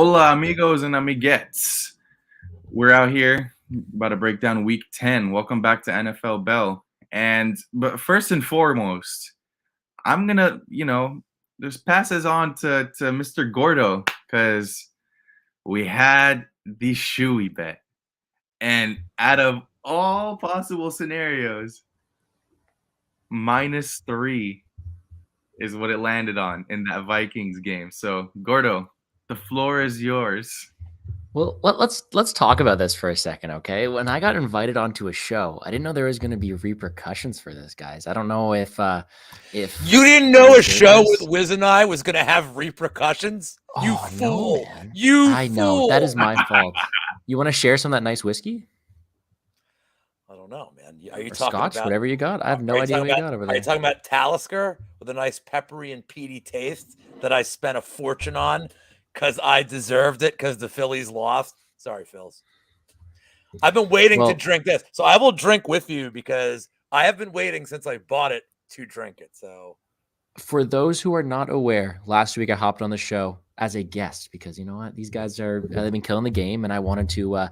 Hola, amigos and amiguettes. We're out here about to break down week 10. Welcome back to NFL Bell. But first and foremost, I'm gonna, just pass this on to Mr. Gordo, because we had the shoey bet. And out of all possible scenarios, -3 is what it landed on in that Vikings game. So, Gordo, the floor is yours. Well, let's talk about this for a second, okay? When I got invited onto a show, I didn't know there was going to be repercussions for this, guys. I don't know if you didn't know a show with Wiz and I was going to have repercussions. You fool! No, man. You I know that is my fault. You want to share some of that nice whiskey? I don't know, man. Are you or talking scotch, about whatever you got? I have no idea what you got over there. Are you talking about Talisker with a nice peppery and peaty taste that I spent a fortune on because I deserved it because the Phillies lost? Sorry, Phils. I've been waiting to drink this, so I will drink with you because I have been waiting since I bought it to drink it. So, for those who are not aware, last week I hopped on the show as a guest because you know what, these guys they've been killing the game, and I wanted to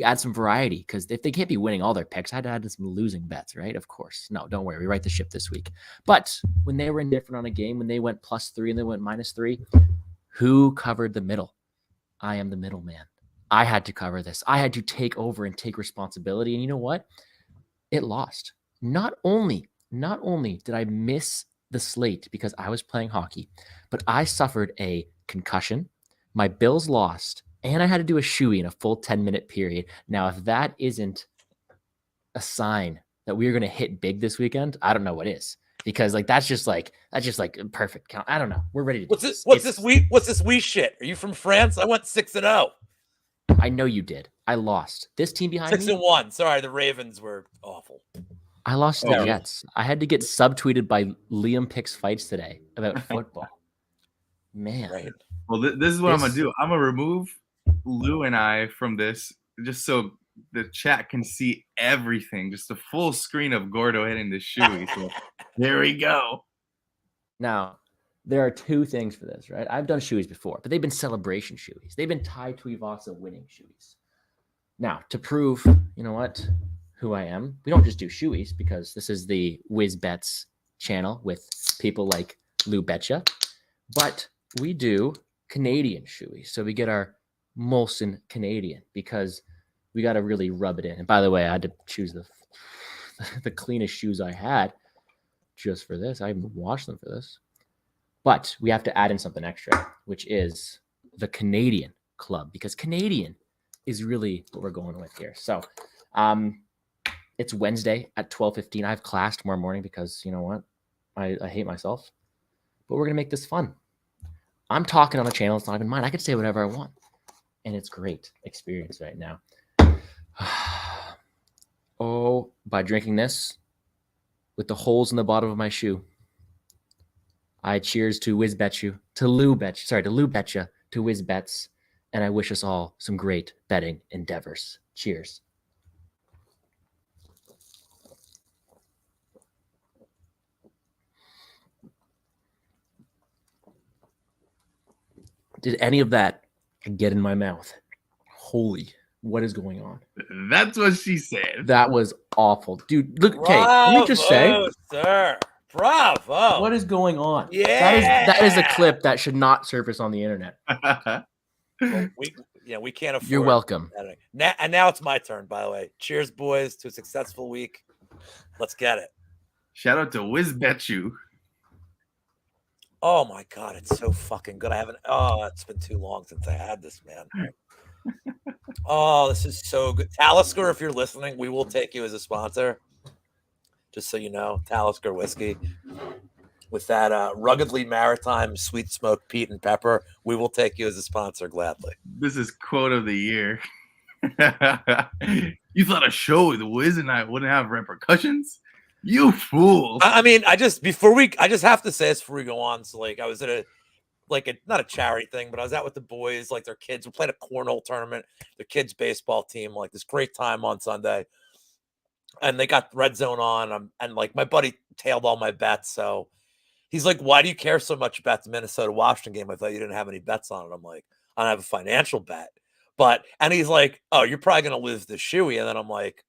add some variety because if they can't be winning all their picks, I had to add some losing bets, right? Of course. No, don't worry. We right the ship this week. But when they were indifferent on a game, when they went +3 and they went -3, who covered the middle? I am the middleman. I had to cover this. I had to take over and take responsibility. And you know what? It lost. Not only did I miss the slate because I was playing hockey, but I suffered a concussion. My Bills lost. And I had to do a shoey in a full 10-minute period. Now, if that isn't a sign that we are going to hit big this weekend, I don't know what is. Because that's just like perfect count. I don't know. We're ready to. What's this wee shit? Are you from France? I went 6-0. I know you did. I lost. This team behind me 6-1. Sorry, the Ravens were awful. I lost to the Jets. I had to get subtweeted by Liam Picks Fights today about football. Man. Right. Well, this is what I'm gonna do. I'm gonna remove Lou and I from this just so the chat can see everything, just a full screen of Gordo hitting the shoey. So there we go. Now, there are two things for this, right? I've done shoeys before, but they've been celebration shoeys. They've been Ty Tuivasa winning shoeys. Now, to prove, you know what, who I am, we don't just do shoeys because this is the Whiz Bets channel with people like LouBetya, but we do Canadian shoeys. So we get our Molson Canadian because we got to really rub it in. And by the way, I had to choose the cleanest shoes I had just for this. I even washed them for this. But we have to add in something extra, which is the Canadian Club, because Canadian is really what we're going with here. So it's Wednesday at 12:15. I have class tomorrow morning because you know what? I hate myself. But we're going to make this fun. I'm talking on a channel. It's not even mine. I can say whatever I want. And it's great experience right now. Oh, by drinking this with the holes in the bottom of my shoe, I cheers to LouBetya, to Whiz Bets, and I wish us all some great betting endeavors. Cheers. Did any of that get in my mouth? Holy, what is going on? That's what she said. That was awful. Dude, look, okay, let me just say. Sir. Bravo. What is going on? Yeah. That is a clip that should not surface on the internet. Well, we can't afford. You're welcome. Now it's my turn, by the way. Cheers, boys, to a successful week. Let's get it. Shout out to WizBetYou. Oh my God, it's so fucking good. It's been too long since I had this, man. Oh, this is so good. Talisker, if you're listening, we will take you as a sponsor. Just so you know, Talisker whiskey. With that ruggedly maritime sweet smoked peat and pepper, we will take you as a sponsor gladly. This is quote of the year. You thought a show with Wiz and I wouldn't have repercussions? You fool. I mean, I just have to say this before we go on. So I was at not a charity thing, but I was out with the boys, their kids. We played a cornhole tournament, their kids' baseball team, this great time on Sunday. And they got Red Zone on, and my buddy tailed all my bets. So he's like, "Why do you care so much about the Minnesota Washington game? I thought you didn't have any bets on it." I'm like, I don't have a financial bet. And he's like, oh, you're probably going to lose the shoey. And then I'm like,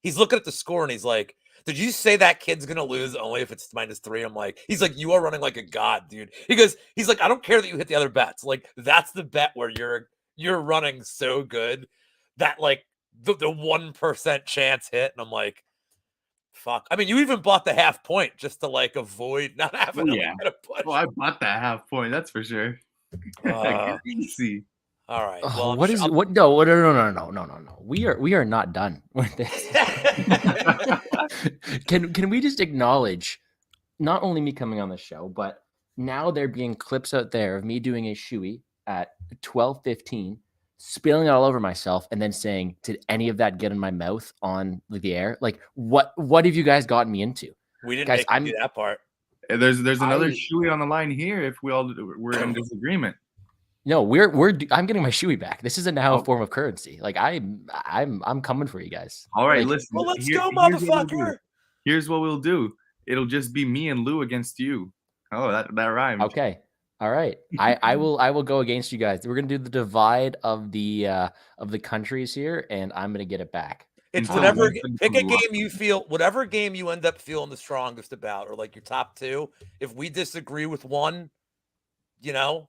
he's looking at the score and he's like, did you say that kid's going to lose only if it's -3? I'm like, he's like, you are running like a god, dude. He's like, I don't care that you hit the other bets. Like, that's the bet where you're running so good that like the 1% chance hit. And I'm like, fuck. I mean, you even bought the half point just to like avoid not having to yeah. get a push. Well, I bought that half point. That's for sure. Easy. All right. Oh, Well, what is it? What? No, no. We are not done with this. Can we just acknowledge not only me coming on the show, but now there being clips out there of me doing a shoey at 12:15, spilling it all over myself, and then saying, "Did any of that get in my mouth on the air? Like, what have you guys gotten me into?" We didn't Guys, make you do that part. There's another shoey on the line here if we're in disagreement. No, I'm getting my shoey back. This is now a form of currency. Like I'm coming for you guys. All right, like, listen. Well, let's go, motherfucker. Here's what we'll do. It'll just be me and Lou against you. Oh, that rhymed. Okay. All right. I will go against you guys. We're gonna do the divide of the countries here, and I'm gonna get it back. It's whatever. Pick a game you feel. Whatever game you end up feeling the strongest about, or like your top two. If we disagree with one, you know,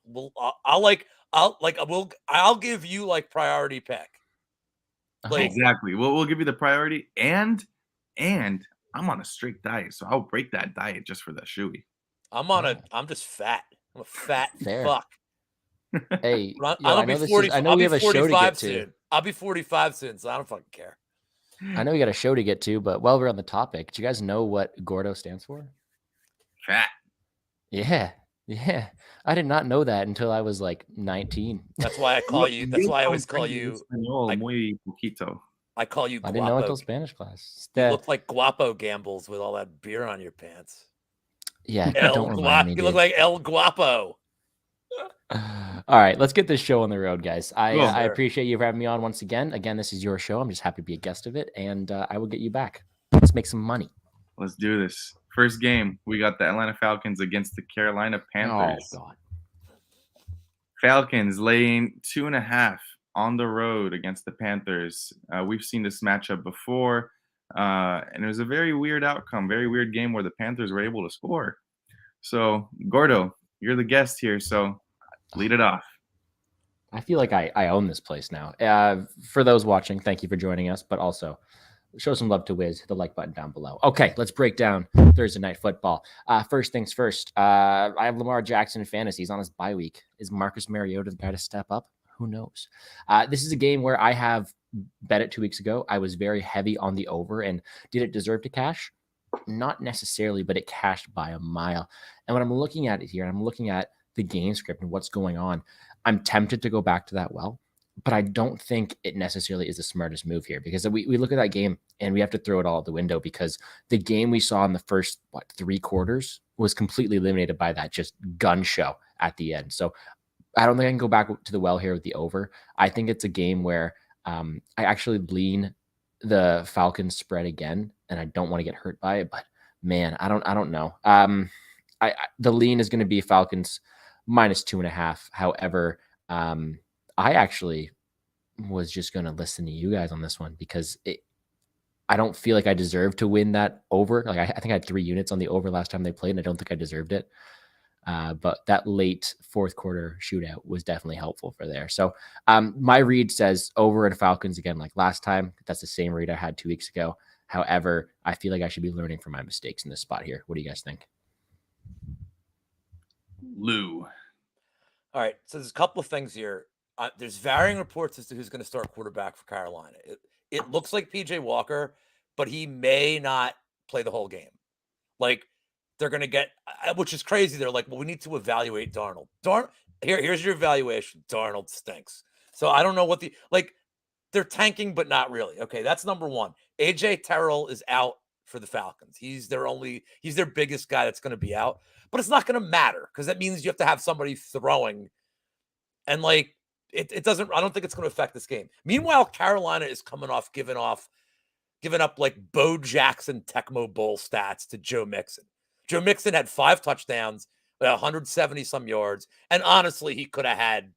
I'll give you like priority pick. Like, exactly. We'll give you the priority, and I'm on a strict diet, so I'll break that diet just for the shoey. I'm just fat. I'm a fat fuck. Hey, I'll be 40. I know we have a show to get to. I'll be 45 soon, so I don't fucking care. I know we got a show to get to, but while we're on the topic, do you guys know what Gordo stands for? Fat. Yeah. I did not know that until I was like 19. That's why I call you. That's why I always call you. Muy poquito. I call you. I didn't know until Spanish class. You look like Guapo Gambles with all that beer on your pants. Yeah, don't remind me. You look like El Guapo. All right, let's get this show on the road, guys. I appreciate you for having me on once again. Again, this is your show. I'm just happy to be a guest of it, and I will get you back. Let's make some money. Let's do this. First game, we got the Atlanta Falcons against the Carolina Panthers. Oh, God. Falcons laying 2.5 on the road against the Panthers. We've seen this matchup before, and it was a very weird outcome, very weird game where the Panthers were able to score. So, Gordo, you're the guest here, so lead it off. I feel like I own this place now. For those watching, thank you for joining us, but also show some love to Wiz. Hit the like button down below. Okay, let's break down Thursday Night Football. First things first, I have Lamar Jackson in fantasy. He's on his bye week. Is Marcus Mariota the guy to step up? Who knows? This is a game where I have bet it 2 weeks ago. I was very heavy on the over, and did it deserve to cash? Not necessarily, but it cashed by a mile. And when I'm looking at it here, I'm looking at the game script and what's going on, I'm tempted to go back to that well, but I don't think it necessarily is the smartest move here, because we look at that game and we have to throw it all out the window, because the game we saw in the first 3 quarters was completely eliminated by that just gun show at the end. So I don't think I can go back to the well here with the over. I think it's a game where I actually lean the Falcons spread again, and I don't want to get hurt by it, but man, I don't know. The lean is going to be Falcons -2.5. However, I actually was just going to listen to you guys on this one, because I don't feel like I deserve to win that over. Like I think I had 3 units on the over last time they played, and I don't think I deserved it. But that late fourth quarter shootout was definitely helpful for there. So my read says over and Falcons again, like last time. That's the same read I had 2 weeks ago. However, I feel like I should be learning from my mistakes in this spot here. What do you guys think? Lou. All right. So there's a couple of things here. There's varying reports as to who's going to start quarterback for Carolina. It looks like PJ Walker, but he may not play the whole game. Like, they're going to get, which is crazy. They're like, well, we need to evaluate Darnold. Here's your evaluation. Darnold stinks. So I don't know what they're tanking, but not really. Okay, that's number one. AJ Terrell is out for the Falcons. He's their biggest guy that's going to be out, but it's not going to matter, because that means you have to have somebody throwing, and like it doesn't. I don't think it's going to affect this game. Meanwhile, Carolina is coming off giving up like Bo Jackson Tecmo Bowl stats to Joe Mixon. Joe Mixon had 5 touchdowns, 170 some yards, and honestly, he could have had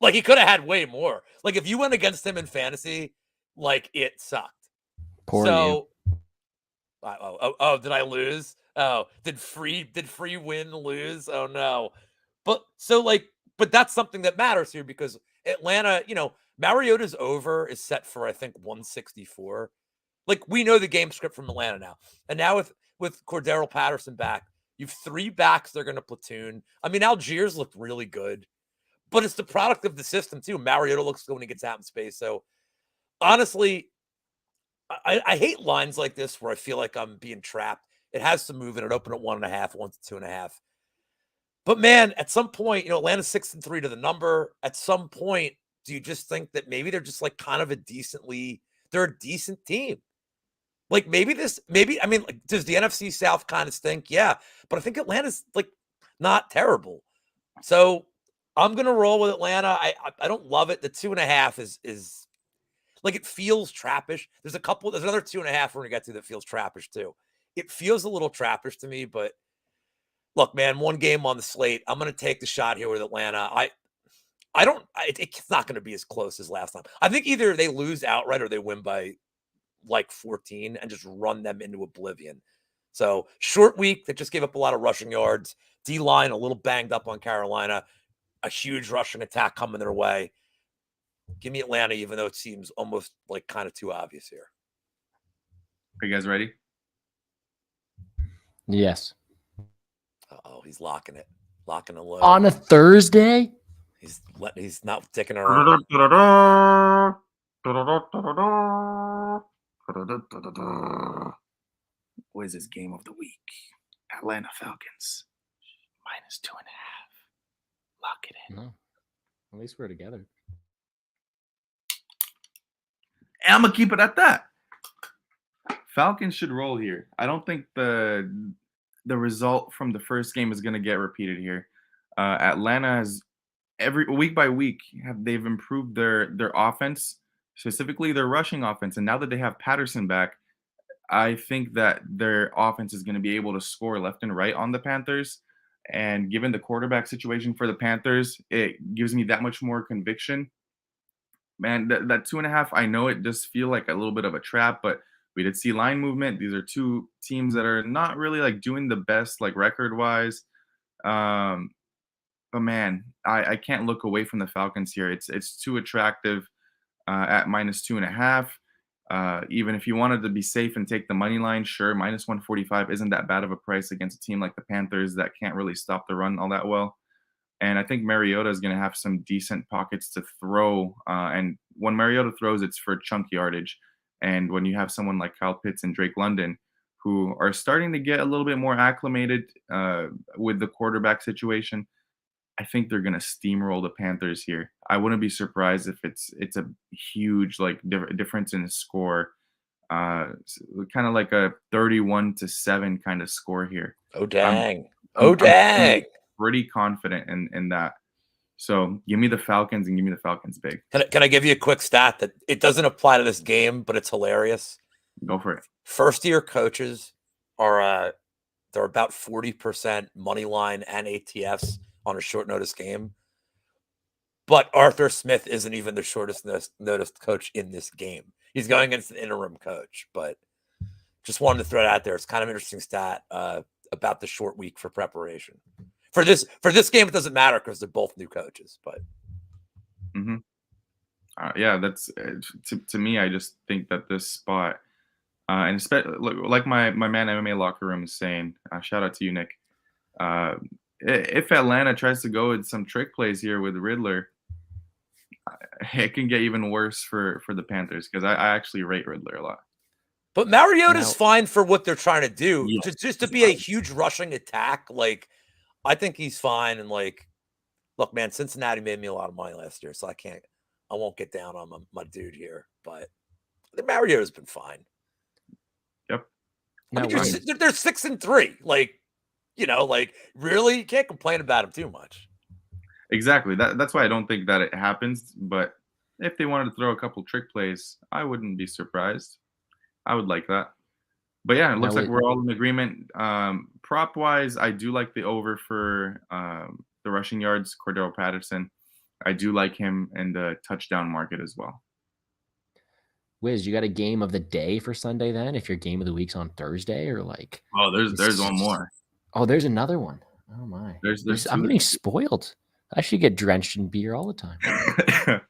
Like, he could have had way more. Like, if you went against him in fantasy, like, it sucked. Poor so, did I lose? Oh, did free win lose? Oh no. But but that's something that matters here because Atlanta, Mariota's over is set for I think 164. Like, we know the game script from Atlanta now. And now with Cordero Patterson back, you've 3 backs they're going to platoon. I mean, Algiers looked really good, but it's the product of the system too. Mariota looks good when he gets out in space. So honestly, I hate lines like this where I feel like I'm being trapped. It has to move and it opened at 1.5, went to 2.5. But man, at some point, Atlanta's 6-3 to the number. At some point, do you just think that maybe they're just like kind of they're a decent team? Like I mean, like, does the NFC South kind of stink? Yeah. But I think Atlanta's like not terrible. So I'm gonna roll with Atlanta. I don't love it. The 2.5 is like, it feels trappish. There's another 2.5 we're gonna get to that feels trappish too. It feels a little trappish to me, but look, man, one game on the slate. I'm gonna take the shot here with Atlanta. It's not gonna be as close as last time. I think either they lose outright or they win by like 14 and just run them into oblivion. So short week that just gave up a lot of rushing yards. D-line a little banged up on Carolina. A huge rushing attack coming their way. Give me Atlanta, even though it seems almost like kind of too obvious here. Are you guys ready? Yes. Uh-oh, he's locking it. Locking it low. On a Thursday? He's not taking around. What is this game of the week? Atlanta Falcons -2.5. Lock it in. No. At least we're together. And I'm gonna keep it at that. Falcons should roll here. I don't think the result from the first game is gonna get repeated here. Atlanta has every week by week they've improved their offense, specifically their rushing offense, and now that they have Patterson back, I think that their offense is going to be able to score left and right on the Panthers. And given the quarterback situation for the Panthers, it gives me that much more conviction. Man, that 2.5, I know it does feel like a little bit of a trap, but we did see line movement. These are two teams that are not really like doing the best, like record wise. But man, I can't look away from the Falcons here. It's too attractive at -2.5. Even if you wanted to be safe and take the money line, sure, -145 isn't that bad of a price against a team like the Panthers that can't really stop the run all that well. And I think Mariota is going to have some decent pockets to throw. And when Mariota throws, it's for chunk yardage. And when you have someone like Kyle Pitts and Drake London, who are starting to get a little bit more acclimated with the quarterback situation, I think they're going to steamroll the Panthers here. I wouldn't be surprised if it's a huge like difference in the score, kind of like a 31-7 kind of score here. Oh dang! I'm dang! Pretty confident in that. So give me the Falcons and give me the Falcons big. Can I give you a quick stat that it doesn't apply to this game, but it's hilarious? Go for it. First year coaches are they're about 40% money line and ATS on a short notice game. But Arthur Smith isn't even the shortest notice coach in this game. He's going against an interim coach, but just wanted to throw it out there. It's kind of an interesting stat about the short week for preparation. For this game, it doesn't matter because they're both new coaches, but yeah, that's to me. I just think that this spot, and especially like my man MMA locker room is saying, shout out to you, Nick. If Atlanta tries to go with some trick plays here with Riddler, it can get even worse for the Panthers because I actually rate Riddler a lot. But Mariota's fine for what they're trying to do. Yes, just to be a huge rushing attack, like I think he's fine. And like, look, man, Cincinnati made me a lot of money last year, so I won't get down on my dude here. But Mariota's been fine. Yep. I mean, they're 6-3. Like, like really, you can't complain about him too much. Exactly. That's why I don't think that it happens. But if they wanted to throw a couple trick plays, I wouldn't be surprised. I would like that. But yeah, it looks like we're all in agreement. Prop wise, I do like the over for the rushing yards, Cordero Patterson. I do like him in the touchdown market as well. Wiz, you got a game of the day for Sunday then? If your game of the week's on Thursday, or like? Oh, there's one more. Oh, there's another one. Oh my. There's I'm two. getting spoiled. I should get drenched in beer all the time.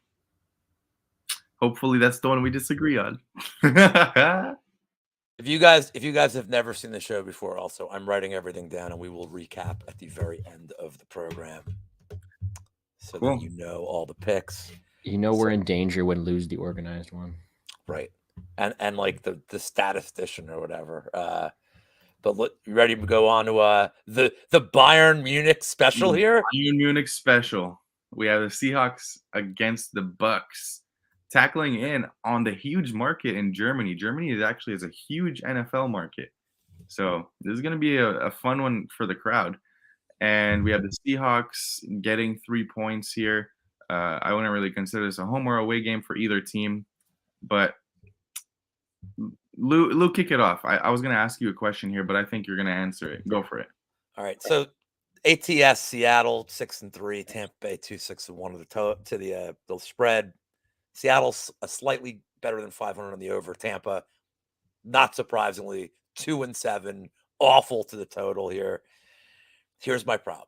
Hopefully that's the one we disagree on. If you guys have never seen the show before, also I'm writing everything down and we will recap at the very end of the program. So Cool. that you know all the picks. You know we're in danger when lose the organized one. Right. And like the statistician or whatever. But look, you ready to go on to the Bayern Munich special here? Bayern Munich special. We have the Seahawks against the Bucks, tackling in on the huge market in Germany. Germany is actually a huge NFL market, so this is going to be a fun one for the crowd. And we have the Seahawks getting 3 points here. I wouldn't really consider this a home or away game for either team, but Lou, kick it off. I was going to ask you a question here, but I think you're going to answer it. Go for it. All right. So ATS Seattle 6-3, Tampa Bay 2-6-1 to the spread. Seattle's a slightly better than 500 on the over. Tampa, not surprisingly, 2-7, awful to the total here. Here's my problem.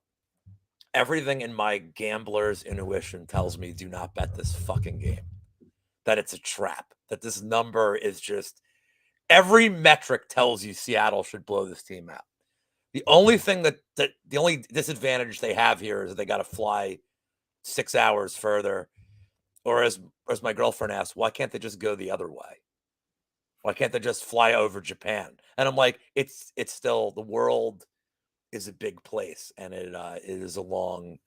Everything in my gambler's intuition tells me do not bet this fucking game. That it's a trap. That this number is just every metric tells you Seattle should blow this team out. The only thing the only disadvantage they have here is that they got to fly 6 hours further. Or as my girlfriend asked, why can't they just go the other way? Why can't they just fly over Japan? And I'm like, it's still, the world is a big place, and it is a long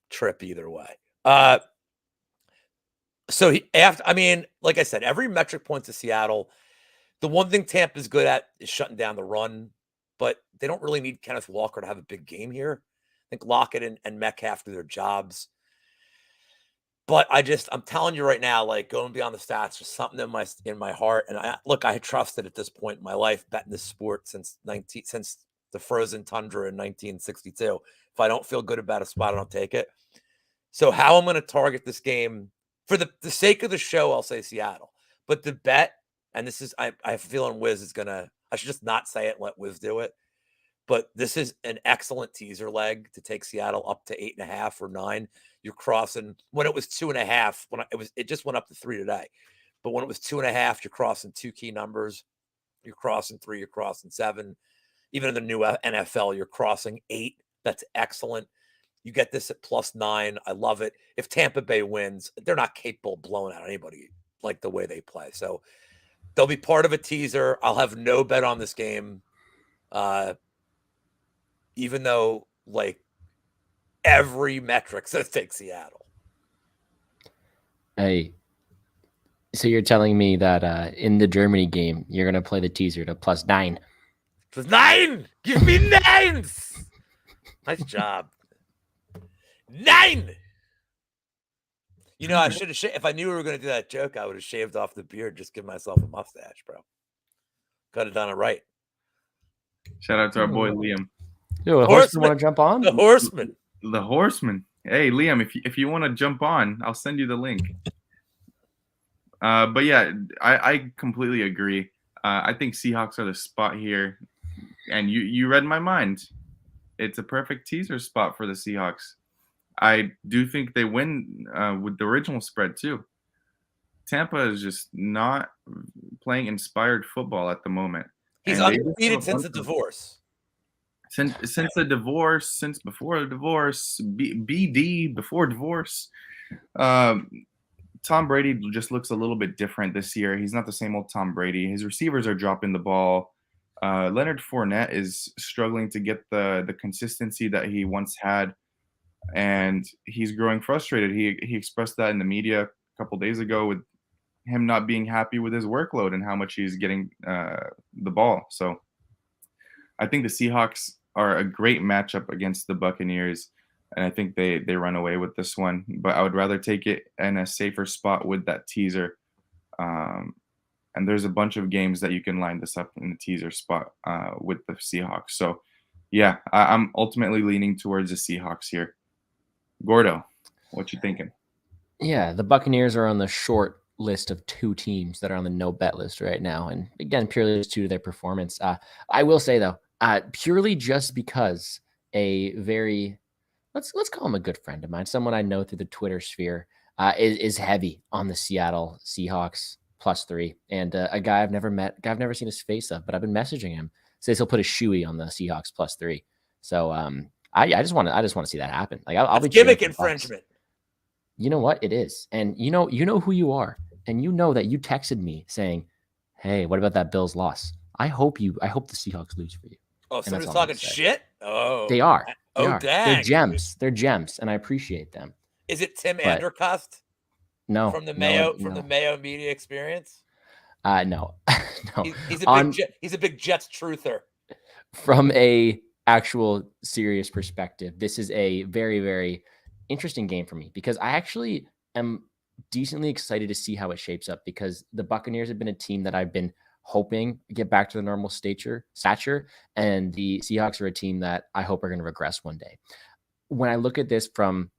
trip either way. So like I said, every metric points to Seattle. The one thing Tampa's good at is shutting down the run, but they don't really need Kenneth Walker to have a big game here. I think Lockett and Metcalf do their jobs. But I'm telling you right now, like going beyond the stats, there's something in my heart. And I trusted at this point in my life betting this sport since the frozen tundra in 1962. If I don't feel good about a spot, I don't take it. So how I'm going to target this game for the sake of the show, I'll say Seattle. But the bet, and this is I have a feeling Wiz is gonna. I should just not say it and let Wiz do it. But this is an excellent teaser leg to take Seattle up to 8.5 or 9. You're crossing when it was 2.5. It just went up to 3 today. But when it was 2.5, you're crossing 2 key numbers. You're crossing 3. You're crossing 7. Even in the new NFL, you're crossing 8. That's excellent. You get this at +9. I love it. If Tampa Bay wins, they're not capable of blowing out anybody like the way they play. So they'll be part of a teaser. I'll have no bet on this game. Even though like every metric says take Seattle. Hey, so you're telling me that in the Germany game, you're going to play the teaser to +9. +9! Give me 9s! Nice job. 9! You know, I should have if I knew we were going to do that joke, I would have shaved off the beard, just give myself a mustache, bro. Could have done it right. Shout out to our boy Liam. Yo, a horseman want to jump on? The horseman. The horseman. Hey, Liam, if you want to jump on, I'll send you the link. But yeah, I completely agree. I think Seahawks are the spot here. And you read my mind. It's a perfect teaser spot for the Seahawks. I do think they win with the original spread too. Tampa is just not playing inspired football at the moment. He's undefeated since the divorce. Since the divorce, since before the divorce, BD before divorce. Tom Brady just looks a little bit different this year. He's not the same old Tom Brady. His receivers are dropping the ball. Leonard Fournette is struggling to get the consistency that he once had, and he's growing frustrated. He expressed that in the media a couple days ago with him not being happy with his workload and how much he's getting the ball. So I think the Seahawks are a great matchup against the Buccaneers, and I think they run away with this one. But I would rather take it in a safer spot with that teaser. And there's a bunch of games that you can line this up in the teaser spot with the Seahawks. So, yeah, I'm ultimately leaning towards the Seahawks here. Gordo, what you thinking? Yeah, the Buccaneers are on the short list of 2 teams that are on the no bet list right now, and again, purely just due to their performance. I will say though, purely just because a very let's call him a good friend of mine, someone I know through the Twitter sphere, is heavy on the Seattle Seahawks +3, and a guy I've never met, guy I've never seen his face of, but I've been messaging him. Says he'll put a shoey on the Seahawks +3. So I just want to see that happen. Like I'll That's be cheering gimmick for the Bucs. infringement. You know what? It is. And you know who you are. And you know that you texted me saying, "Hey, what about that Bills loss? I hope the Seahawks lose for you." Oh, And that's somebody's all I'm talking gonna say. shit? Oh. They are. They Oh, are. dang. They're dude. gems. They're gems, and I appreciate them. Is it Tim But Andercust no. from the no, Mayo Media Experience? No. No. He's a big Jets truther. From a actual serious perspective, this is a very, very interesting game for me because I actually am decently excited to see how it shapes up because the Buccaneers have been a team that I've been hoping get back to the normal stature, and the Seahawks are a team that I hope are going to regress one day. When I look at this from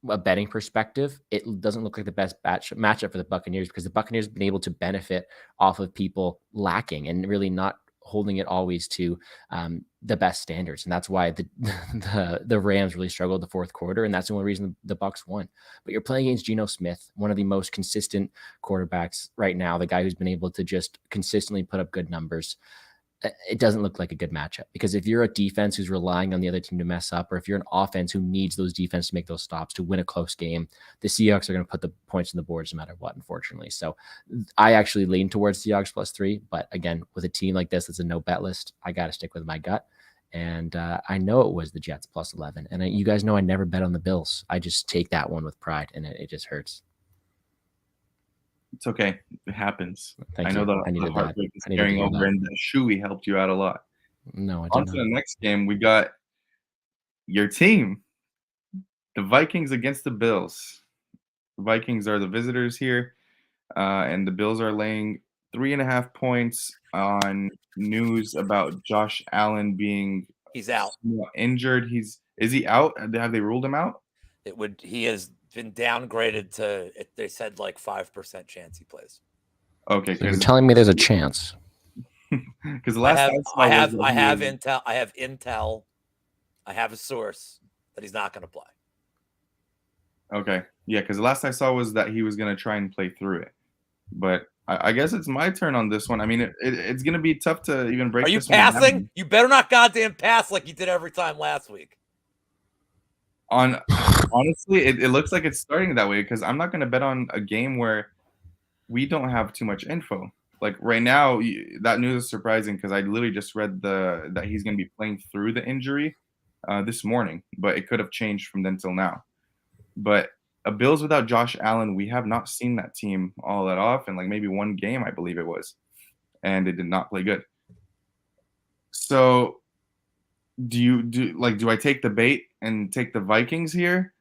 a betting perspective, it doesn't look like the best matchup for the Buccaneers because the Buccaneers have been able to benefit off of people lacking and really not holding it always to the best standards, and that's why the Rams really struggled the fourth quarter, and that's the only reason the Bucs won. But you're playing against Geno Smith, one of the most consistent quarterbacks right now, the guy who's been able to just consistently put up good numbers. It doesn't look like a good matchup because if you're a defense who's relying on the other team to mess up, or if you're an offense who needs those defense to make those stops to win a close game, the Seahawks are going to put the points on the boards no matter what, unfortunately. So I actually lean towards Seahawks +3, but again, with a team like this, it's a no bet list. I got to stick with my gut. And I know it was the Jets +11. And you guys know I never bet on the Bills. I just take that one with pride, and it just hurts. It's okay. It happens. Thank I know you. the heartbreak is I needed to carrying hear over, that. and the shoey helped you out a lot. No, I On did to not. the next game. We got your team, the Vikings against the Bills. The Vikings are the visitors here, and the Bills are laying 3.5 points on news about Josh Allen being He's out. injured. Is he out? Have they ruled him out? He has been downgraded to, they said, like 5% chance he plays. Okay, So you're telling me there's a chance. Because the last I have intel. I have a source that he's not going to play. Okay, yeah, because the last I saw was that he was going to try and play through it. But I guess it's my turn on this one. I mean, it's going to be tough to even break. Are you this one passing? down. You better not goddamn pass like you did every time last week. Honestly, it looks like it's starting that way because I'm not going to bet on a game where we don't have too much info. Like right now, that news is surprising because I literally just read that he's going to be playing through the injury this morning, but it could have changed from then till now. But a Bills without Josh Allen, we have not seen that team all that often. Like maybe one game, I believe it was, and they did not play good. So, do I take the bait and take the Vikings here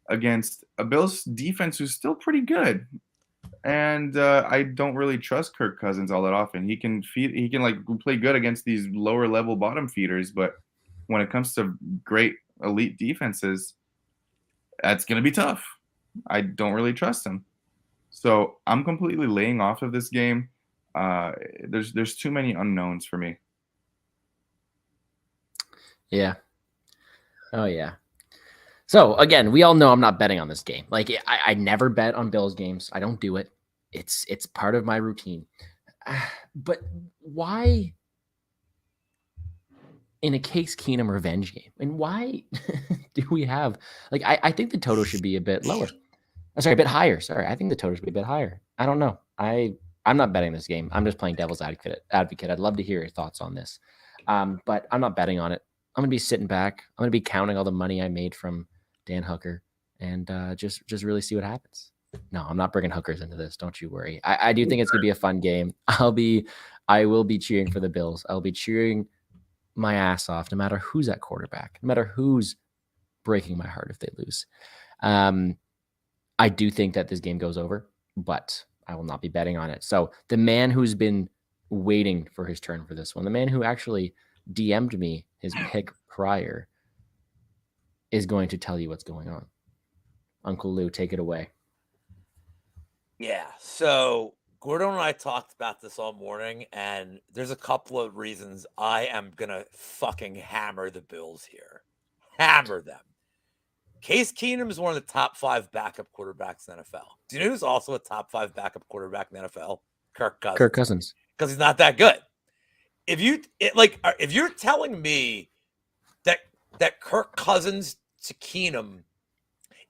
against a Bills defense who's still pretty good? And I don't really trust Kirk Cousins all that often. He can like play good against these lower level bottom feeders, but when it comes to great elite defenses, that's gonna be tough. I don't really trust him, so I'm completely laying off of this game. There's too many unknowns for me. Yeah. Oh yeah. So again, we all know I'm not betting on this game. Like I never bet on Bills games. I don't do it. It's part of my routine. But why in a Case Keenum revenge game? And why do we have like I think the total should be a bit lower. Sorry, a bit higher. Sorry, I think the total should be a bit higher. I don't know. I'm not betting this game. I'm just playing devil's advocate. I'd love to hear your thoughts on this. But I'm not betting on it. I'm gonna be sitting back. I'm gonna be counting all the money I made from Dan Hooker and just really see what happens. No, I'm not bringing hookers into this. Don't you worry. I do think it's gonna be a fun game. I will be cheering for the Bills. I'll be cheering my ass off, no matter who's at quarterback, no matter who's breaking my heart if they lose. I do think that this game goes over, but I will not be betting on it. So the man who's been waiting for his turn for this one, the man who actually DM'd me his pick prior, is going to tell you what's going on. Uncle Lou, take it away. Yeah. So Gordon and I talked about this all morning, and there's a couple of reasons I am gonna fucking hammer the Bills here. Hammer them. Case Keenum is one of the top 5 backup quarterbacks in the NFL. Do you know who's also a top 5 backup quarterback in the NFL? Kirk Cousins. Kirk Cousins. Because he's not that good. If you're telling me that Kirk Cousins to Keenum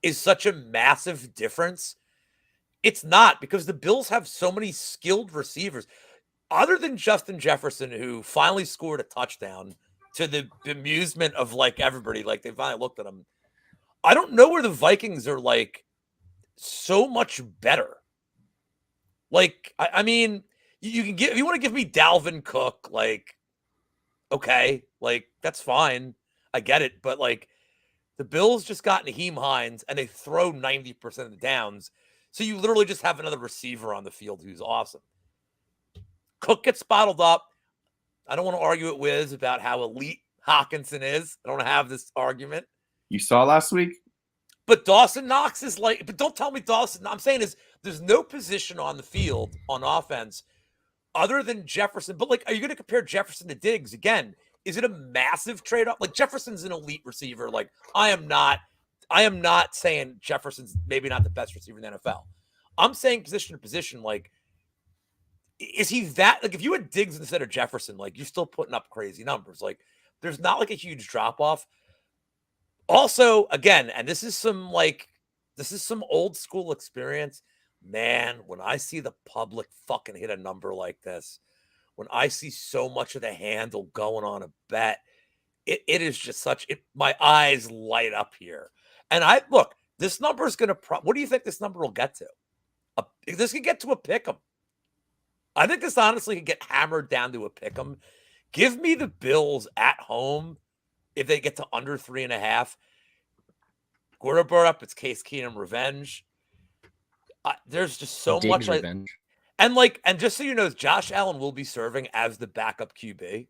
is such a massive difference, it's not, because the Bills have so many skilled receivers. Other than Justin Jefferson, who finally scored a touchdown to the amusement of like everybody, like they finally looked at him. I don't know where the Vikings are like so much better. Like, I mean, you can give, if you want to give me Dalvin Cook, like, okay, like that's fine. I get it. But like the Bills just got Naheem Hines and they throw 90% of the downs. So you literally just have another receiver on the field who's awesome. Cook gets bottled up. I don't want to argue with Wiz about how elite Hawkinson is. I don't have this argument. You saw last week? But Dawson Knox is like, but don't tell me Dawson. I'm saying is there's no position on the field on offense other than Jefferson. But like, are you going to compare Jefferson to Diggs again? Is it a massive trade-off? Like Jefferson's an elite receiver. Like I am not saying Jefferson's maybe not the best receiver in the NFL. I'm saying position to position. Like, is he that? Like, if you had Diggs instead of Jefferson, like you're still putting up crazy numbers. Like, there's not like a huge drop-off. Also, again, and this is some old school experience. Man, when I see the public fucking hit a number like this, when I see so much of the handle going on a bet, it is just my eyes light up here. And look, this number is going to, what do you think this number will get to? This could get to a pick 'em. I think this honestly could get hammered down to a pick 'em. Give me the Bills at home if they get to under 3.5. Gordo brought up it's Case Keenum revenge. There's just so Diggs much revenge. And just so you know, Josh Allen will be serving as the backup QB.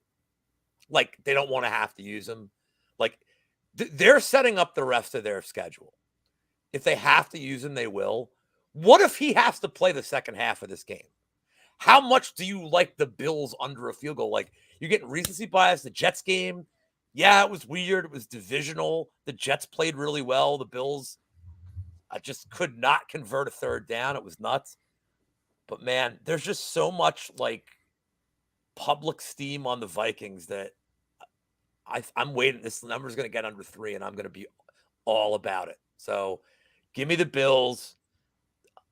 Like, they don't want to have to use him. Like, they're setting up the rest of their schedule. If they have to use him, they will. What if he has to play the second half of this game? How much do you like the Bills under a field goal? Like, you're getting recency bias. The Jets game, yeah, it was weird. It was divisional. The Jets played really well. The Bills, I just could not convert a third down. It was nuts. But, man, there's just so much, like, public steam on the Vikings that I'm waiting. This number's going to get under 3, and I'm going to be all about it. So, give me the Bills.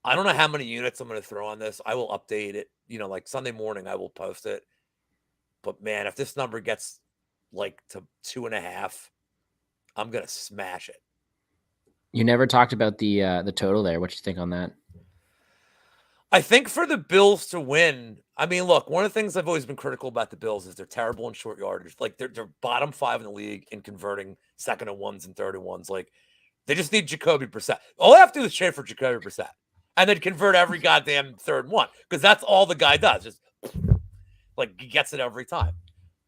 I don't know how many units I'm going to throw on this. I will update it. Like Sunday morning, I will post it. But, man, if this number gets, like, to 2.5, I'm going to smash it. You never talked about the total there. What you think on that? I think for the Bills to win, I mean, look, one of the things I've always been critical about the Bills is they're terrible in short yardage. Like, they're bottom 5 in the league in converting second and ones and third and ones. Like, they just need Jacoby Brissett. All they have to do is trade for Jacoby Brissett and then convert every goddamn third and one, because that's all the guy does. Just like, he gets it every time.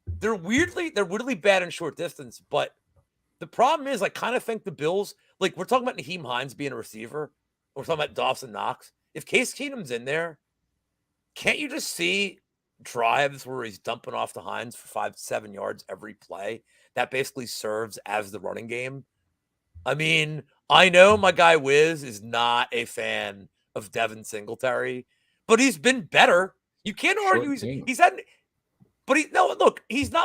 They're weirdly bad in short distance, but the problem is I kind of think the Bills, like, we're talking about Naheem Hines being a receiver. We're talking about Dawson Knox. If Case Keenum's in there, can't you just see drives where he's dumping off to Hines for 5-7 yards every play? That basically serves as the running game. I mean, I know my guy Wiz is not a fan of Devin Singletary, but he's been better. You can't argue he's not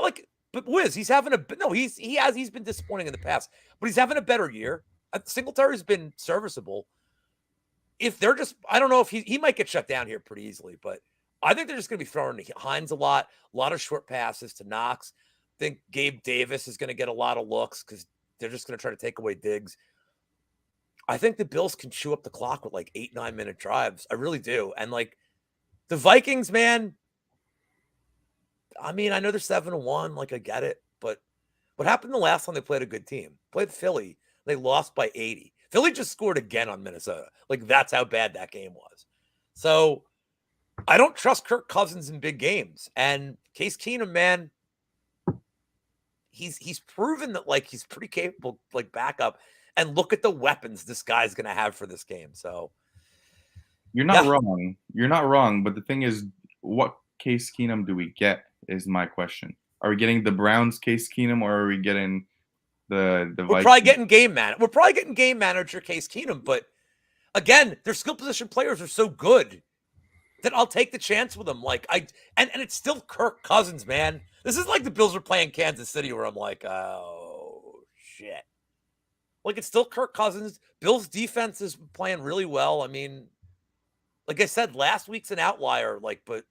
like, but Wiz, he's been disappointing in the past, but he's having a better year. Singletary's been serviceable. If they're just, I don't know if he might get shut down here pretty easily, but I think they're just going to be throwing Hines a lot of short passes to Knox. I think Gabe Davis is going to get a lot of looks because they're just going to try to take away Diggs. I think the Bills can chew up the clock with like 8-9 minute drives. I really do. And like the Vikings, man, I mean, I know they're 7-1. Like, I get it. But what happened the last time they played a good team? Played Philly. They lost by 80. Philly just scored again on Minnesota. Like, that's how bad that game was. So I don't trust Kirk Cousins in big games. And Case Keenum, man, he's proven that, like, he's pretty capable, like, backup. And look at the weapons this guy's going to have for this game. So You're not wrong. You're not wrong. But the thing is, what Case Keenum do we get? Is my question. Are we getting the Browns Case Keenum, or are we getting the We're Vikings? probably getting game manager. We're probably getting game manager Case Keenum, but again, their skill position players are so good that I'll take the chance with them. Like and it's still Kirk Cousins, man. This is like the Bills are playing Kansas City, where I'm like, oh shit. Like it's still Kirk Cousins. Bills defense is playing really well. I mean, like I said, last week's an outlier. Like, but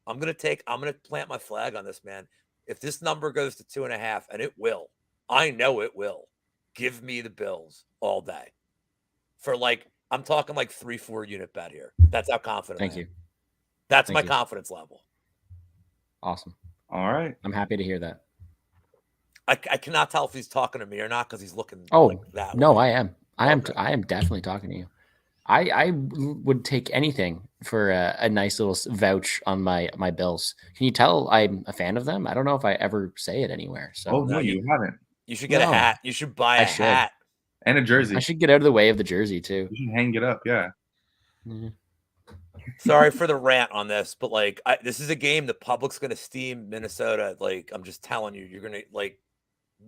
I'm gonna plant my flag on this, man. If this number goes to 2.5, and it will, I know it will. Give me the Bills all day. For like, I'm talking like 3-4 unit bet here. That's how confident I am. Thank you. That's Thank my you. confidence level. Awesome. All right. I'm happy to hear that. I cannot tell if he's talking to me or not because he's looking like that. No, way. I am. I am definitely talking to you. I would take anything for a nice little vouch on my Bills. Can you tell I'm a fan of them? I don't know if I ever say it anywhere. So No, you haven't. You should get a hat. You should buy a hat and a jersey. I should get out of the way of the jersey too. You should hang it up. Yeah. Mm-hmm. Sorry for the rant on this, but like this is a game the public's gonna steam Minnesota. Like I'm just telling you, you're gonna like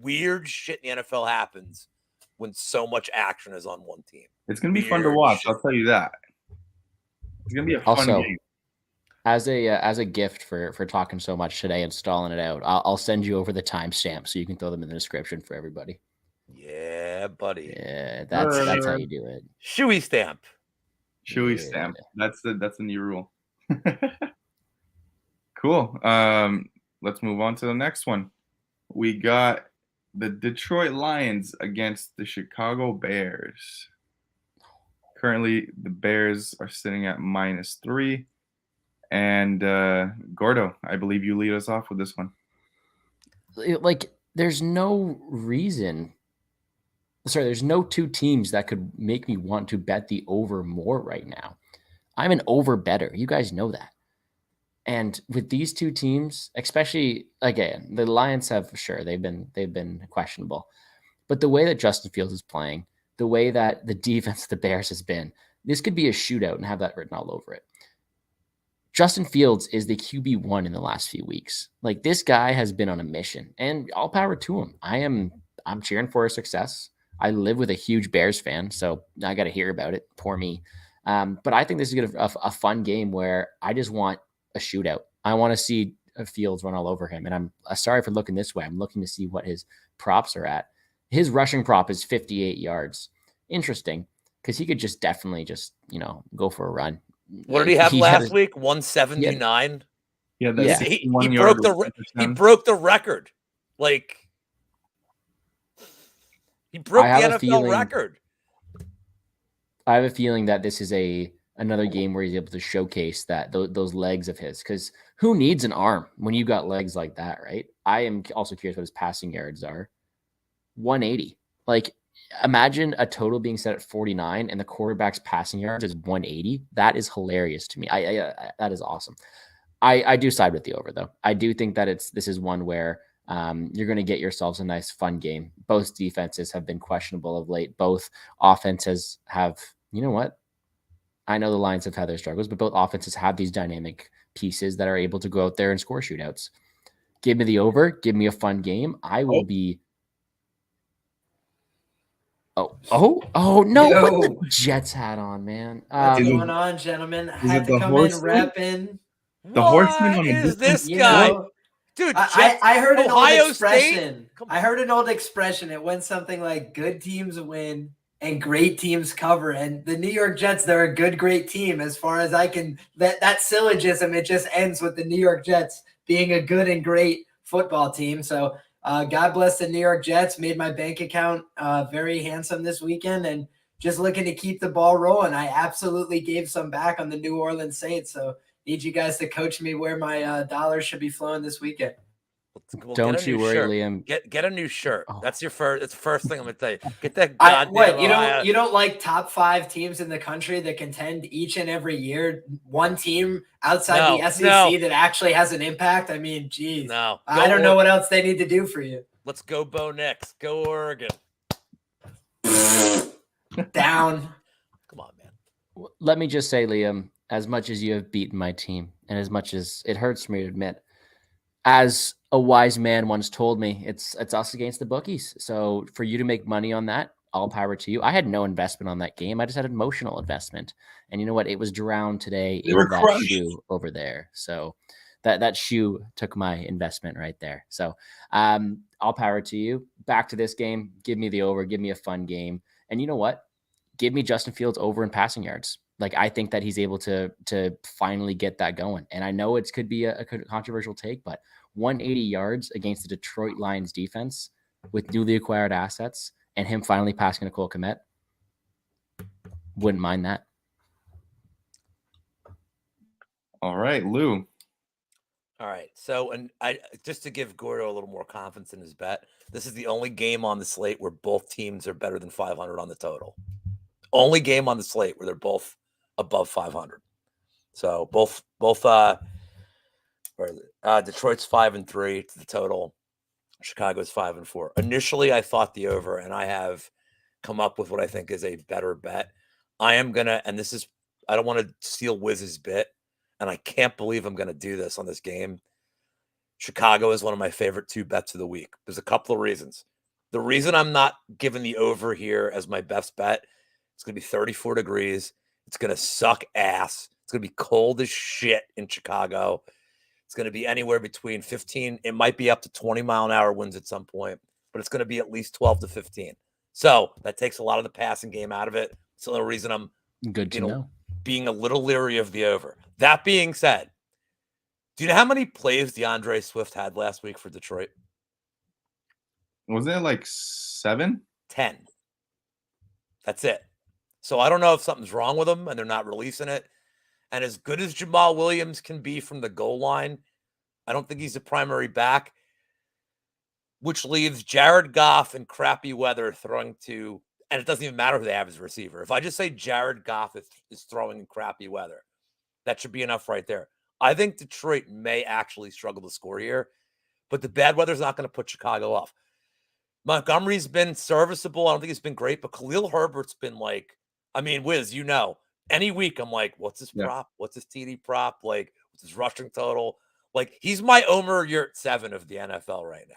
weird shit in the NFL happens when so much action is on one team. It's gonna be fun to watch. I'll tell you that. It's gonna be a fun game. As a gift for talking so much today and stalling it out, I'll send you over the timestamp so you can throw them in the description for everybody. Yeah, buddy. Yeah, that's how you do it. Shoey stamp. Shoey stamp. That's the new rule. Cool. Let's move on to the next one. We got the Detroit Lions against the Chicago Bears. Currently, the Bears are sitting at -3. And Gordo, I believe you lead us off with this one. Like, there's no reason. Sorry, there's no two teams that could make me want to bet the over more right now. I'm an over better. You guys know that. And with these two teams, especially again, the Lions have they've been questionable. But the way that Justin Fields is playing, the way that the defense of the Bears has been, this could be a shootout and have that written all over it. Justin Fields is the QB1 in the last few weeks. Like, this guy has been on a mission, and all power to him. I'm cheering for his success. I live with a huge Bears fan, so I got to hear about it. Poor me. But I think this is going to be a fun game where I just want a shootout. I want to see Fields run all over him. And I'm sorry for looking this way. I'm looking to see what his props are at. His rushing prop is 58 yards. Interesting, because he could just definitely go for a run. What did he have last week? 179. Yeah, he broke the record. Like, he broke the NFL record. I have a feeling that this is another game where he's able to showcase that those legs of his, because who needs an arm when you got legs like that, right? I am also curious what his passing yards are. 180. Like, imagine a total being set at 49 and the quarterback's passing yards is 180. That is hilarious to me. That is awesome. I do side with the over, though. I do think that this is one where you're going to get yourselves a nice fun game. Both defenses have been questionable of late. Both offenses have, you know what? I know the Lions have had their struggles, but both offenses have these dynamic pieces that are able to go out there and score shootouts. Give me the over. Give me a fun game. I will be. Oh no! Put the Jets hat on, man. What's going on, gentlemen? I had to come in repping. The horseman on this guy? Dude, I heard an Ohio old expression. I heard an old expression. It went something like "good teams win and great teams cover." And the New York Jets, they're a good, great team. As far as I can, that syllogism, it just ends with the New York Jets being a good and great football team. So God bless the New York Jets. Made my bank account very handsome this weekend, and just looking to keep the ball rolling. I absolutely gave some back on the New Orleans Saints. So need you guys to coach me where my dollars should be flowing this weekend. Don't you worry, Liam. Get a new shirt. Oh. That's the first thing I'm gonna tell you. Get that goddamn. You don't like top 5 teams in the country that contend each and every year? One team outside the SEC that actually has an impact? I mean, geez. No. I don't know what else they need to do for you. Let's go Bo Nix. Go Oregon. Down. Come on, man. Let me just say, Liam, as much as you have beaten my team, and as much as it hurts for me to admit, as a wise man once told me, it's us against the bookies. So for you to make money on that, all power to you. I had no investment on that game. I just had an emotional investment. And you know what? It was drowned today They were in that crushed. shoe over there. So that shoe took my investment right there. So all power to you. Back to this game. Give me the over. Give me a fun game. And you know what? Give me Justin Fields over in passing yards. Like, I think that he's able to finally get that going. And I know it could be a controversial take, but 180 yards against the Detroit Lions defense with newly acquired assets and him finally passing to Cole Kmet, wouldn't mind that. All right, Lou. All right. So, and I just to give Gordo a little more confidence in his bet, this is the only game on the slate where both teams are better than 500 on the total. Only game on the slate where they're both above 500. So both Detroit's 5-3 to the total. Chicago's 5-4. Initially, I thought the over, and I have come up with what I think is a better bet. I am gonna, and this is, I don't want to steal Wiz's bit, and I can't believe I'm gonna do this on this game. Chicago is one of my favorite 2 bets of the week. There's a couple of reasons. The reason I'm not giving the over here as my best bet, it's gonna be 34 degrees. It's gonna suck ass. It's gonna be cold as shit in Chicago. It's going to be anywhere between 15. It might be up to 20-mile-an-hour winds at some point, but it's going to be at least 12 to 15. So that takes a lot of the passing game out of it. It's the only reason I'm Good to know. being a little leery of the over. That being said, do you know how many plays DeAndre Swift had last week for Detroit? Wasn't it like 7? 10. That's it. So I don't know if something's wrong with him and they're not releasing it. And as good as Jamal Williams can be from the goal line, I don't think he's a primary back, which leaves Jared Goff in crappy weather throwing to, and it doesn't even matter who they have as a receiver. If I just say Jared Goff is throwing in crappy weather, that should be enough right there. I think Detroit may actually struggle to score here, but the bad weather is not going to put Chicago off. Montgomery's been serviceable. I don't think he's been great, but Khalil Herbert's been like, I mean, Wiz, you know, any week I'm like, what's his prop? What's his TD prop? Like, what's his rushing total? Like, he's my Omer Yurt 7 of the NFL right now.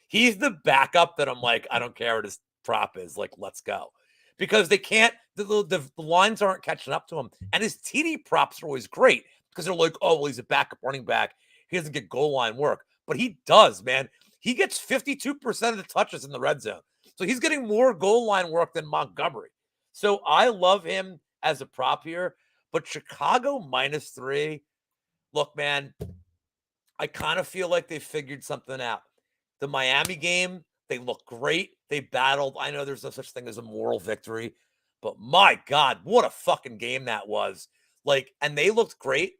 He's the backup that I'm like, I don't care what his prop is. Like, let's go. Because they can't, the lines aren't catching up to him. And his TD props are always great because they're like, oh, well, he's a backup running back. He doesn't get goal line work. But he does, man. He gets 52% of the touches in the red zone. So he's getting more goal line work than Montgomery. So I love him as a prop here, but Chicago -3. Look, man, I kind of feel like they figured something out. The Miami game, they look great. They battled. I know there's no such thing as a moral victory, but my God, what a fucking game that was. Like, and they looked great.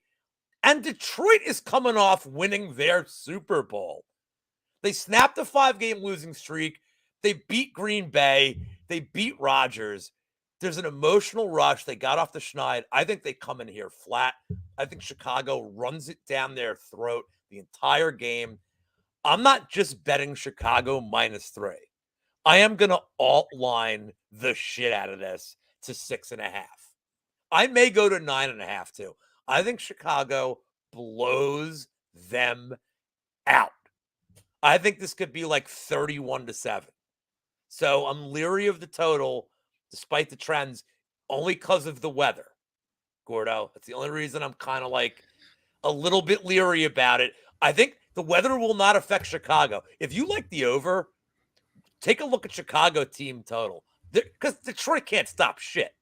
And Detroit is coming off winning their Super Bowl. They snapped a 5-game losing streak. They beat Green Bay. They beat Rodgers. There's an emotional rush. They got off the schneid. I think they come in here flat. I think Chicago runs it down their throat the entire game. I'm not just betting Chicago -3. I am going to alt line the shit out of this to 6.5. I may go to 9.5 too. I think Chicago blows them out. I think this could be like 31-7. So I'm leery of the total despite the trends, only because of the weather, Gordo. That's the only reason I'm kind of like a little bit leery about it. I think the weather will not affect Chicago. If you like the over, take a look at Chicago team total. Because Detroit can't stop shit.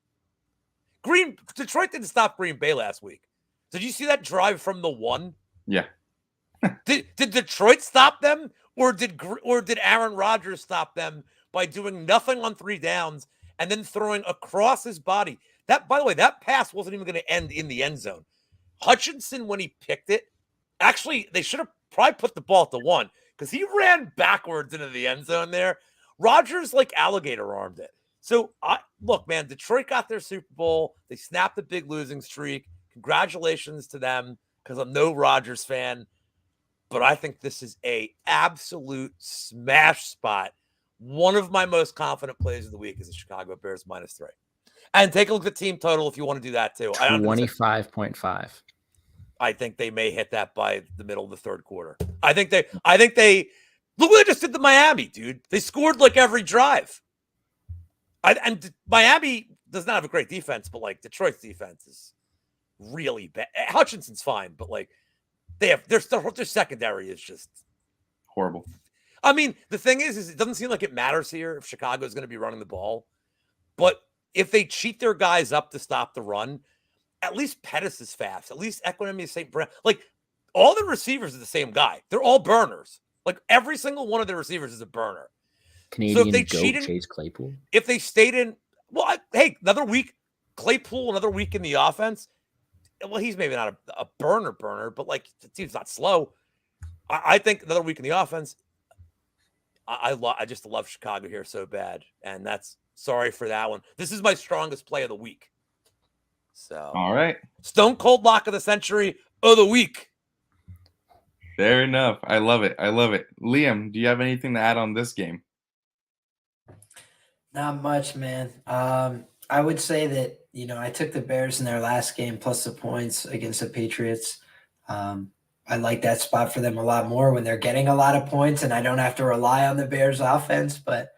Detroit didn't stop Green Bay last week. Did you see that drive from the 1? Yeah. Did Detroit stop them? Or did Aaron Rodgers stop them by doing nothing on 3 downs and then throwing across his body? That, by the way, that pass wasn't even going to end in the end zone. Hutchinson, when he picked it, actually, they should have probably put the ball at the 1 because he ran backwards into the end zone there. Rodgers, like alligator armed it. So, look, man, Detroit got their Super Bowl. They snapped a big losing streak. Congratulations to them because I'm no Rodgers fan. But I think this is a absolute smash spot. One of my most confident plays of the week is the Chicago Bears -3. And take a look at the team total if you want to do that too. 25.5. I think they may hit that by the middle of the third quarter. I think they look what they just did to Miami, dude. They scored like every drive. And Miami does not have a great defense, but like Detroit's defense is really bad. Hutchinson's fine, but like their secondary is just Horrible. I mean, the thing is it doesn't seem like it matters here if Chicago is going to be running the ball, but if they cheat their guys up to stop the run, at least Pettis is fast. At least Equinemi is St. Brown. Like all the receivers are the same guy. They're all burners. Like every single one of their receivers is a burner. Canadian if they goat cheated- Chase Claypool. If they stayed in, well, hey, another week, Claypool, another week in the offense. Well, he's maybe not a burner, but like the team's not slow. I think another week in the offense. I just love Chicago here so bad, and that's sorry for that one. This is my strongest play of the week. So, All right. Stone Cold Lock of the Century of the week. Fair enough. I love it. Liam, do you have anything to add on this game? Not much, man. I would say that, I took the Bears in their last game plus the points against the Patriots. I like that spot for them a lot more when they're getting a lot of points and I don't have to rely on the Bears offense. But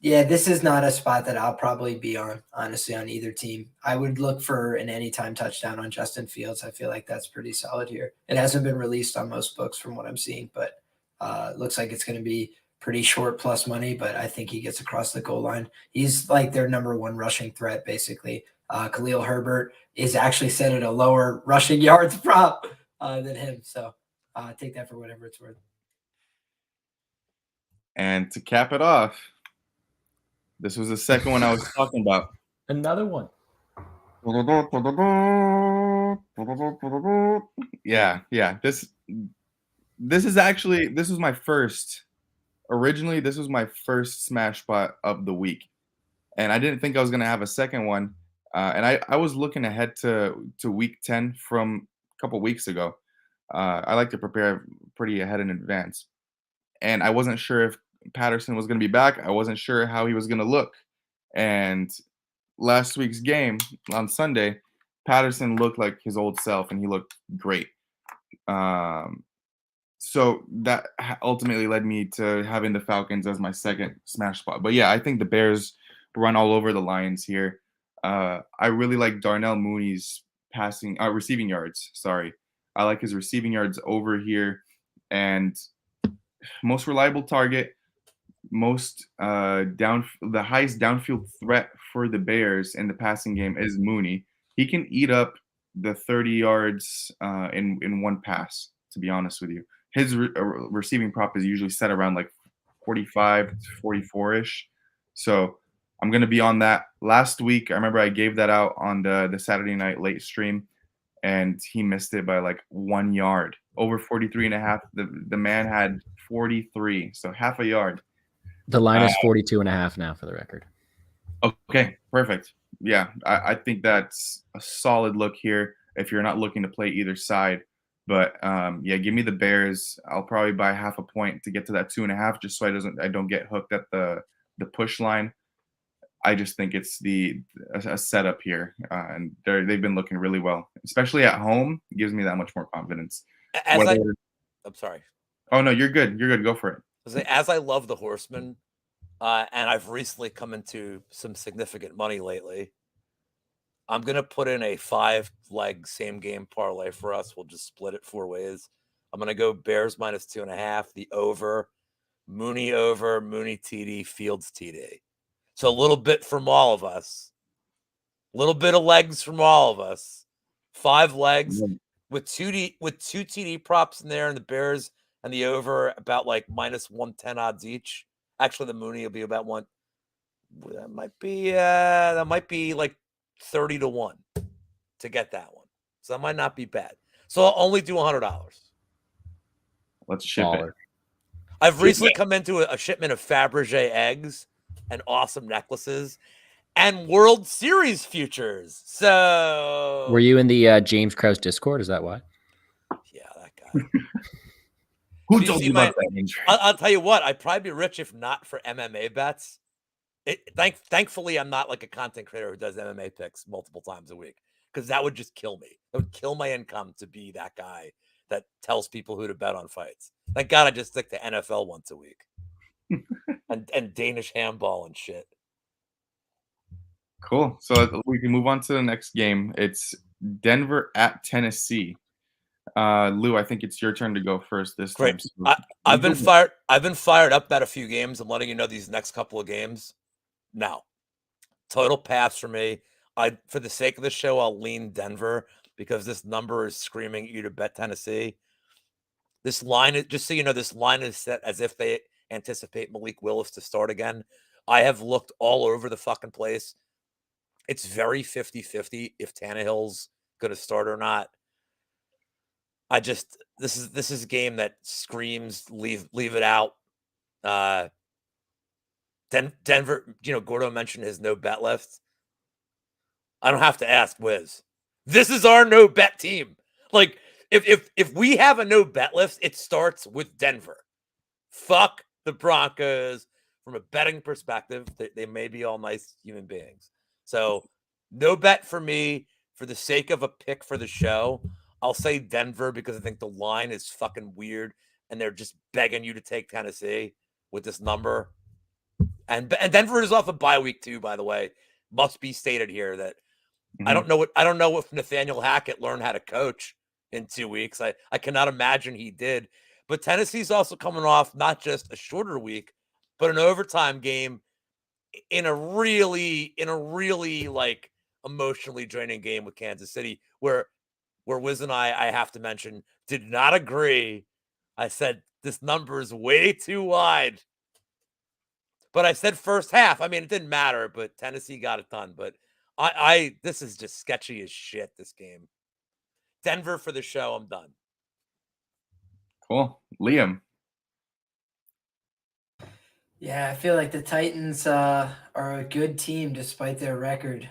this is not a spot that I'll probably be on, honestly, on either team. I would look for an anytime touchdown on Justin Fields. I feel like that's pretty solid here. It hasn't been released on most books from what I'm seeing, but it looks like it's going to be pretty short plus money, but I think he gets across the goal line. He's like their number one rushing threat, basically. Khalil Herbert is actually set at a lower rushing yards prop than him. So take that for whatever it's worth. And to cap it off, this was the second one I was talking about. Another one. Yeah. This was my first. Originally, this was my first smash spot of the week, and I didn't think I was going to have a second one. And I was looking ahead to week 10 from a couple weeks ago. I like to prepare pretty ahead in advance, and I wasn't sure if Patterson was going to be back. I wasn't sure how he was going to look. And last week's game on Sunday, Patterson looked like his old self, and he looked great. So that ultimately led me to having the Falcons as my second smash spot. But yeah, I think the Bears run all over the Lions here. I really like Darnell Mooney's receiving yards. Sorry. I like his receiving yards over here. And most reliable target, the highest downfield threat for the Bears in the passing game is Mooney. He can eat up the 30 yards in one pass, to be honest with you. His receiving prop is usually set around like 45 to 44-ish. So I'm going to be on that. Last week, I remember I gave that out on the Saturday night late stream, and he missed it by like 1 yard. Over 43.5. The man had 43, so half a yard. The line is 42.5 now, for the record. Okay, perfect. Yeah, I think that's a solid look here if you're not looking to play either side. But give me the Bears. I'll probably buy half a point to get to that 2.5, just so I don't get hooked at the push line. I just think it's a setup here, and they've been looking really well, especially at home. It gives me that much more confidence. I'm sorry. Oh no, you're good. You're good. Go for it. As I love the Horsemen, and I've recently come into some significant money lately, I'm going to put in a 5-leg same game parlay for us. We'll just split it 4 ways. I'm going to go Bears minus 2.5, the over, Mooney TD, Fields TD. So a little bit from all of us, a little bit of legs from all of us, 5 legs with two TD props in there, and the Bears and the over about like minus 110 odds each. Actually, the Mooney will be about one. That might be like 30 to 1 to get that one. So that might not be bad. So I'll only do $100. Let's ship it. I've recently come into a shipment of Fabergé eggs and awesome necklaces and World Series futures. So were you in the James Krause Discord? Is that why? Yeah, that guy. Who told you about that? I'll tell you what, I'd probably be rich if not for MMA bets. Thankfully, I'm not like a content creator who does MMA picks multiple times a week, because that would just kill me. It would kill my income to be that guy that tells people who to bet on fights. Thank God I just stick to NFL once a week and Danish handball and shit. Cool. So we can move on to the next game. It's Denver at Tennessee. Lou, I think it's your turn to go first this time. Great. So I've been fired up about a few games. I'm letting you know these next couple of games. Now, total pass for me. For the sake of the show, I'll lean Denver because this number is screaming at you to bet Tennessee. This line is, just so you know, this line is set as if they anticipate Malik Willis to start again. I have looked all over the fucking place. It's very 50-50 if Tannehill's going to start or not. This is a game that screams leave it out. Denver, Gordo mentioned his no bet list. I don't have to ask Wiz. This is our no bet team. Like, if we have a no bet list, it starts with Denver. Fuck the Broncos. From a betting perspective, they may be all nice human beings. So no bet for me. For the sake of a pick for the show, I'll say Denver because I think the line is fucking weird and they're just begging you to take Tennessee with this number. And Denver is off a bye week too, by the way. Must be stated here that I don't know if Nathaniel Hackett learned how to coach in 2 weeks. I cannot imagine he did. But Tennessee's also coming off not just a shorter week, but an overtime game in a really like emotionally draining game with Kansas City, where Wiz and I have to mention, did not agree. I said this number is way too wide. But I said first half. I mean, it didn't matter, but Tennessee got it done. But this is just sketchy as shit, this game. Denver for the show. I'm done. Cool. Liam. Yeah, I feel like the Titans are a good team despite their record.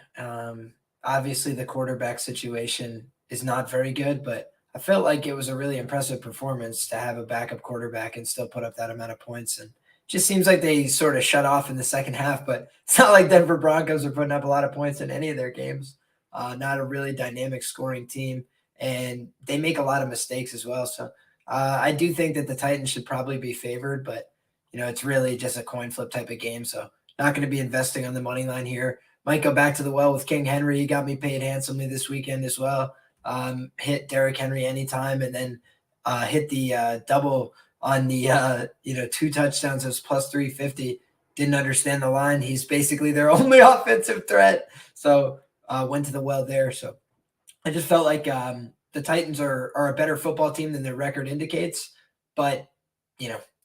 Obviously, the quarterback situation is not very good, but I felt like it was a really impressive performance to have a backup quarterback and still put up that amount of points. And just seems like they sort of shut off in the second half, but it's not like Denver Broncos are putting up a lot of points in any of their games. Not a really dynamic scoring team, and they make a lot of mistakes as well. So I do think that the Titans should probably be favored, but it's really just a coin flip type of game. So not going to be investing on the money line here. Might go back to the well with King Henry. He got me paid handsomely this weekend as well. Hit Derrick Henry anytime, and then hit the double on the 2 touchdowns. It was plus 350. Didn't understand the line. He's basically their only offensive threat. So went to the well there. So I just felt like the Titans are a better football team than their record indicates. But,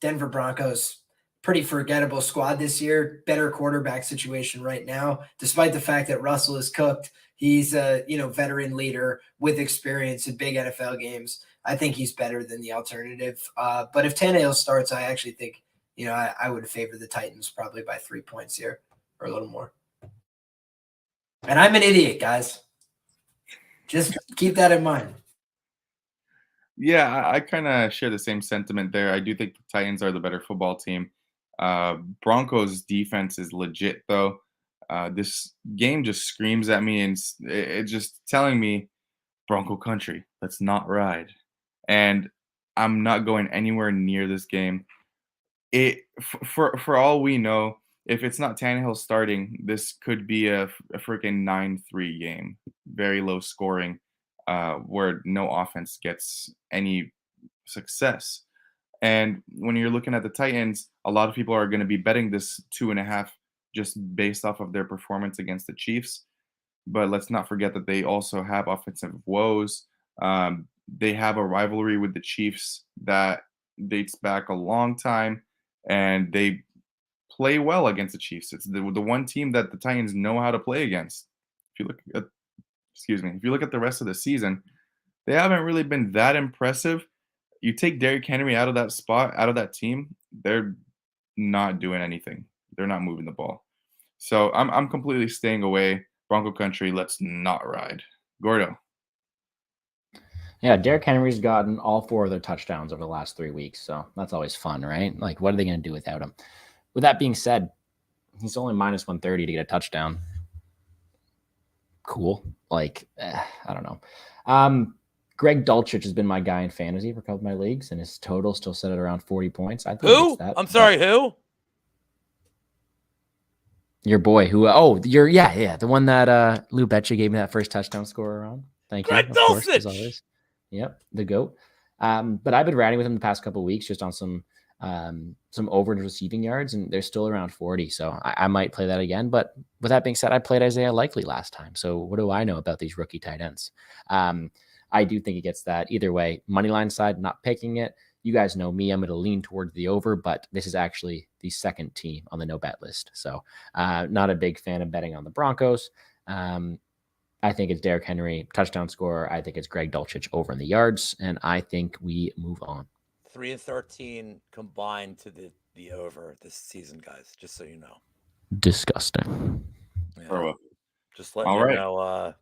Denver Broncos, pretty forgettable squad this year. Better quarterback situation right now, despite the fact that Russell is cooked. He's a veteran leader with experience in big NFL games. I think he's better than the alternative. But if Tannehill starts, I actually think I would favor the Titans probably by 3 points here or a little more. And I'm an idiot, guys. Just keep that in mind. Yeah, I kind of share the same sentiment there. I do think the Titans are the better football team. Broncos defense is legit, though. This game just screams at me, and it's just telling me, Bronco country, let's not ride. And I'm not going anywhere near this game. For all we know, if it's not Tannehill starting, this could be a freaking 9-3 game. Very low scoring, where no offense gets any success. And when you're looking at the Titans, a lot of people are going to be betting this 2.5 just based off of their performance against the Chiefs. But let's not forget that they also have offensive woes. They have a rivalry with the Chiefs that dates back a long time, and they play well against the Chiefs. It's the one team that the Titans know how to play against. If you look at the rest of the season, they haven't really been that impressive. You take Derrick Henry out of that spot, out of that team, they're not doing anything. They're not moving the ball. So I'm completely staying away. Bronco country, let's not ride. Gordo. Yeah, Derrick Henry's gotten all 4 of their touchdowns over the last 3 weeks, so that's always fun, right? Like, what are they going to do without him? With that being said, He's only minus 130 to get a touchdown. Cool. Like, I don't know. Greg Dulcich has been my guy in fantasy for a couple of my leagues, and his total still set at around 40 points. I think he Who? gets that, I'm sorry, who? Your boy, who? Yeah, the one that LouBetya gave me that first touchdown score on. Thank you, Greg of course, as Dulcich! always. Yep, the goat. But I've been riding with him the past couple of weeks, just on some over and receiving yards, and they're still around 40. So I might play that again. But with that being said, I played Isaiah Likely last time. So what do I know about these rookie tight ends? I do think he gets that either way. Moneyline side, not picking it. You guys know me. I'm going to lean towards the over, but this is actually the second team on the no bet list. So not a big fan of betting on the Broncos. I think it's Derrick Henry, touchdown scorer. I think it's Greg Dulcich over in the yards, and I think we move on. 3-13 combined to the over this season, guys. Just so you know. Disgusting. Yeah. Just letting you know.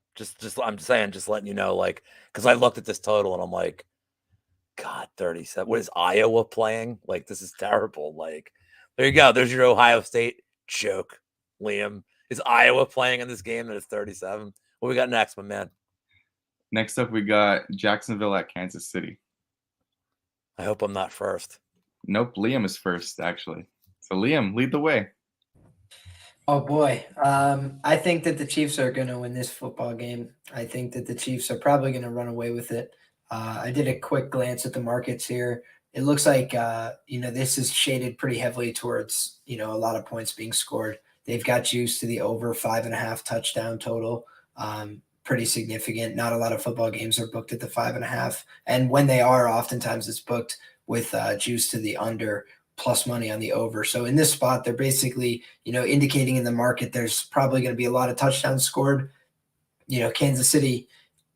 I'm saying, just letting you know, like, because I looked at this total and I'm like, God, 37. What is Iowa playing? Like, this is terrible. Like, there you go. There's your Ohio State joke, Liam. Is Iowa playing in this game that is 37? What we got next, my man? Next up, we got Jacksonville at Kansas City. I hope I'm not first. Nope, Liam is first, actually. So, Liam, lead the way. Oh, boy. I think that the Chiefs are going to win this football game. I think that the Chiefs are probably going to run away with it. I did a quick glance at the markets here. It looks like, this is shaded pretty heavily towards, a lot of points being scored. They've got juice to the over 5.5 touchdown total. Pretty significant. Not a lot of football games are booked at the 5.5. And when they are, oftentimes it's booked with juice to the under, plus money on the over. So in this spot, they're basically, indicating in the market there's probably going to be a lot of touchdowns scored. Kansas City,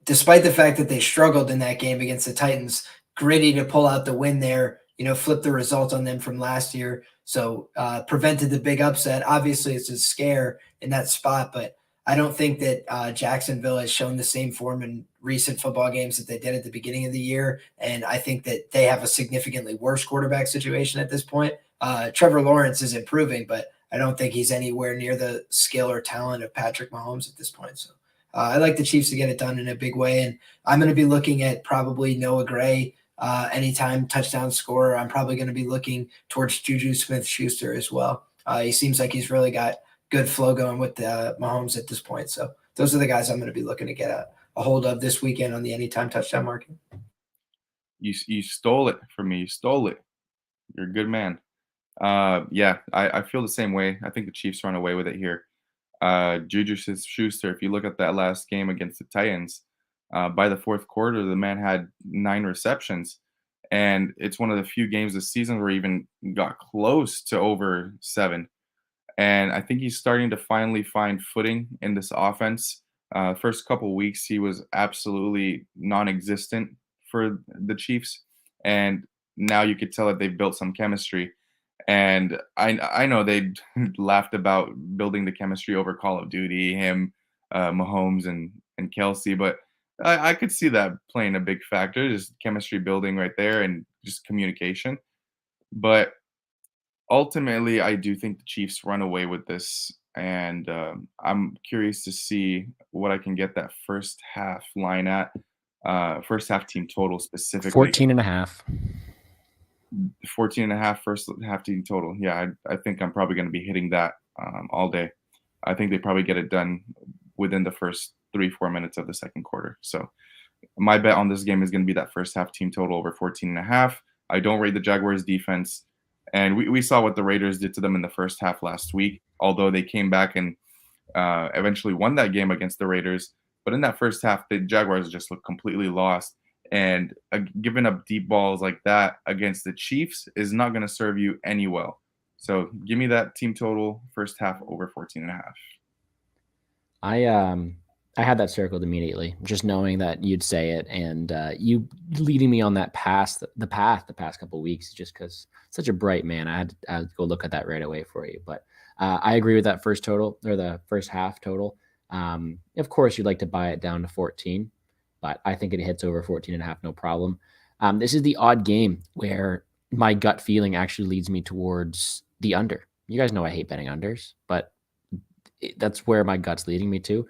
despite the fact that they struggled in that game against the Titans, gritty to pull out the win there, flip the result on them from last year. So prevented the big upset. Obviously, it's a scare in that spot, but I don't think that Jacksonville has shown the same form in recent football games that they did at the beginning of the year. And I think that they have a significantly worse quarterback situation at this point. Trevor Lawrence is improving, but I don't think he's anywhere near the skill or talent of Patrick Mahomes at this point. So I like the Chiefs to get it done in a big way. And I'm going to be looking at probably Noah Gray anytime touchdown scorer. I'm probably going to be looking towards Juju Smith-Schuster as well. He seems like he's really got good flow going with Mahomes at this point. So those are the guys I'm going to be looking to get a hold of this weekend on the anytime touchdown market. You stole it from me. You stole it. You're a good man. I feel the same way. I think the Chiefs run away with it here. Juju Smith-Schuster, if you look at that last game against the Titans, by the fourth quarter, the man had 9 receptions. And it's one of the few games this season where he even got close to over 7. And I think he's starting to finally find footing in this offense. First couple of weeks, he was absolutely non-existent for the Chiefs. And now you could tell that they've built some chemistry. And I know they laughed about building the chemistry over Call of Duty, him, Mahomes, and Kelsey. But I could see that playing a big factor, just chemistry building right there and just communication. But ultimately, I do think the Chiefs run away with this, and I'm curious to see what I can get that first half line at, first half team total specifically. 14.5. 14.5 first half team total. Yeah, I think I'm probably going to be hitting that all day. I think they probably get it done within the first 3-4 minutes of the second quarter. So my bet on this game is going to be that first half team total over 14.5. I don't rate the Jaguars defense. And we saw what the Raiders did to them in the first half last week, although they came back and eventually won that game against the Raiders. But in that first half, the Jaguars just looked completely lost. And giving up deep balls like that against the Chiefs is not going to serve you any well. So give me that team total first half over 14.5. I had that circled immediately, just knowing that you'd say it, and you leading me on that the path the past couple of weeks, just because such a bright man. I had to go look at that right away for you. But I agree with that first total, or the first half total. Of course, you'd like to buy it down to 14, but I think it hits over 14.5, no problem. This is the odd game where my gut feeling actually leads me towards the under. You guys know I hate betting unders, but that's where my gut's leading me to.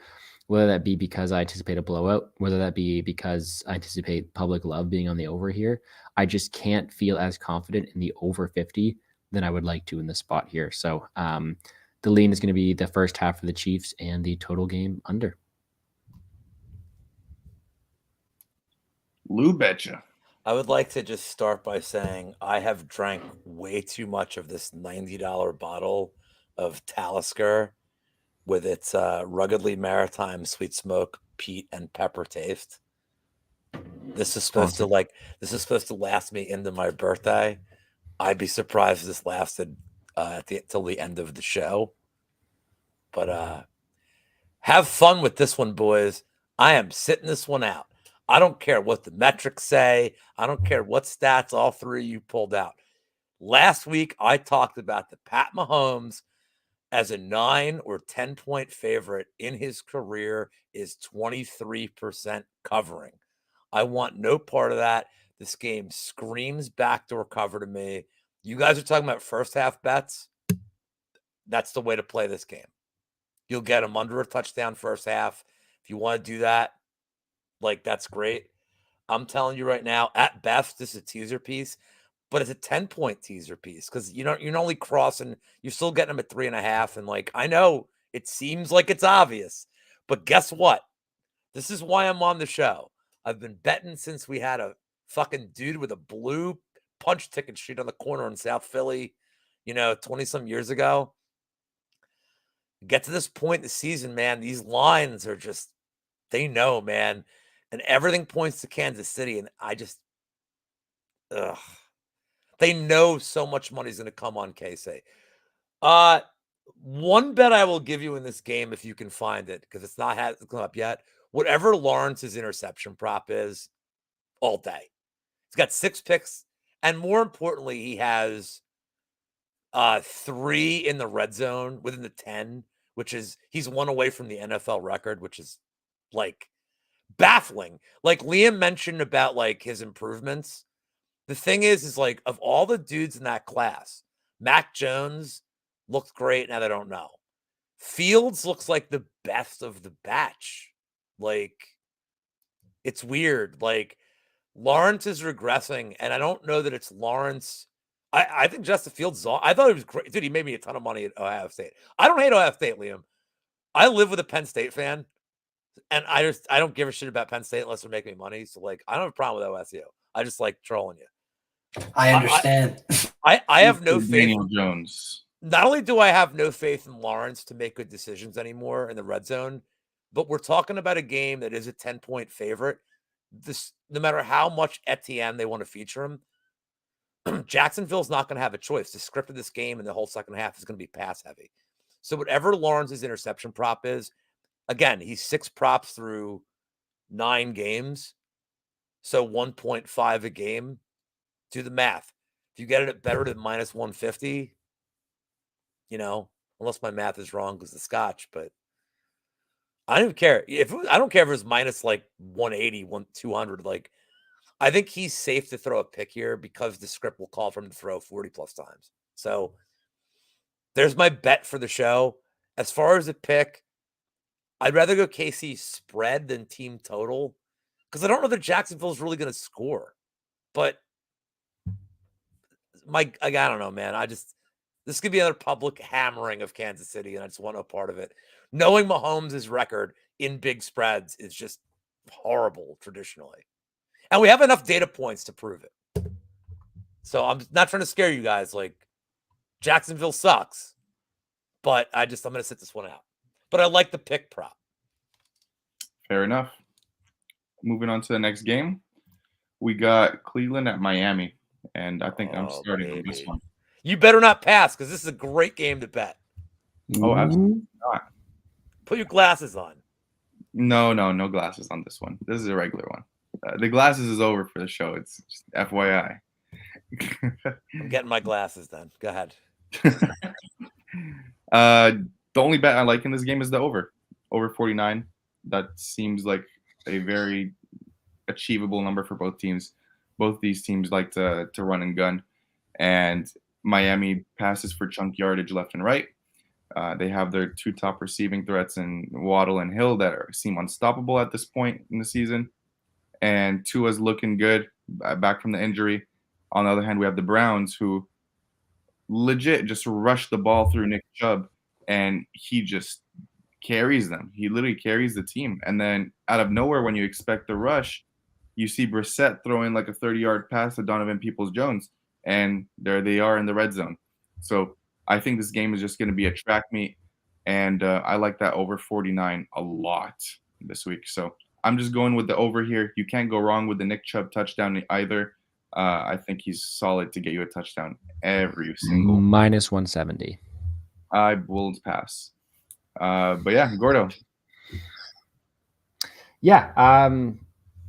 Whether that be because I anticipate a blowout, whether that be because I anticipate public love being on the over here, I just can't feel as confident in the over 50 than I would like to in this spot here. So the lean is going to be the first half for the Chiefs and the total game under. LouBetya. I would like to just start by saying I have drank way too much of this $90 bottle of Talisker with its ruggedly maritime sweet smoke, peat, and pepper taste. This is supposed to last me into my birthday. I'd be surprised if this lasted till the end of the show. But have fun with this one, boys. I am sitting this one out. I don't care what the metrics say. I don't care what stats all three of you pulled out. Last week, I talked about the Pat Mahomes as a 9 or 10 point favorite in his career is 23% covering. I want no part of that. This game screams backdoor cover to me. You guys are talking about first half bets. That's the way to play this game. You'll get them under a touchdown first half. If you want to do that, like, that's great. I'm telling you right now, at best, this is a teaser piece, but it's a 10-point teaser piece because you're only crossing, you're still getting them at 3.5. And like, I know it seems like it's obvious, but guess what? This is why I'm on the show. I've been betting since we had a fucking dude with a blue punch ticket street on the corner in South Philly, 20 some years ago. Get to this point in the season, man. These lines are just, they know, man. And everything points to Kansas City. And I just, they know so much money is going to come on KC. One bet I will give you in this game, if you can find it, because it's not hasn't come up yet. Whatever Lawrence's interception prop is, all day. He's got 6 picks. And more importantly, he has 3 in the red zone within the 10, which is, he's 1 away from the NFL record, which is like baffling. Like Liam mentioned about like his improvements. The thing is like, of all the dudes in that class, Mac Jones looked great. Now they don't know. Fields looks like the best of the batch. Like, it's weird. Like, Lawrence is regressing, and I don't know that it's Lawrence. I think Justin Fields, I thought he was great. Dude, he made me a ton of money at Ohio State. I don't hate Ohio State, Liam. I live with a Penn State fan, and I don't give a shit about Penn State unless they're making me money. So, like, I don't have a problem with OSU. I just like trolling you. I understand. I have no faith. Daniel Jones. Not only do I have no faith in Lawrence to make good decisions anymore in the red zone, but we're talking about a game that is a 10-point favorite. This, no matter how much Etienne they want to feature him, Jacksonville's not going to have a choice. The script of this game and the whole second half is going to be pass heavy. So whatever Lawrence's interception prop is, again, he's 6 props through 9 games. So 1.5 a game. Do the math. If you get it at better than minus 150, unless my math is wrong because the scotch, but I don't even care. I don't care if it's minus like 180, 200. Like, I think he's safe to throw a pick here because the script will call for him to throw 40 plus times. So there's my bet for the show. As far as a pick, I'd rather go KC spread than team total because I don't know that Jacksonville's really going to score. But I don't know, man. This could be another public hammering of Kansas City, and I just want no part of it. Knowing Mahomes' record in big spreads is just horrible traditionally. And we have enough data points to prove it. So I'm not trying to scare you guys. Like, Jacksonville sucks. But I'm going to sit this one out. But I like the pick prop. Fair enough. Moving on to the next game. We got Cleveland at Miami. And I think I'm starting on this one. You better not pass because this is a great game to bet. Oh, absolutely not. Put your glasses on. No glasses on this one. This is a regular one. The glasses is over for the show. It's just FYI. I'm getting my glasses then. Go ahead. The only bet I like in this game is the over 49. That seems like a very achievable number for both teams. Both these teams like to run and gun. And Miami passes for chunk yardage left and right. They have their two top receiving threats in Waddle and Hill that seem unstoppable at this point in the season. And Tua's looking good back from the injury. On the other hand, we have the Browns who legit just rushed the ball through Nick Chubb, and he just carries them. He literally carries the team. And then out of nowhere, when you expect the rush, you see Brissett throwing like a 30-yard pass to Donovan Peoples-Jones, and there they are in the red zone. So I think this game is just going to be a track meet, and I like that over 49 a lot this week. So I'm just going with the over here. You can't go wrong with the Nick Chubb touchdown either. I think he's solid to get you a touchdown every single. Minus 170. I will pass. But yeah, Gordo. Yeah,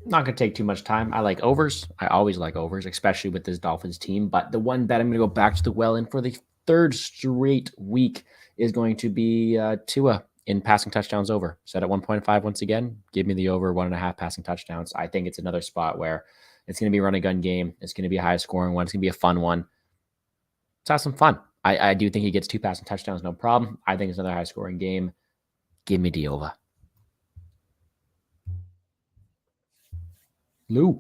not going to take too much time. I like overs. I always like overs, especially with this Dolphins team. But the one bet I'm going to go back to the well in for the third straight week is going to be Tua in passing touchdowns over. Set at 1.5 once again. Give me the over 1.5 passing touchdowns. I think it's another spot where it's going to be a run and gun game. It's going to be a high scoring one. It's going to be a fun one. Let's have some fun. I do think he gets 2 passing touchdowns, no problem. I think it's another high scoring game. Give me the over. Lou.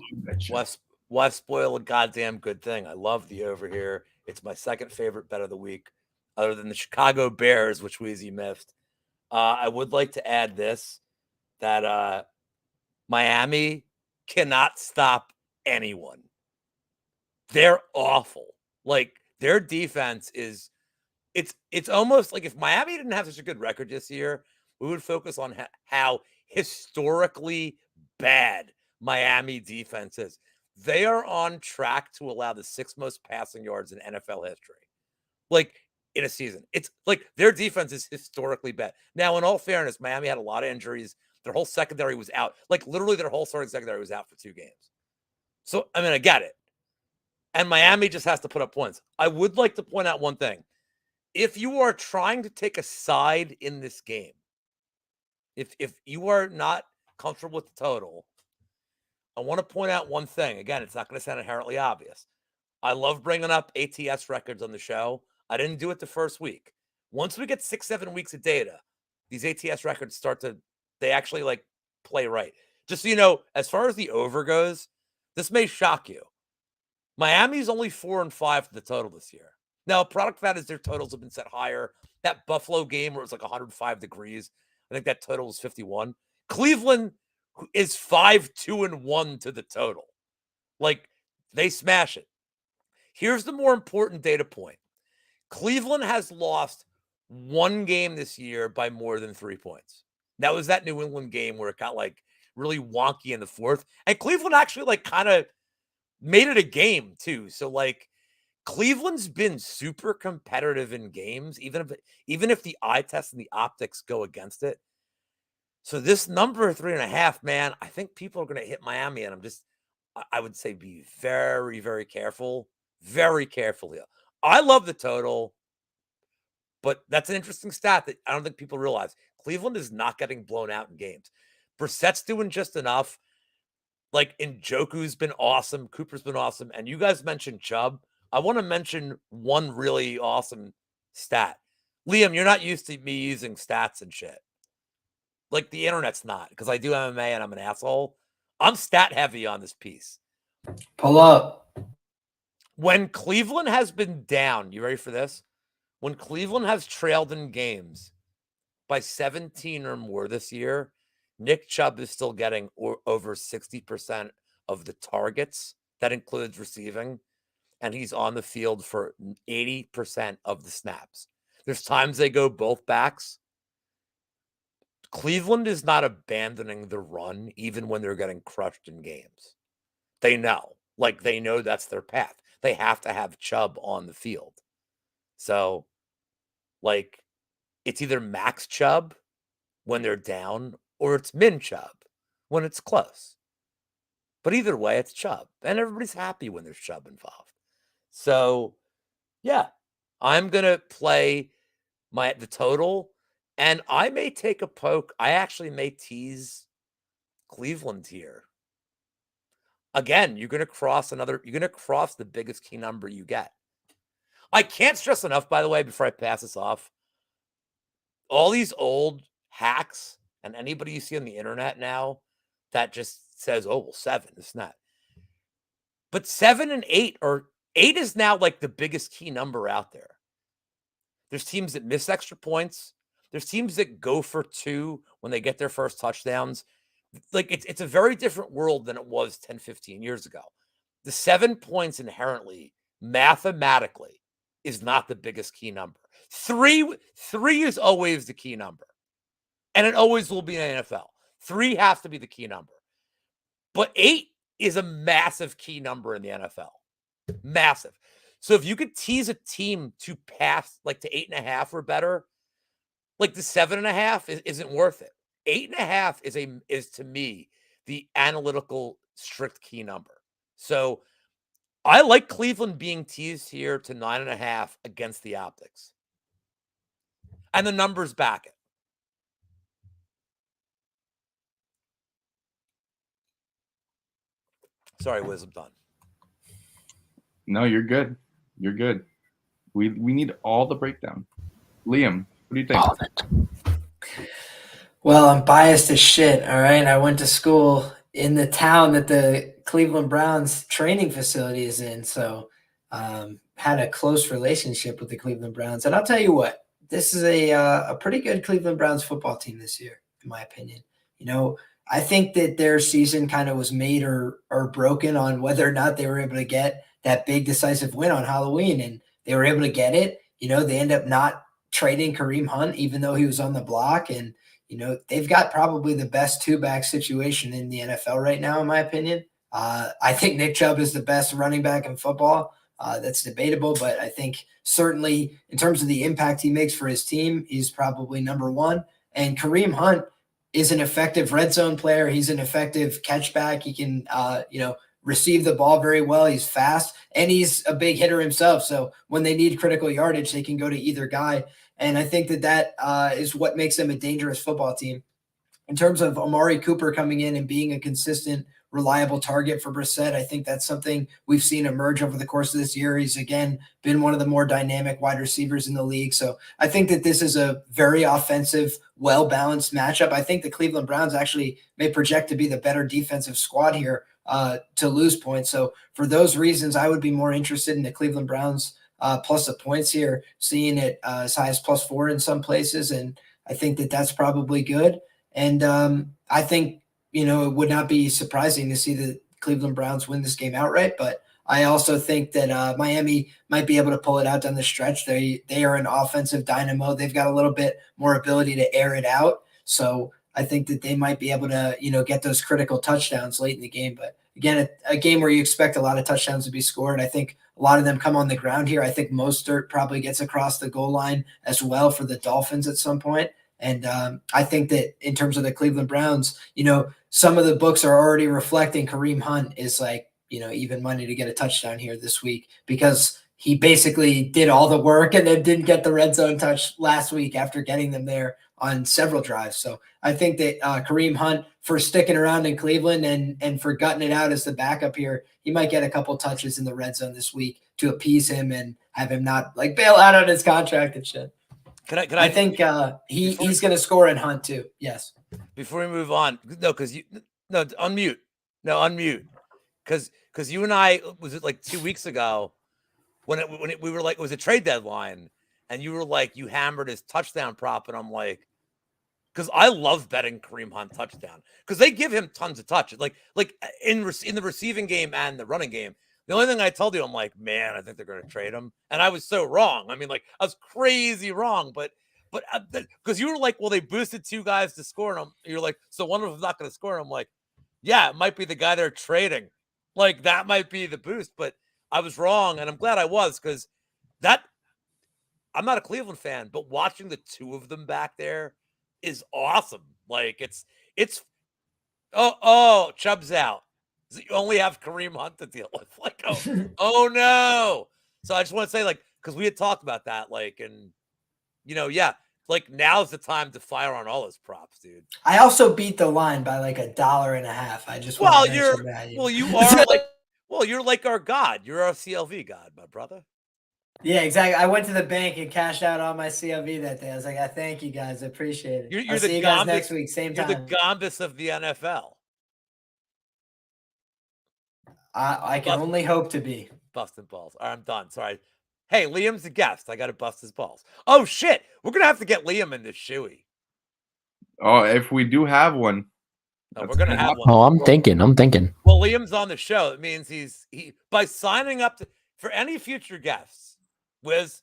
Why spoil a goddamn good thing? I love the over here. It's my second favorite bet of the week, other than the Chicago Bears, which Weezy missed. I would like to add this, that Miami cannot stop anyone. They're awful. Like, their defense is it's almost like if Miami didn't have such a good record this year, we would focus on how historically bad Miami defense is. They are on track to allow the 6th most passing yards in NFL history. Like, in a season. It's like their defense is historically bad. Now, in all fairness, Miami had a lot of injuries. Their whole secondary was out. Like, literally their whole starting secondary was out for 2 games. So, I mean, I get it. And Miami just has to put up points. I would like to point out one thing. If you are trying to take a side in this game, if you are not comfortable with the total, I want to point out one thing. Again, it's not going to sound inherently obvious. I love bringing up ATS records on the show. I didn't do it the first week. Once we get 6-7 weeks of data, these ATS records they actually like play right. Just so you know, as far as the over goes, this may shock you. Miami's only 4-5 for the total this year. Now, a product of that is their totals have been set higher. That Buffalo game where it was like 105 degrees, I think that total was 51. Cleveland is 5-2-1 to the total. Like, they smash it. Here's the more important data point. Cleveland has lost 1 game this year by more than 3 points. That was that New England game where it got like really wonky in the 4th. And Cleveland actually like kind of made it a game too. So like Cleveland's been super competitive in games, even if the eye test and the optics go against it. So this number 3.5, man, I think people are going to hit Miami, and I would say be very, very careful. Very careful here. I love the total, but that's an interesting stat that I don't think people realize. Cleveland is not getting blown out in games. Brissett's doing just enough. Like, Njoku's been awesome. Cooper's been awesome. And you guys mentioned Chubb. I want to mention one really awesome stat. Liam, you're not used to me using stats and shit. Like, the internet's not, because I do MMA and I'm an asshole. I'm stat heavy on this piece. Pull up. When Cleveland has been down, you ready for this? When Cleveland has trailed in games by 17 or more this year, Nick Chubb is still getting over 60% of the targets. That includes receiving. And he's on the field for 80% of the snaps. There's times they go both backs. Cleveland is not abandoning the run even when they're getting crushed in games. They know. Like, they know that's their path. They have to have Chubb on the field. So, like, it's either max Chubb when they're down or it's min Chubb when it's close. But either way, it's Chubb. And everybody's happy when there's Chubb involved. So, yeah, I'm going to play the total, and I may take a poke. I actually may tease Cleveland here. Again, you're going to cross the biggest key number you get. I can't stress enough, by the way, before I pass this off, all these old hacks and anybody you see on the internet now that just says, oh, well, 7, it's not. But 7 and 8 or 8 is now like the biggest key number out there. There's teams that miss extra points. There's teams that go for 2 when they get their first touchdowns. Like it's a very different world than it was 10, 15 years ago. The 7 points inherently, mathematically, is not the biggest key number. 3 is always the key number. And it always will be in the NFL. 3 has to be the key number. But 8 is a massive key number in the NFL. Massive. So if you could tease a team to pass like to 8.5 or better, like the 7.5 isn't worth it. 8.5 is to me the analytical strict key number. So I like Cleveland being teased here to 9.5 against the optics. And the numbers back it. Sorry, Wiz, I'm done. No, you're good. You're good. We need all the breakdown. Liam, what do you think? All of it. Well, I'm biased as shit. All right. I went to school in the town that the Cleveland Browns training facility is in. So had a close relationship with the Cleveland Browns. And I'll tell you what, this is a pretty good Cleveland Browns football team this year, in my opinion. You know, I think that their season kind of was made or broken on whether or not they were able to get that big decisive win on Halloween. And they were able to get it. You know, they end up not trading Kareem Hunt, even though he was on the block. And, you know, they've got probably the best 2-back situation in the NFL right now, in my opinion. I think Nick Chubb is the best running back in football. That's debatable, but I think certainly in terms of the impact he makes for his team, he's probably number 1. And Kareem Hunt is an effective red zone player. He's an effective catchback. He can, receive the ball very well. He's fast, and he's a big hitter himself. So when they need critical yardage, they can go to either guy. And I think that is what makes them a dangerous football team. In terms of Amari Cooper coming in and being a consistent, reliable target for Brissett, I think that's something we've seen emerge over the course of this year. He's, again, been one of the more dynamic wide receivers in the league. So I think that this is a very offensive, well-balanced matchup. I think the Cleveland Browns actually may project to be the better defensive squad here to lose points. So for those reasons, I would be more interested in the Cleveland Browns plus the points here, seeing it as high as +4 in some places. And I think that that's probably good. And I think, you know, it would not be surprising to see the Cleveland Browns win this game outright. But I also think that Miami might be able to pull it out down the stretch. They are an offensive dynamo. They've got a little bit more ability to air it out. So I think that they might be able to, you know, get those critical touchdowns late in the game. But again, a game where you expect a lot of touchdowns to be scored. I think a lot of them come on the ground here. I think Mostert probably gets across the goal line as well for the Dolphins at some point. And I think that in terms of the Cleveland Browns, you know, some of the books are already reflecting Kareem Hunt is like, you know, even money to get a touchdown here this week because he basically did all the work and then didn't get the red zone touch last week after getting them there on several drives. So I think that Kareem Hunt, for sticking around in Cleveland and for gutting it out as the backup here, he might get a couple touches in the red zone this week to appease him and have him not like bail out on his contract and shit. I think he's going to score in Hunt too. Yes. Before we move on, unmute. Because you and I, was it like 2 weeks ago when we were like, it was a trade deadline and you were like, you hammered his touchdown prop. And I'm like, because I love betting Kareem Hunt touchdown because they give him tons of touches, like in the receiving game and the running game. The only thing I told you, I'm like, man, I think they're going to trade him. And I was so wrong. I mean, like, I was crazy wrong. But because you were like, well, they boosted 2 guys to score. And you're like, so one of them's not going to score. And I'm like, yeah, it might be the guy they're trading. Like, that might be the boost. But I was wrong. And I'm glad I was because I'm not a Cleveland fan. But watching the 2 of them back there is awesome. Like, it's Chubb's out. You only have Kareem Hunt to deal with. Like, oh no. So I just want to say, like, because we had talked about that, like, and you know, yeah, like now's the time to fire on all his props, dude. I also beat the line by like $1.50. I just want to mention that. You are like, you're like our god. You're our CLV god, my brother. Yeah, exactly. I went to the bank and cashed out all my CLV that day. I was like, I thank you guys. I appreciate it. You're I'll the see you guys next Gambus. week, same You're the time. Gambus of the NFL. I can only hope to be. Busting balls. All right, I'm done. Sorry. Hey, Liam's a guest. I got to bust his balls. Oh, shit. We're going to have to get Liam in this shoey. Oh, if we do have one. No, That's we're going to gonna have happen. one. Oh, I'm thinking. Well, Liam's on the show. It means he by signing up for any future guests, Wiz,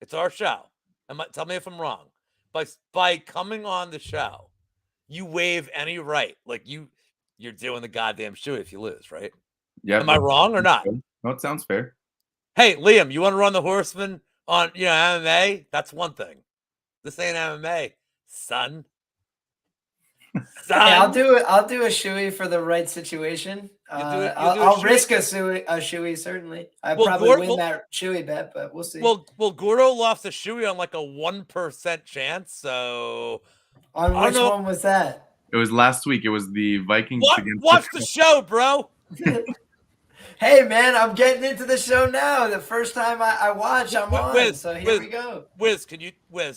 it's our show. Tell me if I'm wrong. By coming on the show, you waive any right. Like you're doing the goddamn shoe if you lose, right? Yeah. Am I wrong or not? No, it sounds fair. Hey, Liam, you want to run the Horseman on MMA? That's one thing. This ain't MMA, son. Hey, I'll do it. I'll do a shoey for the right situation. I'll risk a shoey certainly. I probably win that shoey bet, but we'll see. Well, Gordo lost a shoey on like a 1% chance. So on which one was that? It was last week. It was the Vikings against. Watch the show, bro. Hey man, I'm getting into the show now. The first time I watch, I'm on. Wiz, so here we go. Wiz,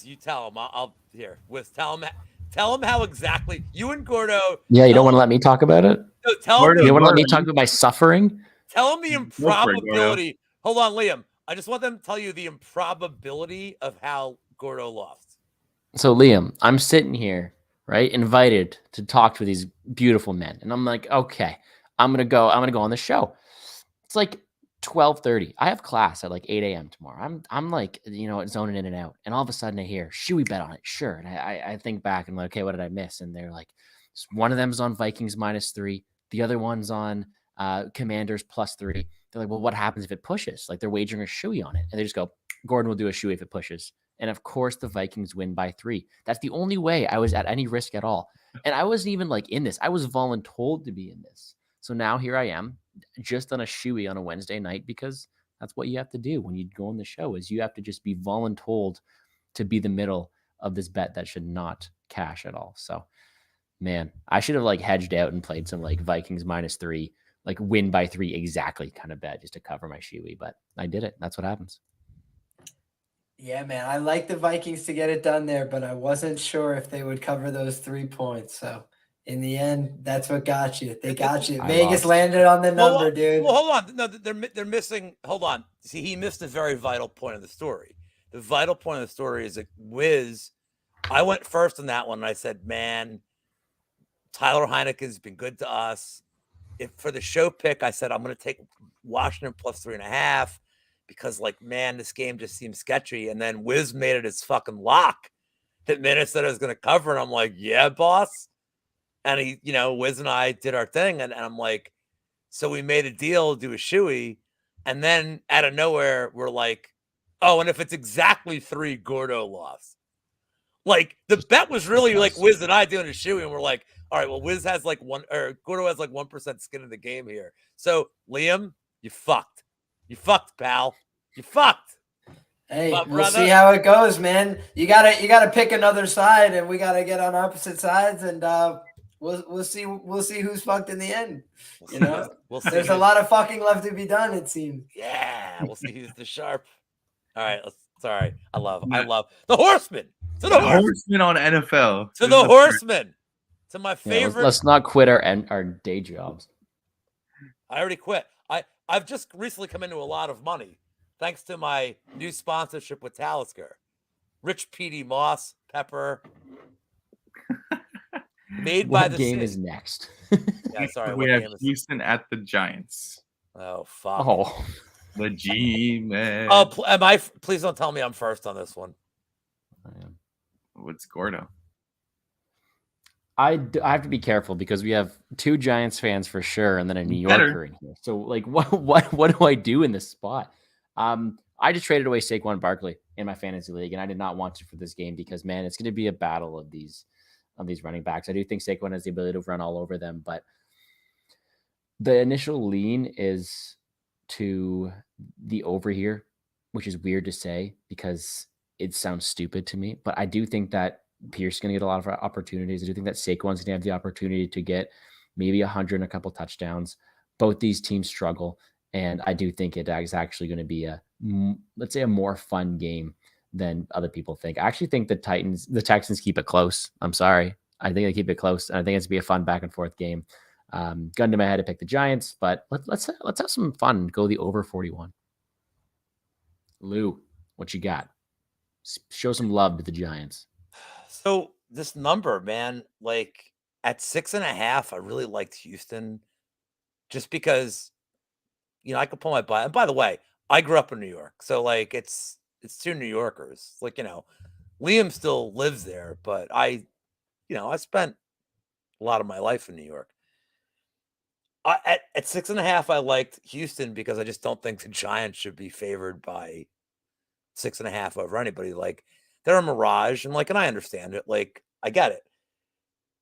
you tell him? I'll here. Wiz, tell him how exactly you and Gordo. Yeah, you don't want to let me talk about it? No, tell him. You don't want to let me talk about my suffering? Tell him the improbability. Hold on, Liam. I just want them to tell you the improbability of how Gordo lost. So, Liam, I'm sitting here, right, invited to talk to these beautiful men, and I'm like, okay, I'm gonna go on the show. It's like 12:30. I have class at like 8 a.m. tomorrow. I'm like, zoning in and out. And all of a sudden I hear, should we bet on it? Sure. And I think back and I'm like, okay, what did I miss? And they're like, one of them's on Vikings -3. The other one's on Commanders +3. They're like, well, what happens if it pushes? Like they're wagering a shoey on it. And they just go, Gordon will do a shoey if it pushes. And of course the Vikings win by 3. That's the only way I was at any risk at all. And I wasn't even like in this. I was voluntold to be in this. So now here I am, just on a shoey on a Wednesday night, because that's what you have to do when you go on the show is you have to just be voluntold to be the middle of this bet that should not cash at all. So, man, I should have like hedged out and played some like Vikings -3, like win by 3 exactly kind of bet just to cover my shoey. But I did it. That's what happens. Yeah, man, I like the Vikings to get it done there, but I wasn't sure if they would cover those 3 points. So in the end, that's what got you. They got you. Vegas landed on the number, dude. Well, hold on. No, they're missing. Hold on. See, he missed a very vital point of the story. The vital point of the story is that Wiz, I went first on that one, and I said, man, Tyler Heineken's been good to us. If for the show pick, I said I'm going to take Washington +3.5 because, like, man, this game just seems sketchy. And then Wiz made it his fucking lock that Minnesota was going to cover, and I'm like, yeah, boss. And he, Wiz and I did our thing. And I'm like, so we made a deal, do a shoey. And then out of nowhere, we're like, oh, and if it's exactly 3, Gordo lost. Like the bet was really like Wiz and I doing a shoey. And we're like, all right, well, Wiz has like Gordo has like 1% skin in the game here. So Liam, you fucked. You fucked, pal. You fucked. Hey, we'll see how it goes, man. You gotta pick another side, and we gotta get on opposite sides, and we'll see who's fucked in the end. We'll see. There's a lot of fucking left to be done, it seems. Yeah, we'll see who's the sharp. All right, sorry. I love the Horseman. To the Horseman on NFL. To the Horseman. To my favorite. Let's not quit our day jobs. I already quit. I've just recently come into a lot of money thanks to my new sponsorship with Talisker. Rich PD Moss, Pepper. Made by the game is next. Yeah, sorry. We have Houston at the Giants. Oh, fuck. Oh. The G-Man. Oh, please don't tell me I'm first on this one. What's Gordo? I have to be careful because we have 2 Giants fans for sure, and then a New Yorker in here. So, like, what do I do in this spot? I just traded away Saquon Barkley in my fantasy league, and I did not want to for this game because, man, it's going to be a battle of these running backs. I do think Saquon has the ability to run all over them, but the initial lean is to the over here, which is weird to say because it sounds stupid to me. But I do think that Pierce is going to get a lot of opportunities. I do think that Saquon's going to have the opportunity to get maybe 100 and a couple touchdowns. Both these teams struggle, and I do think it is actually going to be a let's say, a more fun game than other people think. I actually think the Texans keep it close. I'm sorry. I think they keep it close, and I think it's gonna be a fun back and forth game. Gun to my head to pick the Giants, but let's have some fun. Go the over 41. Lou, what you got? Show some love to the Giants. So this number, man, like at 6.5, I really liked Houston just because, I could pull my butt. And by the way, I grew up in New York. So like it's two New Yorkers. Like, Liam still lives there, but I spent a lot of my life in New York. At 6.5, I liked Houston because I just don't think the Giants should be favored by 6.5 over anybody. Like, they're a mirage, and I understand it. Like, I get it.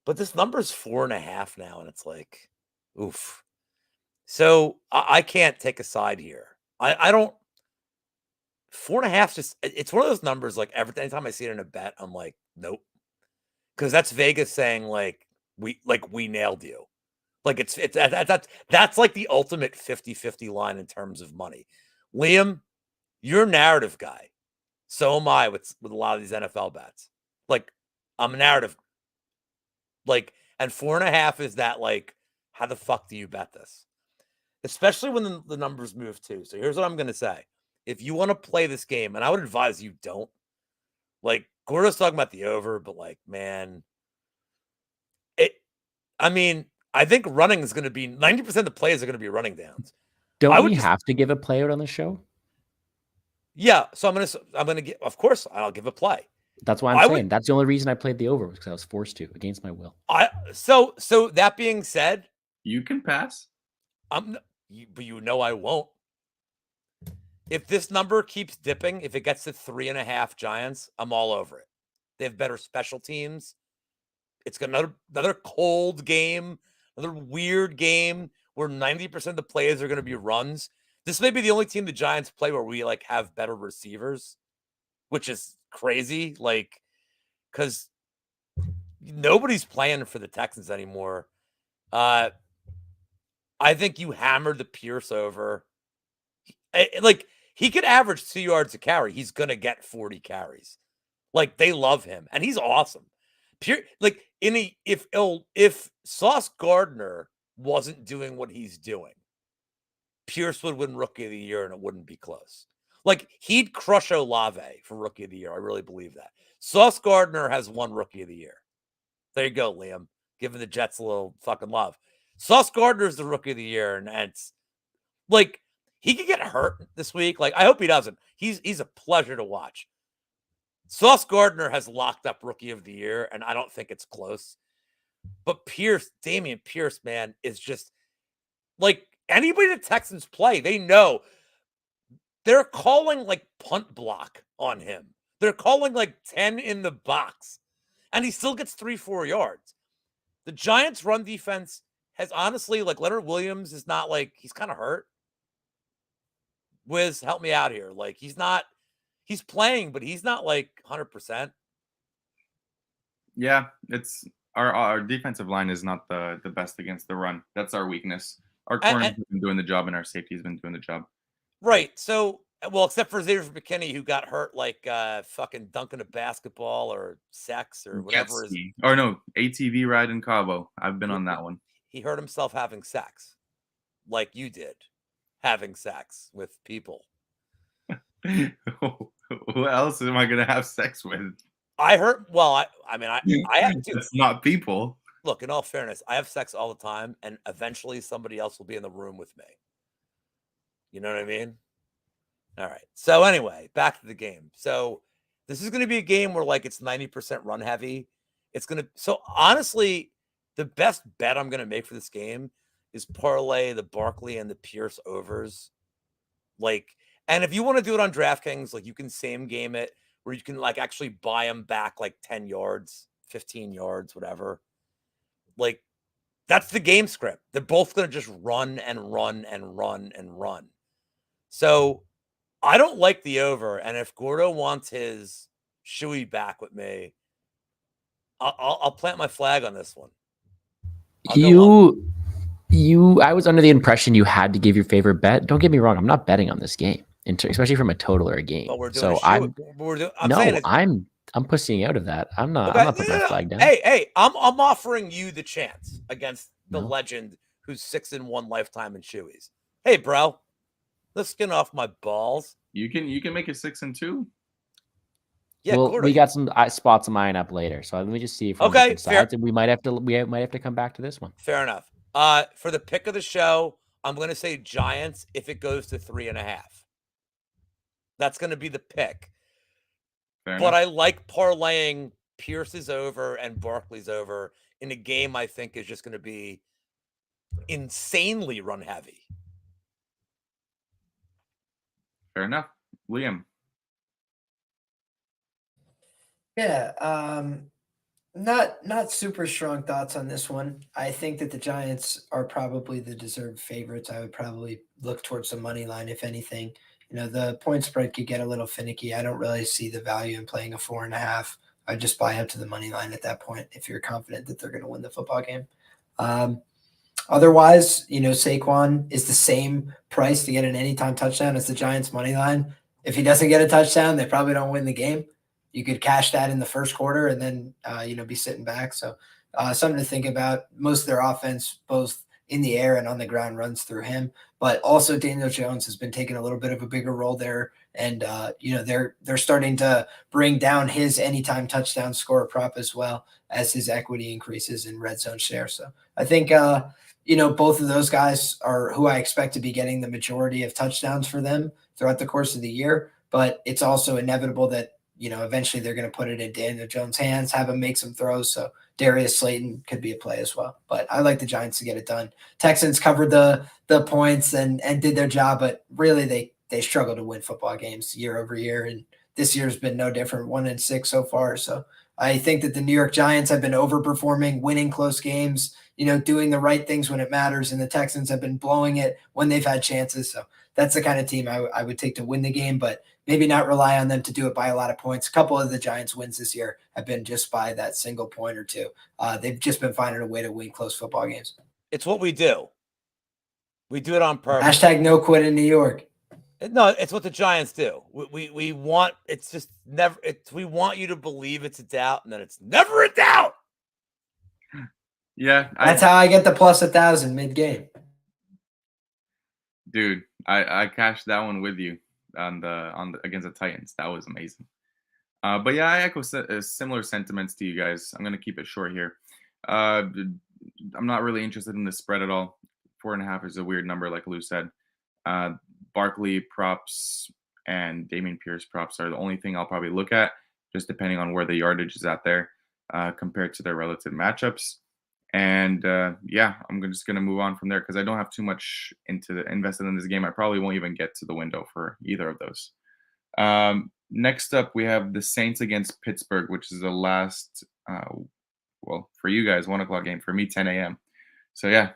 But this number's 4.5 now, and it's like, oof. So I can't take a side here. I don't. 4.5 it's one of those numbers. Like anytime I see it in a bet, I'm like, nope, because that's Vegas saying like we nailed you. Like that's like the ultimate 50-50 line in terms of money. Liam, you're a narrative guy. So am I with a lot of these NFL bets. Like, I'm a narrative. Like, and 4.5 is that, like, how the fuck do you bet this? Especially when the numbers move too. So here's what I'm going to say. If you want to play this game, and I would advise you don't, like, Gordo's talking about the over, but like, man, I think running is going to be 90% of the plays are going to be running downs. Don't we have to give a play out on the show? Yeah, so I'm gonna get. Of course, I'll give a play. That's why I'm saying that's the only reason I played the over, because I was forced to against my will. So that being said, you can pass. But I won't. If this number keeps dipping, if it gets to 3.5 Giants, I'm all over it. They have better special teams. It's another cold game, another weird game where 90% of the plays are going to be runs. This may be the only team the Giants play where we like have better receivers, which is crazy. Like, because nobody's playing for the Texans anymore. I think you hammered the Pierce over. Like, he could average 2 yards a carry. He's gonna get 40 carries. Like, they love him, and he's awesome. If Sauce Gardner wasn't doing what he's doing, Pierce would win Rookie of the Year, and it wouldn't be close. Like, he'd crush Olave for Rookie of the Year. I really believe that. Sauce Gardner has won Rookie of the Year. There you go, Liam. Giving the Jets a little fucking love. Sauce Gardner is the Rookie of the Year, and it's like he could get hurt this week. Like, I hope he doesn't. He's a pleasure to watch. Sauce Gardner has locked up Rookie of the Year, and I don't think it's close. But Damian Pierce, man, is just like anybody the Texans play, they know they're calling like punt block on him. They're calling like 10 in the box, and he still gets 3-4 yards. The Giants' run defense has honestly, like, Leonard Williams is not like, he's kind of hurt. Wiz, help me out here. Like, he's playing, but he's not like 100%. Yeah, it's our defensive line is not the best against the run. That's our weakness. Our corners have been doing the job, and our safety has been doing the job. Right. So, well, except for Xavier McKinney, who got hurt like fucking dunking a basketball or sex or whatever. Or no, ATV ride in Cabo. I've been on that one. He hurt himself having sex, like you did, having sex with people. Who else am I gonna have sex with? I heard. Well, I have to. It's not people. Look, in all fairness, I have sex all the time, and eventually somebody else will be in the room with me. You know what I mean? All right. So anyway, back to the game. So this is going to be a game where like it's 90% run heavy. So honestly, the best bet I'm going to make for this game is parlay the Barkley and the Pierce overs. Like, and if you want to do it on DraftKings, like you can same game it where you can like actually buy them back like 10 yards, 15 yards, whatever. Like, that's the game script. They're both going to just run and run and run and run. So I don't like the over. And if Gordo wants his shoey back with me, I'll plant my flag on this one. I was under the impression you had to give your favorite bet. Don't get me wrong. I'm not betting on this game. especially from a total or a game. But we're doing So I'm saying I'm pushing out of that. I'm not putting my flag down. Hey, I'm offering you the chance against the No. legend who's 6-1 lifetime in shoeies. Hey, bro, let's get off my balls. You can make it 6-2. Yeah, well, Gordo, we got some spots of mine up later, so let me just see if we're on Okay, different fair. sides, and we might have to come back to this one. Fair enough. For the pick of the show, I'm going to say Giants if it goes to 3.5. That's going to be the pick. Fair But enough. I like parlaying Pierce's over and Barkley's over in a game I think is just going to be insanely run heavy. Fair enough. Liam. Yeah, not super strong thoughts on this one. I think that the Giants are probably the deserved favorites. I would probably look towards the money line, if anything. The point spread could get a little finicky. I don't really see the value in playing a 4.5. I'd just buy up to the money line at that point if you're confident that they're going to win the football game. Otherwise, Saquon is the same price to get an anytime touchdown as the Giants money line. If he doesn't get a touchdown, they probably don't win the game. You could cash that in the first quarter and then, be sitting back. So something to think about. Most of their offense, both in the air and on the ground, runs through him. But also Daniel Jones has been taking a little bit of a bigger role there. And, they're starting to bring down his anytime touchdown score prop as well as his equity increases in red zone share. So I think, both of those guys are who I expect to be getting the majority of touchdowns for them throughout the course of the year. But it's also inevitable that, eventually they're going to put it in Daniel Jones' hands, have him make some throws. So Darius Slayton could be a play as well. But I like the Giants to get it done. Texans covered the points and did their job, but really they struggle to win football games year over year. And this year's been no different, 1-6 so far. So I think that the New York Giants have been overperforming, winning close games, doing the right things when it matters. And the Texans have been blowing it when they've had chances. So that's the kind of team I would take to win the game, but maybe not rely on them to do it by a lot of points. A couple of the Giants' wins this year have been just by that single point or two. They've just been finding a way to win close football games. It's what we do. We do it on purpose. Hashtag no quit in New York. No, it's what the Giants do. We want it's just never. We want you to believe it's a doubt, and then it's never a doubt. Yeah, That's how I get the plus 1,000 mid game. Dude, I cashed that one with you on the against the Titans. That was amazing. But yeah, I echo similar sentiments to you guys. I'm gonna keep it short here. I'm not really interested in the spread at all. 4.5 is a weird number, like Lou said. Barkley props and Dameon Pierce props are the only thing I'll probably look at, just depending on where the yardage is at there compared to their relative matchups. And yeah, I'm just going to move on from there because I don't have too much invested in this game. I probably won't even get to the window for either of those. Next up, we have the Saints against Pittsburgh, which is the last, well, for you guys, 1 o'clock game. For me, 10 a.m. So yeah,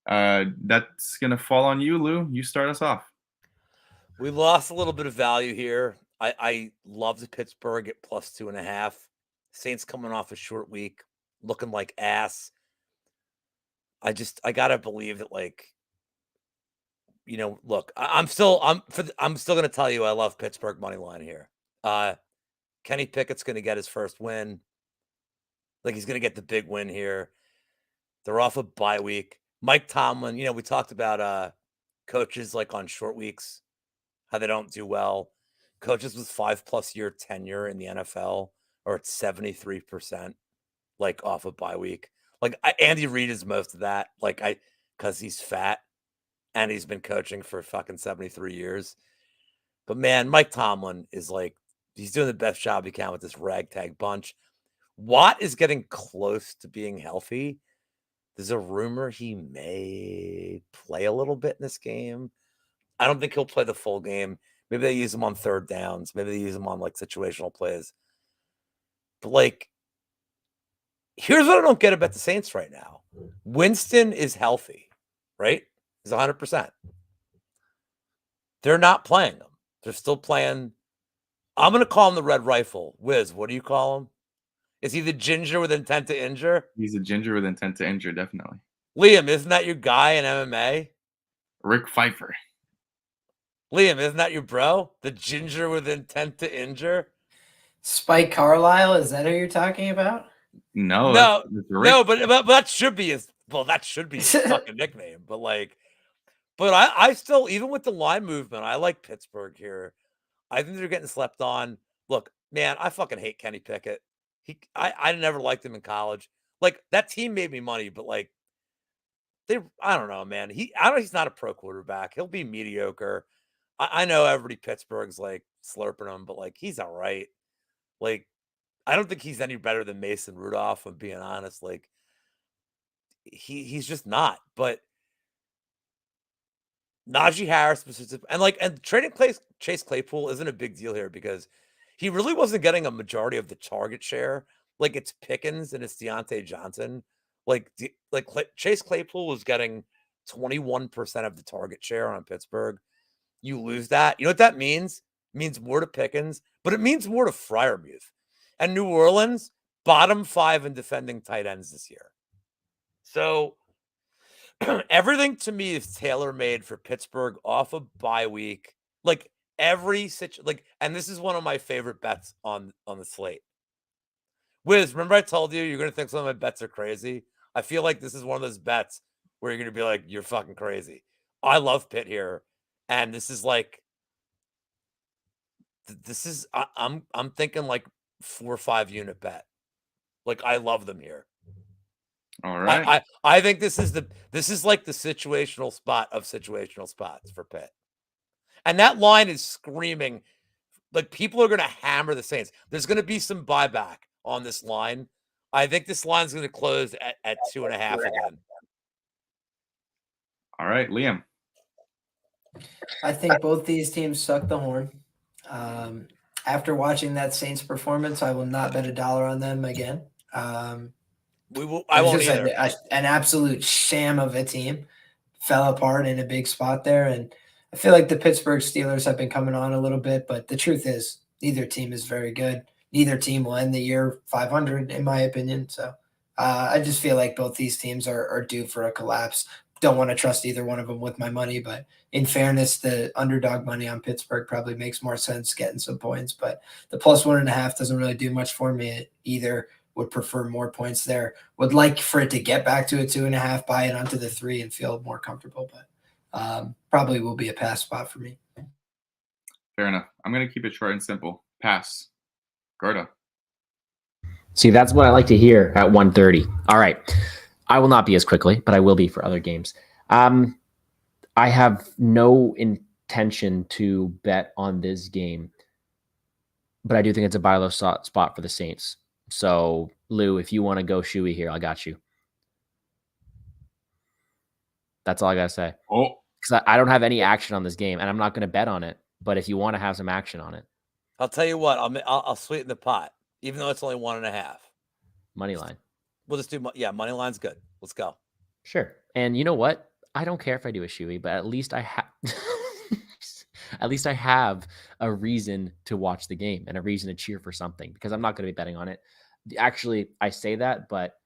that's going to fall on you, Lou. You start us off. We lost a little bit of value here. I love the Pittsburgh at plus 2.5. Saints coming off a short week, looking like ass. I gotta believe that, look, I'm still gonna tell you I love Pittsburgh money line here. Kenny Pickett's gonna get his first win. He's gonna get the big win here. They're off a bye week. Mike Tomlin, we talked about coaches on short weeks, how they don't do well. Coaches with 5+ year tenure in the NFL are at 73%, off a bye week. Andy Reid is most of that, because he's fat and he's been coaching for fucking 73 years. But man, Mike Tomlin is he's doing the best job he can with this ragtag bunch. Watt is getting close to being healthy. There's a rumor he may play a little bit in this game. I don't think he'll play the full game. Maybe they use him on third downs. Maybe they use him on situational plays. But here's what I don't get about the Saints right now. Winston is healthy, right? He's 100%. They're not playing him. They're still playing. I'm going to call him the Red Rifle. Wiz, what do you call him? Is he the ginger with intent to injure? He's a ginger with intent to injure, definitely. Liam, isn't that your guy in MMA? Rick Pfeiffer. Liam, isn't that your bro? The ginger with intent to injure? Spike Carlisle, is that who you're talking about? No, No, that's no, Rick. but that should be his fucking nickname. But I still, even with the line movement, I like Pittsburgh here. I think they're getting slept on. Look, man, I fucking hate Kenny Pickett. I never liked him in college. Like, that team made me money, but like I don't know, man. He's not a pro quarterback. He'll be mediocre. I know everybody Pittsburgh's like slurping him, but like he's all right. Like, I don't think he's any better than Mason Rudolph, if I'm being honest. Like, he's just not. But Najee Harris and trading Chase Claypool isn't a big deal here because he really wasn't getting a majority of the target share. Like, it's Pickens and it's Deontay Johnson. Chase Claypool was getting 21% of the target share on Pittsburgh. You lose that. You know what that means? It means more to Pickens, but it means more to Freiermuth. And New Orleans, bottom 5 in defending tight ends this year. So everything to me is tailor-made for Pittsburgh off of bye week. Like, and this is one of my favorite bets on the slate. Wiz, remember I told you you're going to think some of my bets are crazy? I feel like this is one of those bets where you're going to be like, you're fucking crazy. I love Pitt here. And this is like, I'm thinking like 4 or 5 unit bet. Like, I love them here. All right. I think this is like the situational spot of situational spots for Pitt. And that line is screaming, like, people are going to hammer the Saints. There's going to be some buyback on this line. I think this line's going to close at 2.5 again. All right, Liam. I think both these teams suck the horn. After watching that Saints performance, I will not bet $1 on them again. I won't either. An absolute sham of a team. Fell apart in a big spot there. And I feel like the Pittsburgh Steelers have been coming on a little bit, but the truth is neither team is very good. Neither team will end the year 500, in my opinion. So I just feel like both these teams are due for a collapse. Don't want to trust either one of them with my money, but in fairness, the underdog money on Pittsburgh probably makes more sense getting some points, but the +1.5 doesn't really do much for me either. Would prefer more points there. Would like for it to get back to a 2.5, buy it onto the 3 and feel more comfortable, but probably will be a pass spot for me. Fair enough. I'm going to keep it short and simple. Pass. Gordo. See, that's what I like to hear at 1:30. All right. I will not be as quickly, but I will be for other games. I have no intention to bet on this game, but I do think it's a buy low spot for the Saints. So, Lou, if you want to go shoey here, I got you. That's all I got to say. Oh. Because I don't have any action on this game, and I'm not going to bet on it. But if you want to have some action on it, I'll tell you what. I'll sweeten the pot, even though it's only 1.5. Money line. We'll just do money line's good. Let's go. Sure. And you know what? I don't care if I do a shoey, but at least I have a reason to watch the game and a reason to cheer for something, because I'm not going to be betting on it. Actually, I say that, but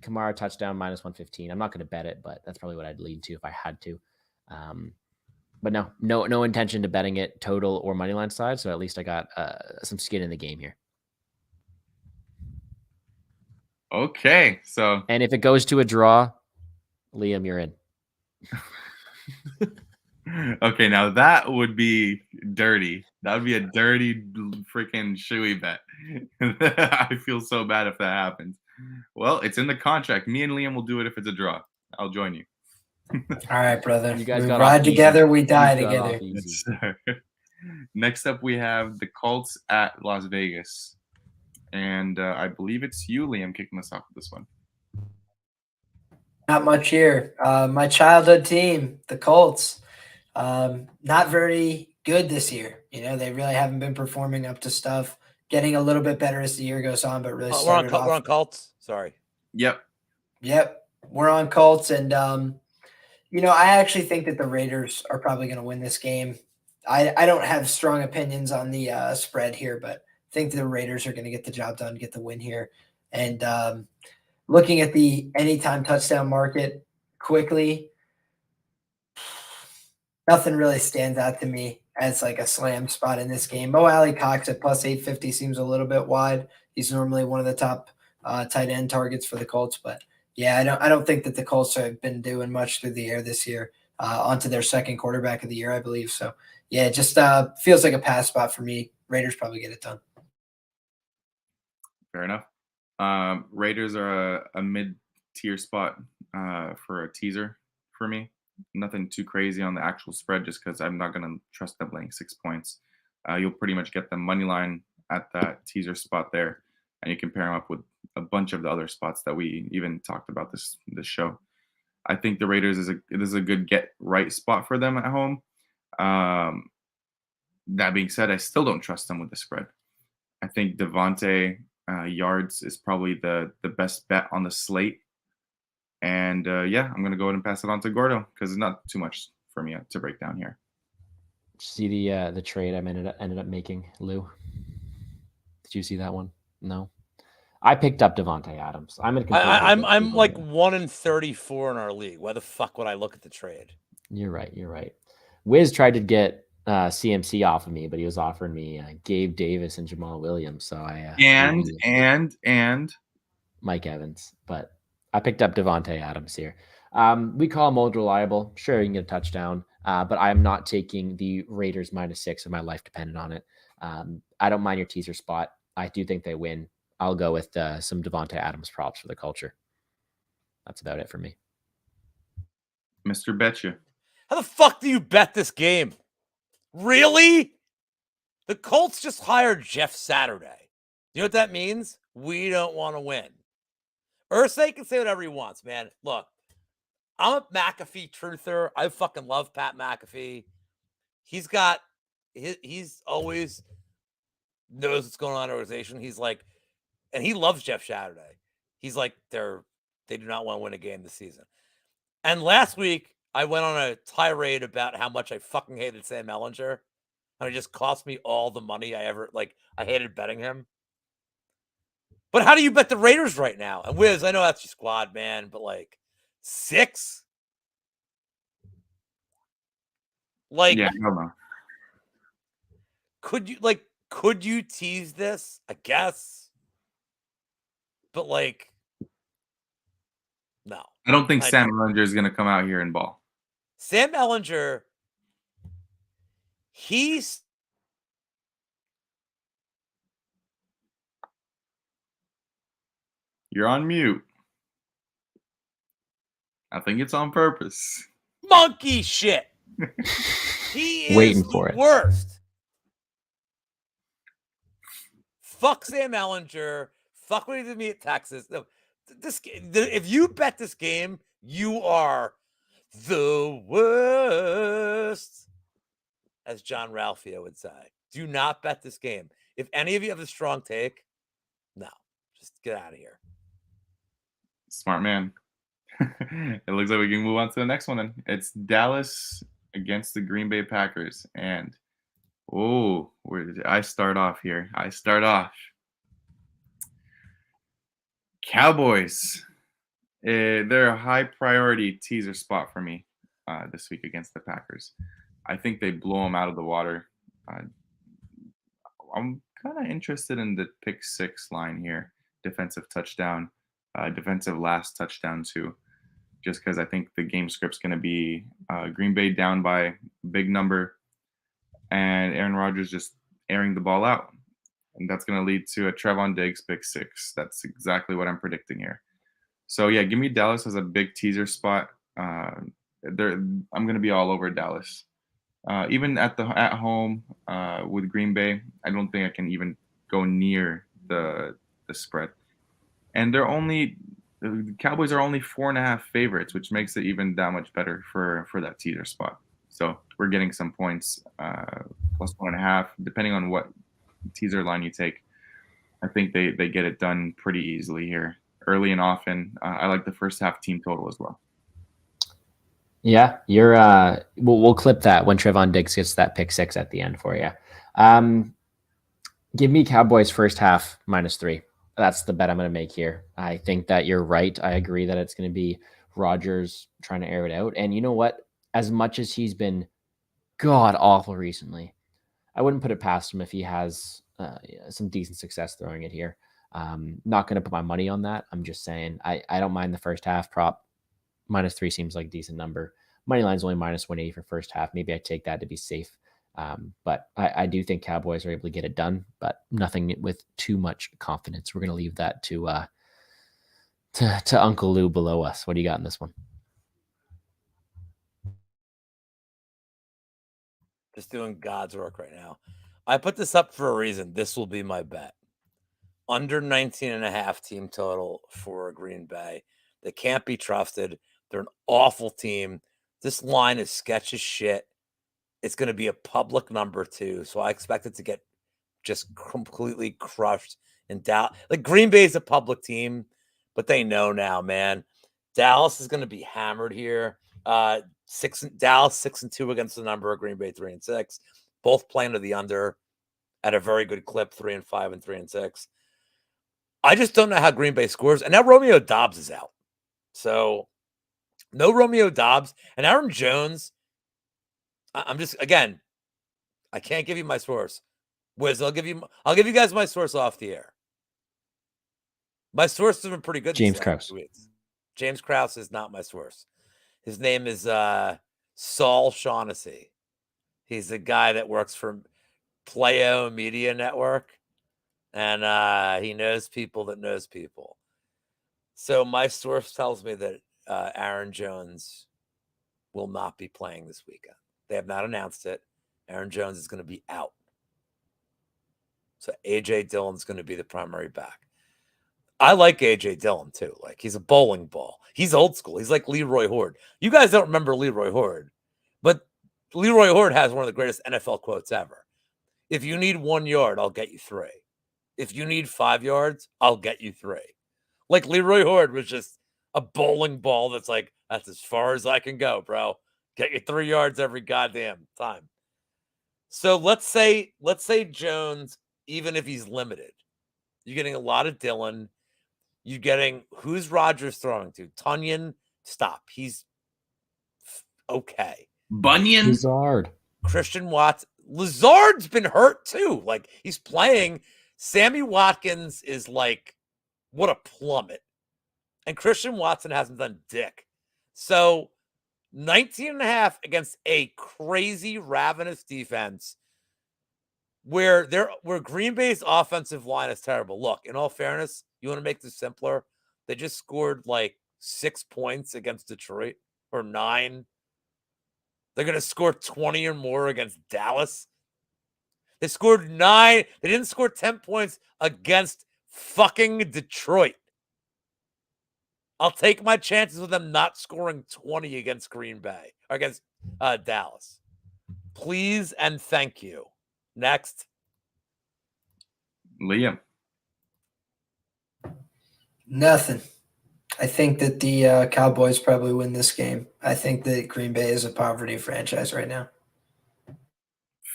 Kamara touchdown -115. I'm not going to bet it, but that's probably what I'd lean to if I had to. But no intention to betting it total or money line side. So at least I got some skin in the game here. Okay, so and if it goes to a draw, Liam, you're in. Okay, now that would be dirty. That would be a dirty freaking shoey bet. I feel so bad if that happens. Well, it's in the contract. Me and Liam will do it if it's a draw. I'll join you. All right, brother. You guys we got ride together, we die together. Yes, sir. Next up, we have the Colts at Las Vegas. And I believe it's you, Liam, kicking us off with this one. Not much here. My childhood team, the Colts, not very good this year. You know, they really haven't been performing up to stuff. Getting a little bit better as the year goes on, but really we're on Colts. Sorry. Yep. We're on Colts, and you know, I actually think that the Raiders are probably going to win this game. I don't have strong opinions on the spread here, but I think the Raiders are going to get the job done, get the win here. And looking at the anytime touchdown market quickly, nothing really stands out to me as like a slam spot in this game. Mo Alley Cox at plus 850 seems a little bit wide. He's normally one of the top tight end targets for the Colts, but yeah, I don't think that the Colts have been doing much through the air this year. Onto their second quarterback of the year, I believe. So yeah, it just feels like a pass spot for me. Raiders probably get it done. Fair enough. Raiders are a mid-tier spot for a teaser for me. Nothing too crazy on the actual spread, just because I'm not going to trust them laying 6 points. You'll pretty much get the money line at that teaser spot there, and you can pair them up with a bunch of the other spots that we even talked about this show. I think the Raiders is a good get right spot for them at home. That being said, I still don't trust them with the spread. I think Devontae yards is probably the best bet on the slate. And yeah, I'm going to go ahead and pass it on to Gordo because it's not too much for me to break down here. See the trade I ended up making, Lou? Did you see that one? No. I picked up Devontae Adams. I'm like 1 in 34 in our league. Why the fuck would I look at the trade? You're right. Wiz tried to get CMC off of me, but he was offering me Gabe Davis and Jamal Williams. So I and Mike Evans, but I picked up Devontae Adams here. We call him old reliable. Sure, you can get a touchdown, but I'm not taking the Raiders -6 of my life dependent on it. I don't mind your teaser spot. I do think they win. I'll go with some Devontae Adams props for the culture. That's about it for me. Mr. Betcha. How the fuck do you bet this game? Really? The Colts just hired Jeff Saturday. You know what that means? We don't want to win. Irsay can say whatever he wants, man. Look, I'm a McAfee truther. I fucking love Pat McAfee. He's always knows what's going on in the organization. He's like, and he loves Jeff Saturday. He's like, they do not want to win a game this season. And last week, I went on a tirade about how much I fucking hated Sam Ehlinger. And it just cost me all the money I hated betting him. But how do you bet the Raiders right now? And Wiz, I know that's your squad, man, but 6? Yeah, no. Could you tease this? I guess. But no. I don't think Sam Ehlinger is going to come out here and ball. Sam Ehlinger, You're on mute. I think it's on purpose. Monkey shit. He is waiting for it. Worst. Fuck Sam Ehlinger. Fuck what he did to me at Texas. No, if you bet this game, you are the worst, as John Ralphio would say. Do not bet this game. If any of you have a strong take, no, just get out of here. Smart man. It looks like we can move on to the next one then. It's Dallas against the Green Bay Packers. And, where did I start off here? Cowboys. They're a high priority teaser spot for me this week against the Packers. I think they blow them out of the water. I'm kind of interested in the pick 6 line here. Defensive touchdown, defensive last touchdown too. Just because I think the game script's going to be Green Bay down by a big number and Aaron Rodgers just airing the ball out. And that's going to lead to a Trevon Diggs pick 6. That's exactly what I'm predicting here. So, yeah, give me Dallas as a big teaser spot. I'm going to be all over Dallas. Even at home with Green Bay, I don't think I can even go near the spread. And the Cowboys are only 4.5 favorites, which makes it even that much better for that teaser spot. So we're getting some points, plus 1.5, depending on what teaser line you take. I think they get it done pretty easily here, early and often. I like the first half team total as well. Yeah, you're. We'll clip that when Trevon Diggs gets that pick 6 at the end for you. Give me Cowboys first half -3. That's the bet I'm going to make here. I think that you're right. I agree that it's going to be Rodgers trying to air it out. And you know what? As much as he's been god awful recently. I wouldn't put it past him if he has some decent success throwing it here. Not going to put my money on that. I'm just saying I don't mind the first half prop. -3 seems like a decent number. Money line's only -180 for first half. Maybe I take that to be safe. But I do think Cowboys are able to get it done, but nothing with too much confidence. We're going to leave that to Uncle Lou below us. What do you got in this one? Just doing God's work right now. I put this up for a reason. This will be my bet. Under 19.5 team total for Green Bay. They can't be trusted. They're an awful team. This line is sketch as shit. It's going to be a public number too. So I expect it to get just completely crushed in Dallas. Like Green Bay is a public team, but they know now, man. Dallas is going to be hammered here. Dallas 6-2 against the number. Green Bay 3-6. Both playing to the under at a very good clip, 3-5 and 3-6. I just don't know how Green Bay scores. And now Romeo Doubs is out. So no Romeo Doubs and Aaron Jones. I'm just, again, I can't give you my source. Wiz, I'll give you guys my source off the air. My source has been pretty good. James Krause. James Krause is not my source. His name is Saul Shaughnessy. He's the guy that works for Playo Media Network. And he knows people that knows people. So my source tells me that Aaron Jones will not be playing this weekend. They have not announced it. Aaron Jones is going to be out. So A.J. Dillon's going to be the primary back. I like A.J. Dillon too. Like, he's a bowling ball. He's old school. He's like Leroy Horde. You guys don't remember Leroy Horde, but Leroy Horde has one of the greatest NFL quotes ever. If you need 1 yard, I'll get you 3. If you need 5 yards, I'll get you 3. Like, Leroy Horde was just a bowling ball that's like, that's as far as I can go, bro. Get you 3 yards every goddamn time. So let's say Jones, even if he's limited, you're getting a lot of Dillon. You're getting, who's Rodgers throwing to? Tunyon, stop. He's okay. Bunyan? Lazard. Christian Watts. Lazard's been hurt too. Like, he's playing. Sammy Watkins is like, what a plummet. And Christian Watson hasn't done dick. So 19.5 against a crazy, ravenous defense where Green Bay's offensive line is terrible. Look, in all fairness, you want to make this simpler? They just scored like 6 points against Detroit, or 9. They're going to score 20 or more against Dallas. They scored 9. They didn't score 10 points against fucking Detroit. I'll take my chances with them not scoring 20 against Green Bay, or against Dallas. Please and thank you. Next. Liam. Nothing. I think that the Cowboys probably win this game. I think that Green Bay is a poverty franchise right now.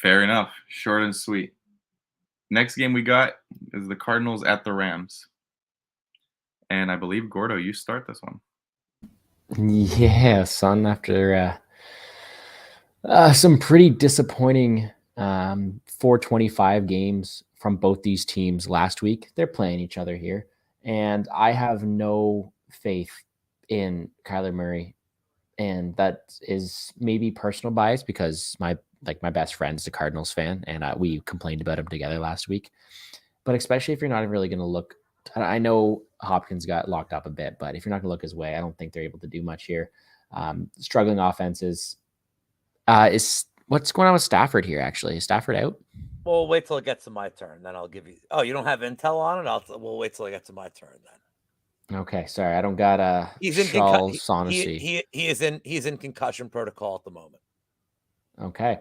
Fair enough. Short and sweet. Next game we got is the Cardinals at the Rams. And I believe, Gordo, you start this one. Yeah, son, after some pretty disappointing 425 games from both these teams last week, they're playing each other here. And I have no faith in Kyler Murray. And that is maybe personal bias because my best friend's a Cardinals fan, and we complained about him together last week. But especially if you're not really going to look, I know Hopkins got locked up a bit, but if you're not going to look his way, I don't think they're able to do much here. Struggling offenses. Is what's going on with Stafford here? Actually, is Stafford out? Well, wait till it gets to my turn, then I'll give you. Oh, you don't have intel on it? We'll wait till it gets to my turn then. Okay, sorry, I don't got He's in Shaughnessy. He's in concussion protocol at the moment. Okay,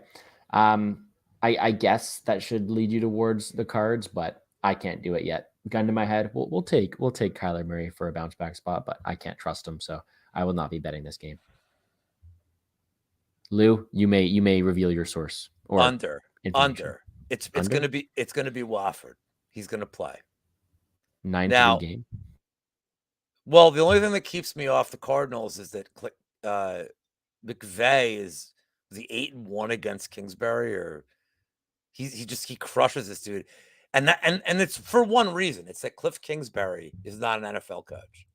I guess that should lead you towards the Cards, but I can't do it yet. Gun to my head, we'll take Kyler Murray for a bounce back spot, but I can't trust him, so I will not be betting this game. Lou, you may reveal your source or under. It's gonna be Wofford. He's gonna play 9-3 game. Well, the only thing that keeps me off the Cardinals is that McVay is Was he 8-1 against Kingsbury, or he crushes this dude. And it's for one reason. It's that Cliff Kingsbury is not an NFL coach.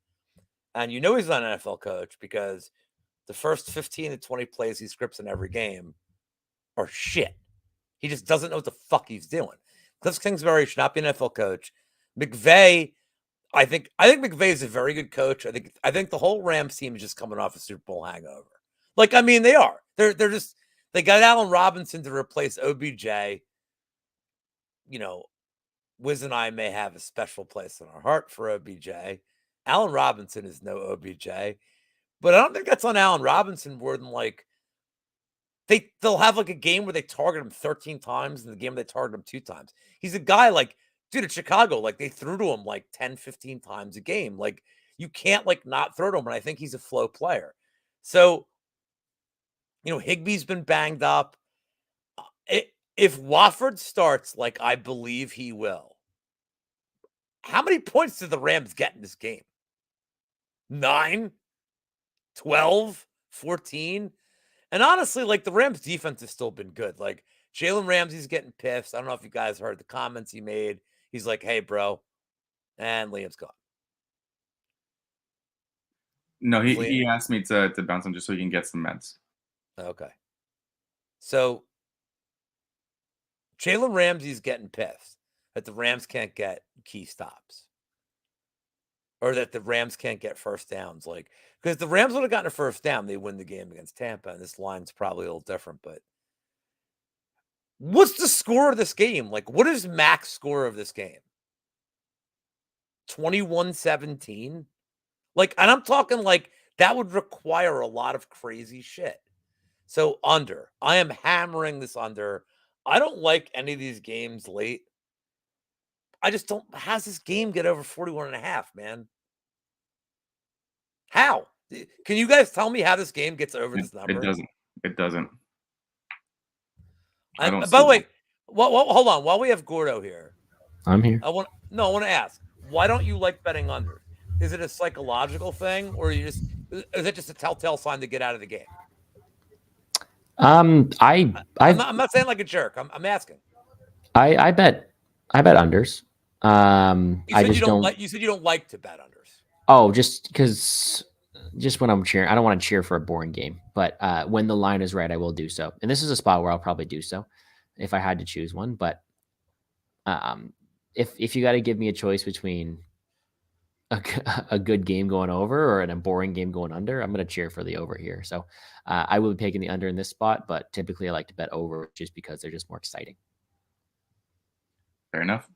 And he's not an NFL coach because the first 15 to 20 plays he scripts in every game are shit. He just doesn't know what the fuck he's doing. Cliff Kingsbury should not be an NFL coach. McVay, I think McVay is a very good coach. I think the whole Rams team is just coming off a Super Bowl hangover. Like, I mean, they are. They're just, they got Allen Robinson to replace OBJ. Wiz and I may have a special place in our heart for OBJ. Allen Robinson is no OBJ, but I don't think that's on Allen Robinson more than like they'll have like a game where they target him 13 times and the game they target him 2 times. He's a guy like, dude, at Chicago, like they threw to him like 10, 15 times a game. Like you can't like not throw to him. And I think he's a flow player. So, Higbee's been banged up. If Wofford starts like I believe he will, how many points did the Rams get in this game? 9, 12, 14? And honestly, like the Rams defense has still been good. Like Jalen Ramsey's getting pissed. I don't know if you guys heard the comments he made. He's like, hey, bro. And Liam's gone. No, he asked me to bounce him just so he can get some meds. Okay. So Jalen Ramsey's getting pissed that the Rams can't get key stops. Or that the Rams can't get first downs. Like, because the Rams would have gotten a first down, they win the game against Tampa. And this line's probably a little different, but what's the score of this game? Like, what is max score of this game? 21-17? Like, and I'm talking like that would require a lot of crazy shit. So under. I am hammering this under. I don't like any of these games late. I just don't. How's this game get over 41.5, man? How? Can you guys tell me how this game gets over this number? It doesn't. By the way, hold on. While we have Gordo here, I'm here. I want to ask, why don't you like betting under? Is it a psychological thing, or is it just a telltale sign to get out of the game? I'm not saying like a jerk. I'm asking. I bet unders. You said you don't like to bet unders. Oh, just when I'm cheering, I don't want to cheer for a boring game, but when the line is right, I will do so. And this is a spot where I'll probably do so if I had to choose one. But if you got to give me a choice between a good game going over or a boring game going under, I'm going to cheer for the over here. So I will be taking the under in this spot, but typically I like to bet over just because they're just more exciting. Fair enough.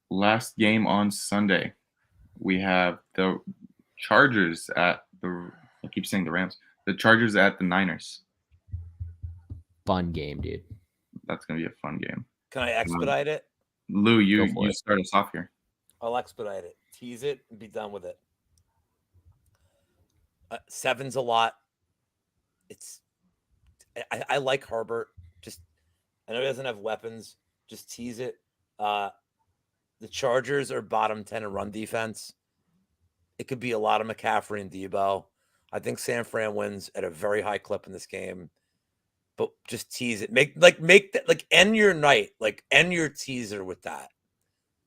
Last game on Sunday, we have the Chargers at the. I keep saying the Rams. The Chargers at the Niners. Fun game, dude. That's gonna be a fun game. Can I expedite it? Lou, you start us off here. I'll expedite it. Tease it and be done with it. 7's a lot. I like Herbert. I know he doesn't have weapons. Just tease it. The Chargers are bottom 10 in run defense. It could be a lot of McCaffrey and Debo. I think San Fran wins at a very high clip in this game. But just tease it. End your night. Like, end your teaser with that.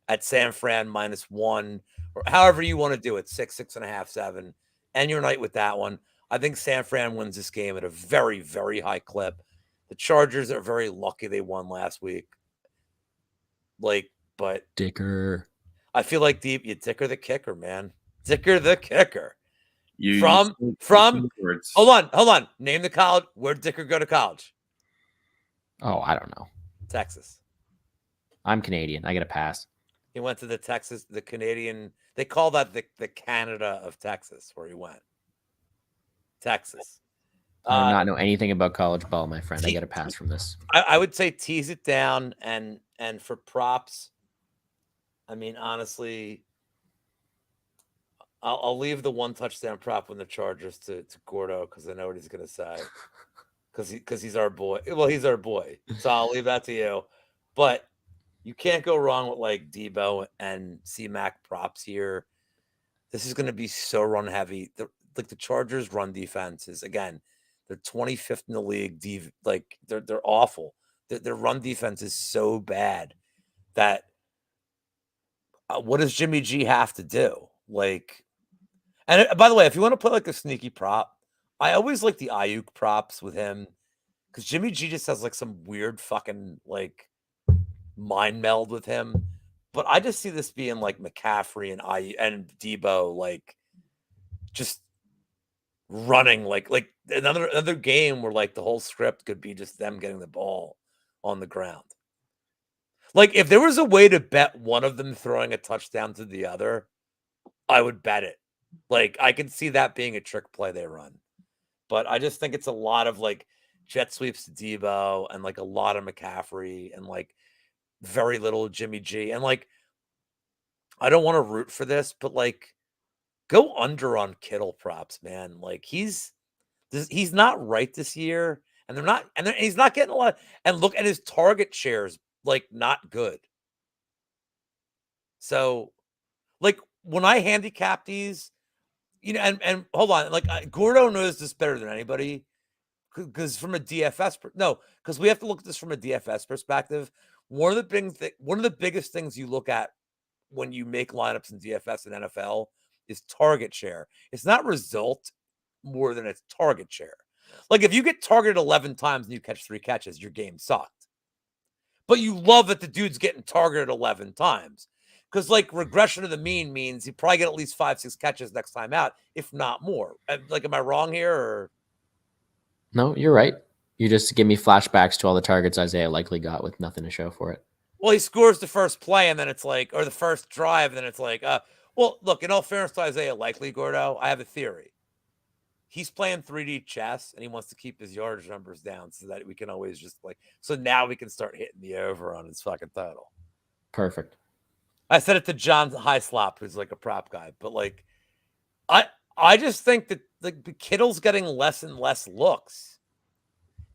At San Fran -1, or however you want to do it, 6, 6.5, 7. End your night with that one. I think San Fran wins this game at a very, very high clip. The Chargers are very lucky they won last week. But Dicker. I feel like Dicker the kicker, man. Dicker the kicker. Hold on. Name the college. Where'd Dicker go to college? Oh, I don't know. Texas. I'm Canadian. I get a pass. He went to the Canadian. They call that the Canada of Texas, where he went. Texas. I do not know anything about college ball, my friend. I get a pass from this. I would say tease it down, and for props, I mean, honestly, I'll leave the 1 touchdown prop on the Chargers to Gordo, because I know what he's going to say. Because he's our boy. Well, he's our boy. So I'll leave that to you. But you can't go wrong with like Debo and C-Mac props here. This is going to be so run heavy. The Chargers run defense is, again, They're 25th in the league. Like they're awful. Their run defense is so bad that what does Jimmy G have to do? Like, and by the way, if you want to put like a sneaky prop, I always like the Ayuk props with him because Jimmy G just has like some weird fucking like mind meld with him. But I just see this being like McCaffrey and and Debo like just running like another game where like the whole script could be just them getting the ball on the ground. Like if there was a way to bet one of them throwing a touchdown to the other, I would bet it. Like I could see that being a trick play they run. But I just think it's a lot of like jet sweeps to Debo and like a lot of McCaffrey and like very little Jimmy G. And like I don't want to root for this, but like go under on Kittle props, man. Like he's not right this year, and he's not getting a lot. And look at his target shares, like not good. So, like when I handicap these, and hold on, like Gordo knows this better than anybody, because from a DFS, because we have to look at this from a DFS perspective. One of the biggest things you look at when you make lineups in DFS and NFL is target share. It's not result more than it's target share. Like if you get targeted 11 times and you catch 3 catches, your game sucked. But you love that the dude's getting targeted 11 times. Because like regression to the mean means you probably get at least 5-6 catches next time out, if not more. Like, am I wrong here? Or No, you're right. You just give me flashbacks to all the targets Isaiah likely got with nothing to show for it. Well, he scores the first play and then it's like, or the first drive, and then it's like, well, look, in all fairness to Isaiah Likely, Gordo, I have a theory. He's playing 3D chess and he wants to keep his yardage numbers down so that we can always just like, so now we can start hitting the over on his fucking total. Perfect. I said it to John Highslop, who's like a prop guy, but like, I just think that like Kittle's getting less and less looks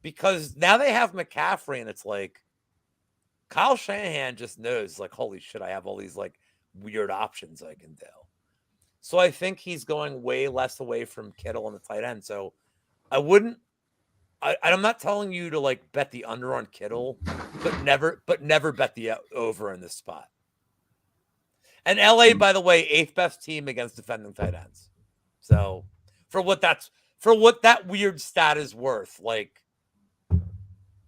because now they have McCaffrey and it's like Kyle Shanahan just knows like, holy shit, I have all these like weird options I can do. So I think he's going way less away from Kittle on the tight end. So I'm not telling you to like bet the under on Kittle, but never bet the over in this spot. And LA, by the way, 8th best team against defending tight ends. So for what that weird stat is worth, like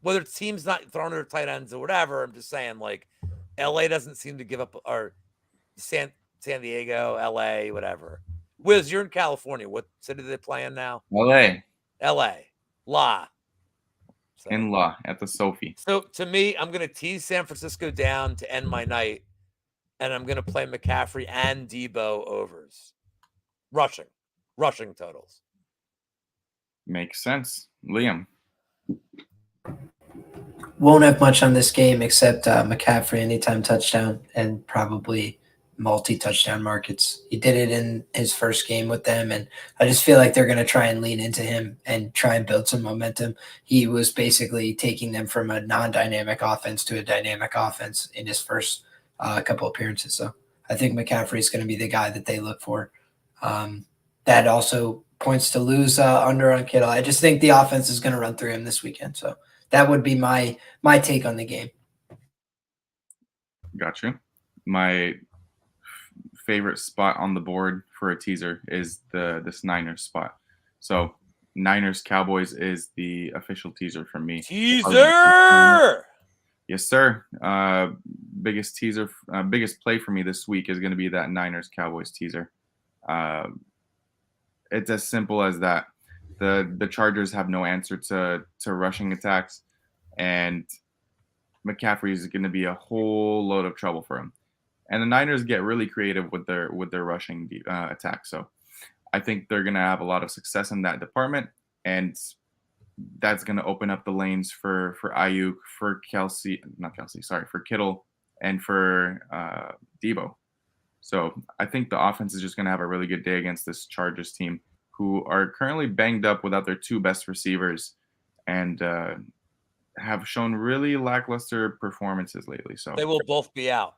whether teams not throwing their tight ends or whatever, I'm just saying like LA doesn't seem to give up, or San Diego, LA, whatever. Wiz, you're in California. What city are they playing now? LA. La. So, In La at the Sophie. So to me, I'm going to tease San Francisco down to end my night, and I'm going to play McCaffrey and Debo overs. Rushing totals. Makes sense. Liam. Won't have much on this game except McCaffrey anytime touchdown and probably multi-touchdown markets. He did it in his first game with them, and I just feel like they're going to try and lean into him and try and build some momentum. He was basically taking them from a non-dynamic offense to a dynamic offense in his first couple appearances. So I think McCaffrey is going to be the guy that they look for. That also points to lose under on Kittle. I just think the offense is going to run through him this weekend. So that would be my take on the game. Got you. My favorite spot on the board for a teaser is this Niners spot. So Niners Cowboys is the official teaser for me. Teaser! Yes, sir. Biggest play for me this week is going to be that Niners Cowboys teaser. It's as simple as that. The Chargers have no answer to rushing attacks, and McCaffrey is going to be a whole load of trouble for him. And the Niners get really creative with their rushing attack. So I think they're going to have a lot of success in that department, and that's going to open up the lanes for Ayuk, for Kittle, and for Debo. So I think the offense is just going to have a really good day against this Chargers team, who are currently banged up without their 2 best receivers and have shown really lackluster performances lately. So they will both be out.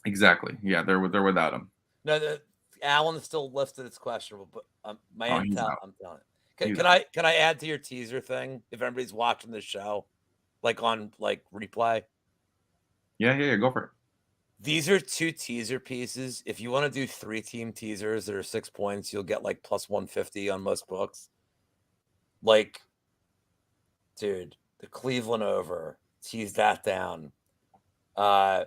Exactly. Yeah, they're without him. No, Allen is still listed as questionable, but my intel, I'm telling it. Can I add to your teaser thing if everybody's watching the show, like on like replay? Yeah, go for it. These are 2 teaser pieces. If you want to do 3-team teasers that are 6 points, you'll get like plus 150 on most books. Like, dude, the Cleveland over, tease that down. I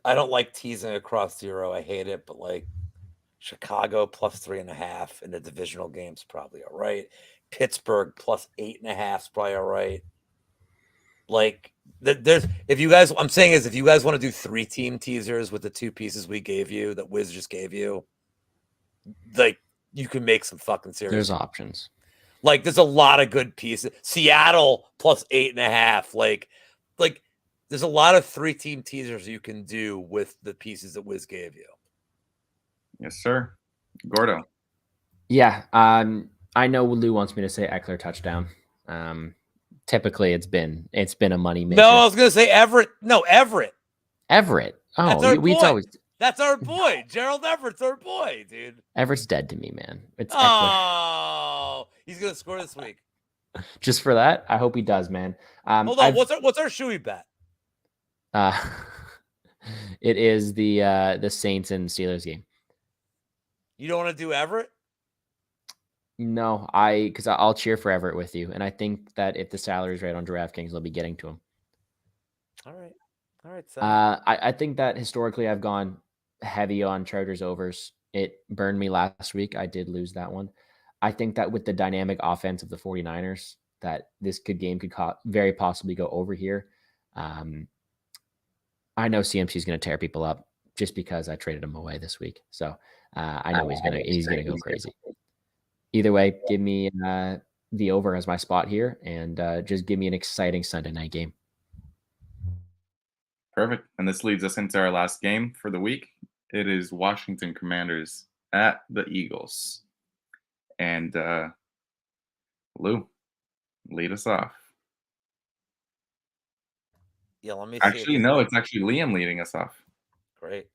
don't like teasing across 0. I hate it, but like Chicago plus 3.5 in the divisional game's probably all right. Pittsburgh plus 8.5 is probably all right. Like, there's if you guys, I'm saying is if you guys want to do 3-team teasers with the 2 pieces we gave you that Wiz just gave you, like you can make some fucking serious. There's options. Like there's a lot of good pieces. Seattle plus 8.5. Like there's a lot of 3-team teasers you can do with the pieces that Wiz gave you. Yes, sir. Gordo. Yeah. I know Lou wants me to say Eckler touchdown. Typically it's been a money maker. No, I was gonna say Everett. No, Everett. Everett. That's Oh, our we boy. always. That's our boy. Gerald Everett's our boy, dude. Everett's dead to me, man. It's Eckler. Oh, he's gonna score this week. Just for that, I hope he does, man. Hold on, what's our shoey bet? It is the Saints and Steelers game. You don't want to do Everett? No, because I'll cheer for Everett with you, and I think that if the salary's right on DraftKings, they'll be getting to him. All right. I think that historically I've gone heavy on Chargers overs. It burned me last week. I did lose that one. I think that with the dynamic offense of the 49ers, that this game could very possibly go over here. I know CMC is going to tear people up just because I traded him away this week. So I know he's gonna go crazy. Either way, give me the over as my spot here, and just give me an exciting Sunday night game. Perfect. And this leads us into our last game for the week. It is Washington Commanders at the Eagles. And Lou, lead us off. Yeah, let me see. Actually, no, it's actually Liam leading us off. Great.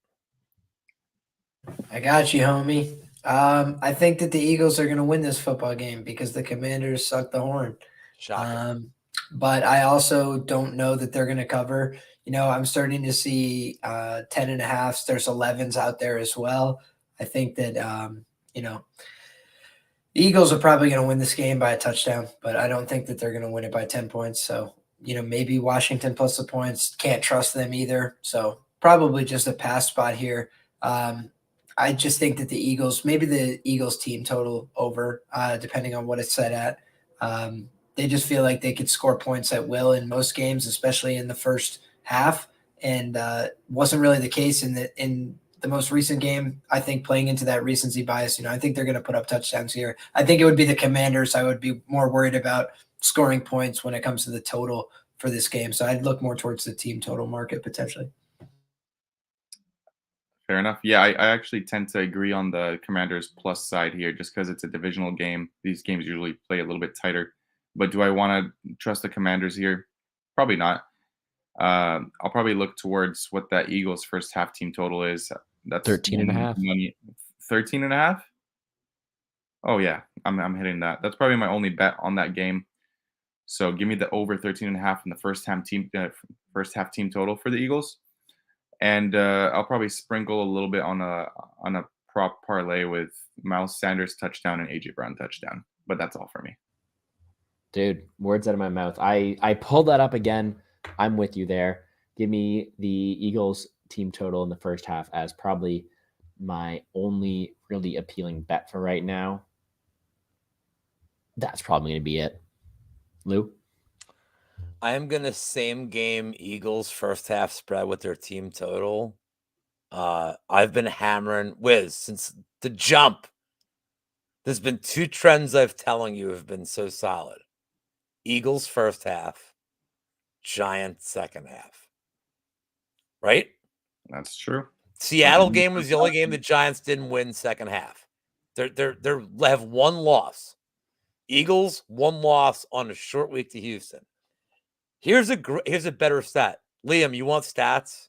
I got you, homie. I think that the Eagles are going to win this football game because the Commanders suck the horn. Shocking. But I also don't know that they're going to cover. You know, I'm starting to see 10.5s. There's 11s out there as well. I think that, the Eagles are probably going to win this game by a touchdown, but I don't think that they're going to win it by 10 points. So, maybe Washington plus the points. Can't trust them either. So probably just a pass spot here. I just think that the Eagles, maybe the Eagles team total over, depending on what it's set at. They just feel like they could score points at will in most games, especially in the first half, and wasn't really the case in the most recent game. I think playing into that recency bias, I think they're going to put up touchdowns here. I think it would be the Commanders. I would be more worried about scoring points when it comes to the total for this game. So I'd look more towards the team total market potentially. Fair enough. Yeah, I actually tend to agree on the Commanders plus side here just because it's a divisional game. These games usually play a little bit tighter. But do I want to trust the Commanders here? Probably not. I'll probably look towards what that Eagles first half team total is. That's 13.5. 13.5? Oh, yeah. I'm hitting that. That's probably my only bet on that game. So give me the over 13.5 in the first half team total for the Eagles. And I'll probably sprinkle a little bit on a prop parlay with Miles Sanders touchdown and AJ Brown touchdown. But that's all for me. Dude, words out of my mouth. I pulled that up again. I'm with you there. Give me the Eagles team total in the first half as probably my only really appealing bet for right now. That's probably going to be it. Lou? I am going to same game Eagles first half spread with their team total. I've been hammering Wiz since the jump. There's been 2 trends I've telling you have been so solid. Eagles first half, Giants second half. Right? That's true. Seattle game was the only game the Giants didn't win second half. They have 1 loss. Eagles 1 loss on a short week to Houston. Here's a better stat. Liam, you want stats?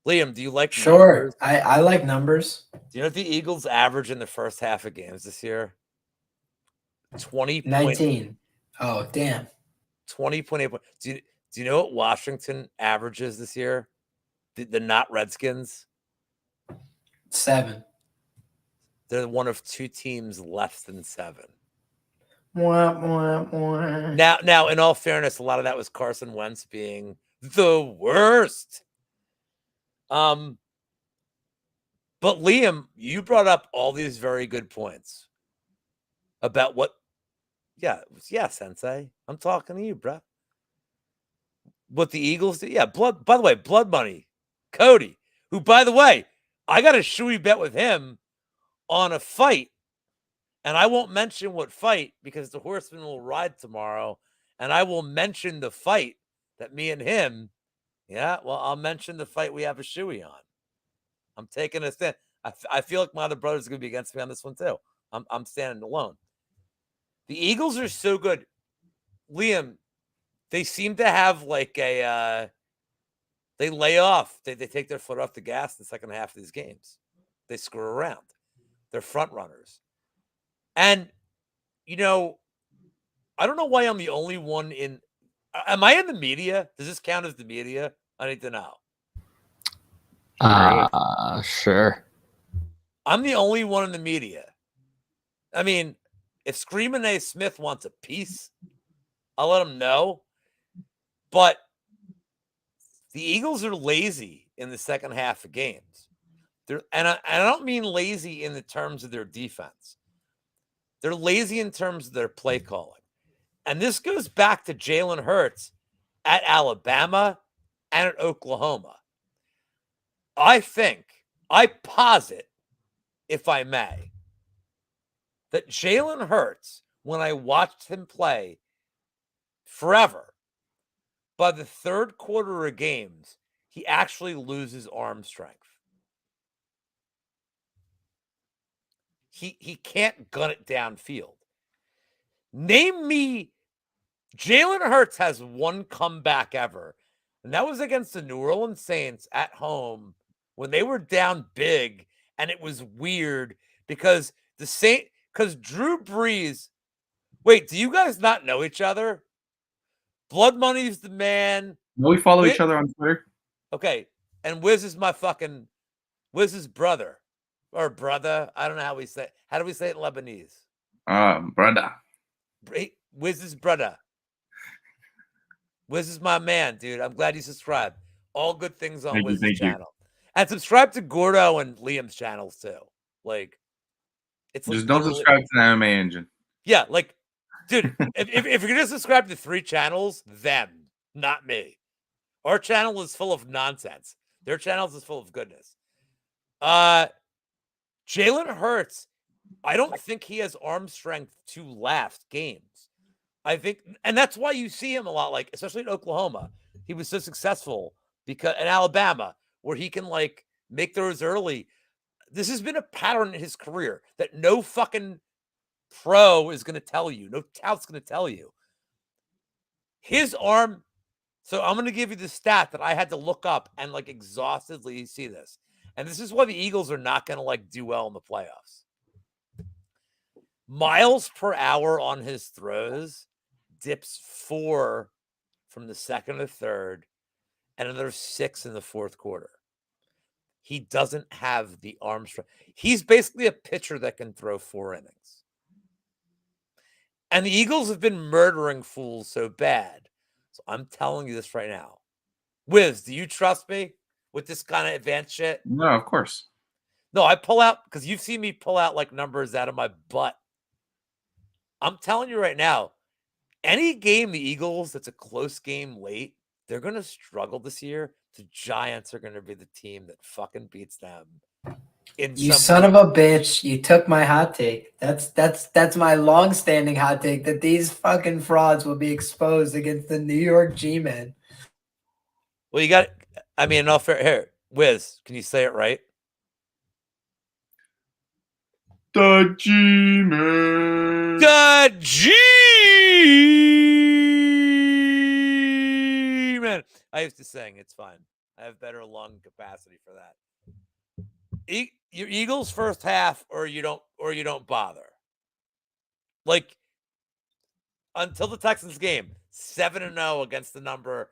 Liam, do you like Sure. numbers? I like numbers. Do you know what the Eagles average in the first half of games this year? 20 19. Oh, damn. 20.8 points. Do you know what Washington averages this year? The not Redskins. 7. They're one of 2 teams less than 7. Wah, wah, wah. Now, in all fairness, a lot of that was Carson Wentz being the worst. But Liam, you brought up all these very good points about what. Yeah, Sensei. I'm talking to you, bro. What the Eagles did. Yeah, blood. By the way, blood money. Cody, who, by the way, I got a shoey bet with him on a fight. And I won't mention what fight because the Horseman will ride tomorrow. And I will mention the fight that me and him. Yeah, well, I'll mention the fight we have a shoey on. I'm taking a stand. I feel like my other brothers are going to be against me on this one too. I'm standing alone. The Eagles are so good. Liam, they seem to have like a they lay off. They take their foot off the gas in the second half of these games. They screw around. They're front runners. And, you know, I don't know why I'm the only one in. Am I in the media? Does this count as the media? I need to know. Sure. I'm the only one in the media. I mean, if Screamin' A. Smith wants a piece, I'll let him know. But the Eagles are lazy in the second half of games. I don't mean lazy in the terms of their defense. They're lazy in terms of their play calling. And this goes back to Jalen Hurts at Alabama and at Oklahoma. I posit, if I may, that Jalen Hurts, when I watched him play forever, by the third quarter of games, he actually loses arm strength. He can't gun it downfield. Name me, Jalen Hurts has one comeback ever, and that was against the New Orleans Saints at home when they were down big, and it was weird because Drew Brees. Wait, do you guys not know each other? Blood Money's the man. No, we follow each other on Twitter. Okay, and Wiz's brother. Or brother. I don't know how we say it. How do we say it in Lebanese? Brother. Wiz's brother. Wiz is my man, dude. I'm glad you subscribed. All good things on Wiz's channel. And subscribe to Gordo and Liam's channels too. Like, it's just don't subscribe to the MMA Engine. Yeah, like, dude, if you're gonna subscribe to 3 channels, them, not me. Our channel is full of nonsense. Their channels is full of goodness. Jalen Hurts, I don't think he has arm strength to last games. I think, and that's why you see him a lot, like, especially in Oklahoma. He was so successful because in Alabama, where he can like make throws early. This has been a pattern in his career that no fucking pro is going to tell you. No tout's going to tell you. His arm. So I'm going to give you the stat that I had to look up and like exhaustively see this. And this is why the Eagles are not going to like do well in the playoffs. Miles per hour on his throws dips 4 from the second to third and another 6 in the fourth quarter. He doesn't have the arm strength. He's basically a pitcher that can throw 4 innings. And the Eagles have been murdering fools so bad. So I'm telling you this right now. Wiz, do you trust me with this kind of advanced shit? No, of course. No, I pull out, because you've seen me pull out like numbers out of my butt. I'm telling you right now, any game the Eagles that's a close game late, they're going to struggle this year. The Giants are going to be the team that fucking beats them. You son of a bitch. You took my hot take. That's my long-standing hot take that these fucking frauds will be exposed against the New York G-Men. Well, you got, I mean, enough here. Wiz, can you say it right? The G-Men. The G-Men. I used to sing. It's fine. I have better lung capacity for that. Your Eagles first half, or you don't bother. Like until the Texans game, 7-0 against the number.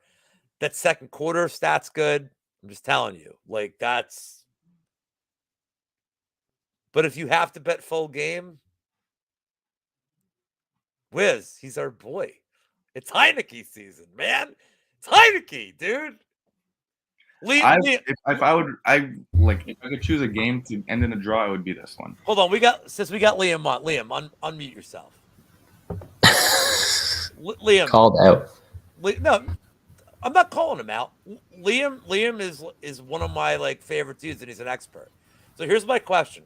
That second quarter stats good. I'm just telling you, like that's. But if you have to bet full game, Wiz, he's our boy. It's Heineke season, man. It's Heineke, dude. If I could choose a game to end in a draw, it would be this one. Hold on, we got Liam on. Liam, unmute yourself. Liam Called out. No, I'm not calling him out. Liam is one of my like favorite dudes, and he's an expert. So here's my question,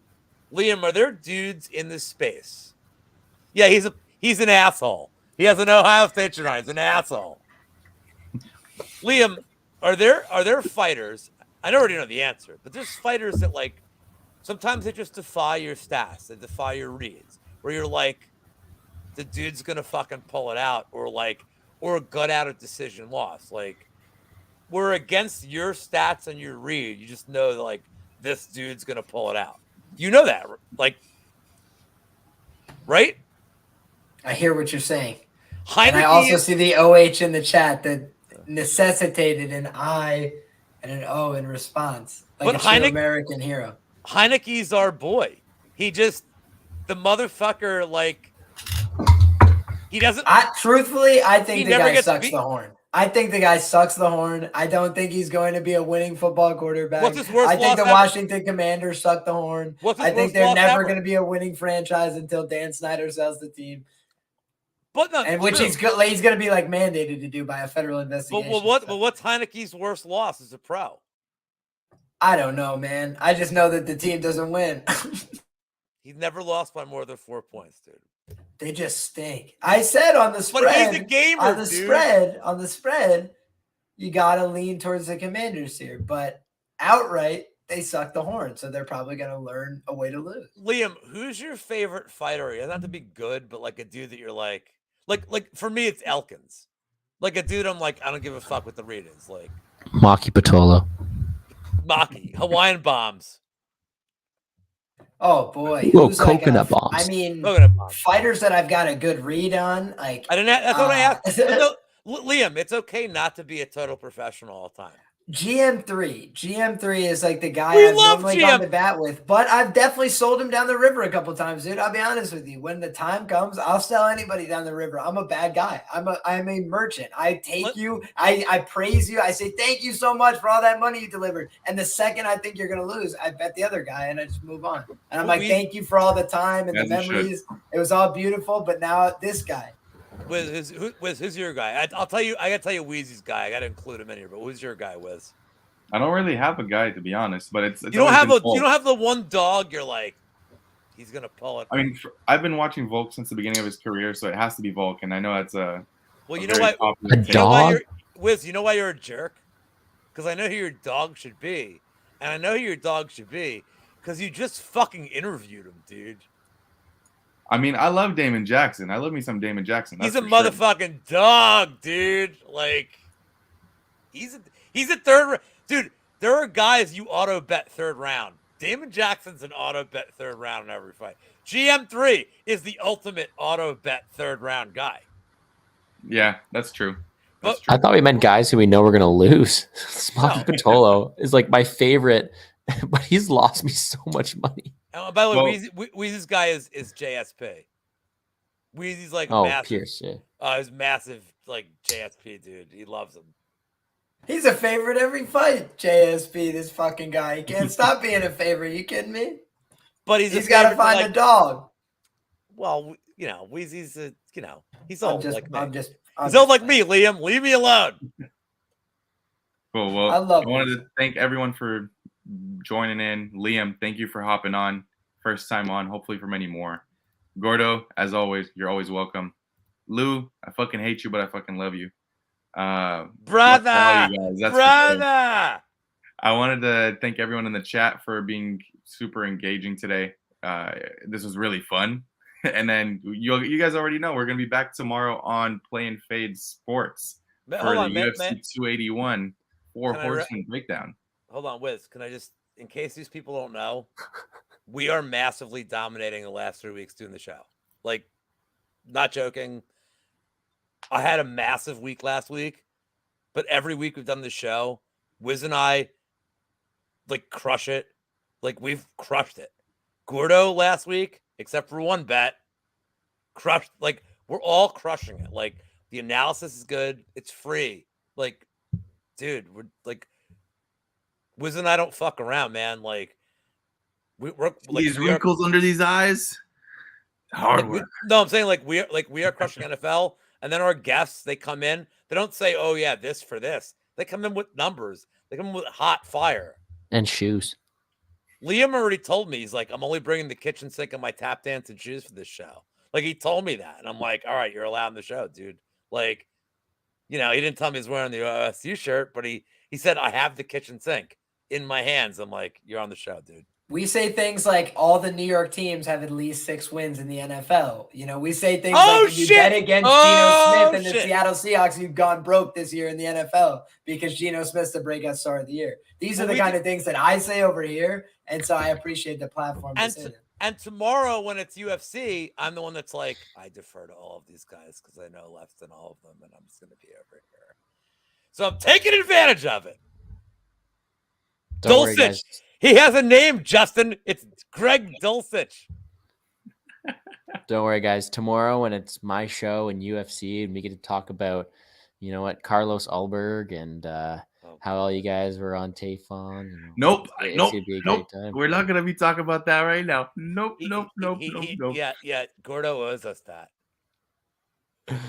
Liam: are there dudes in this space? Yeah, he's an asshole. He has an Ohio State tonight. He's an asshole. Liam, are there fighters? I already know the answer, but there's fighters that like sometimes they just defy your stats, they defy your reads, where you're like, the dude's gonna fucking pull it out, or gut out a decision loss. Like we're against your stats and your read. You just know that like this dude's gonna pull it out. You know that, like, right? I hear what you're saying. Heineke and I also see the OH in the chat that necessitated an I and an O in response. Like a true American hero. Heineke's our boy. The motherfucker, like, he doesn't. Truthfully, I think the guy sucks the horn. I think the guy sucks the horn. I don't think he's going to be a winning football quarterback. What's his worst I think the ever? Washington Commanders suck the horn. I think they're never going to be a winning franchise until Dan Snyder sells the team. Which he's going to be like mandated to do by a federal investigation. But what's Heineke's worst loss as a pro? I don't know, man. I just know that the team doesn't win. He's never lost by more than 4 points, dude. They just stink. I said on the spread. But he's a gamer, on the spread, you gotta lean towards the Commanders here. But outright, they suck the horn, so they're probably gonna learn a way to lose. Liam, who's your favorite fighter? It doesn't have to be good, but like a dude that you're like for me, it's Elkins. Like a dude I'm like, I don't give a fuck what the read is. Like Maki Patolo. Maki, Hawaiian bombs. Oh boy, little coconut bombs. I mean, fighters that I've got a good read on. Like I didn't. That's what I asked. No, Liam, it's okay not to be a total professional all the time. GM3 is like the guy I've normally gone to bat with, but I've definitely sold him down the river a couple times, dude. I'll be honest with you. When the time comes, I'll sell anybody down the river. I'm a bad guy. I'm a merchant. I take you. I praise you. I say thank you so much for all that money you delivered. And the second I think you're gonna lose, I bet the other guy, and I just move on. And I'm like, thank you for all the time and the memories. It was all beautiful, but now this guy. Who's your guy? I'll tell you. I gotta tell you, Wheezy's guy. I gotta include him in here. But who's your guy, Wiz? I don't really have a guy, to be honest, but it's you don't have the one dog. You're like, he's gonna pull it. I mean, I've been watching Volk since the beginning of his career, so it has to be Volk, and I know that's a. Well, you know what? A dog. Wiz, you know why you're a jerk? Because I know who your dog should be, and I know who your dog should be because you just fucking interviewed him, dude. I mean, I love Damon Jackson. I love me some Damon Jackson. He's a motherfucking dog, dude. Like, he's a third. Dude, there are guys you auto bet third round. Damon Jackson's an auto bet third round in every fight. GM3 is the ultimate auto bet third round guy. Yeah, that's true. I thought we meant guys who we know we're going to lose. Smokey Patolo is like my favorite, but he's lost me so much money. By the way, Weezy's guy is JSP. Weezy's like massive. Pierce, yeah. He's massive, like JSP, dude. He loves him. He's a favorite every fight. JSP, this fucking guy. He can't stop being a favorite. You kidding me? But he's got to find a dog. Well, you know, Weezy's he's old like me. He's old like me, Liam. Leave me alone. Cool. Well, I wanted to thank everyone for joining in. Liam, thank you for hopping on. First time on, hopefully for many more. Gordo, as always, you're always welcome. Lou, I fucking hate you, but I fucking love you. Brother. I wanted to thank everyone in the chat for being super engaging today. This was really fun. And then you guys already know we're going to be back tomorrow on Play and Fade Sports for the UFC 281 four Can I re- horseman breakdown. Hold on, Wiz. Can I just, in case these people don't know, we are massively dominating the last 3 weeks doing the show. Like, not joking. I had a massive week last week, but every week we've done the show, Wiz and I like crush it. Like, we've crushed it. Gordo last week, except for one bet, crushed. Like, we're all crushing it. Like, the analysis is good. It's free. Like, dude, we're like, Wiz and I don't fuck around, man. Like, we're like, These wrinkles under these eyes. Hard work. I'm saying we are crushing NFL, and then our guests, they come in, they don't say, "Oh yeah, this for this." They come in with numbers. They come in with hot fire And shoes. Liam already told me, he's like, "I'm only bringing the kitchen sink and my tap dancing shoes for this show." Like, he told me that, and I'm like, "All right, you're allowed in the show, dude." Like, he didn't tell me he's wearing the OSU shirt, but he said, "I have the kitchen sink in my hands." I'm like, "You're on the show, dude." We say things like all the New York teams have at least 6 wins in the NFL. We say things like if you bet against Geno Smith and the Seattle Seahawks, you've gone broke this year in the NFL because Geno Smith's the breakout star of the year. These are the kind of things that I say over here, and so I appreciate the platform to say them. And tomorrow when it's UFC, I'm the one that's like, I defer to all of these guys because I know less than all of them, and I'm just going to be over here. So I'm taking advantage of it. Don't worry, guys. He has a name, Justin. It's Greg Dulcich. Don't worry, guys. Tomorrow when it's my show and UFC, and we get to talk about, Carlos Ulberg and how all you guys were on Tafon. Nope. It's Nope. gonna be a Nope. great time. We're not gonna be talking about that right now. Nope. Nope. Yeah. Gordo owes us that.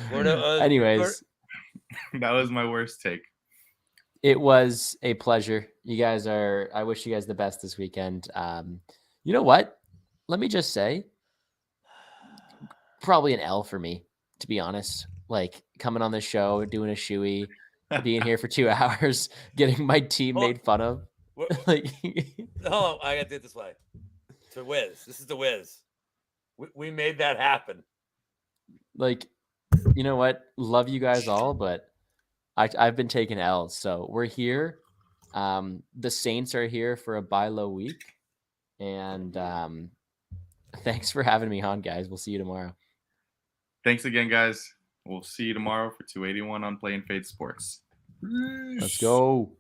Gordo owes. Anyways, that was my worst take. it was a pleasure. I wish you guys the best this weekend. You know what? Let me just say, probably an L for me, to be honest. Like, coming on this show, doing a shoey, being here for 2 hours, getting my team made fun of. Like, hold on, I got to do it this way. To Wiz. This is the Wiz. We made that happen. Like, you know what? Love you guys all, but I've been taking L's. So we're here. The Saints are here for a buy low week. And thanks for having me on, guys. We'll see you tomorrow. Thanks again, guys. We'll see you tomorrow for 281 on Play and Fade Sports. Let's go.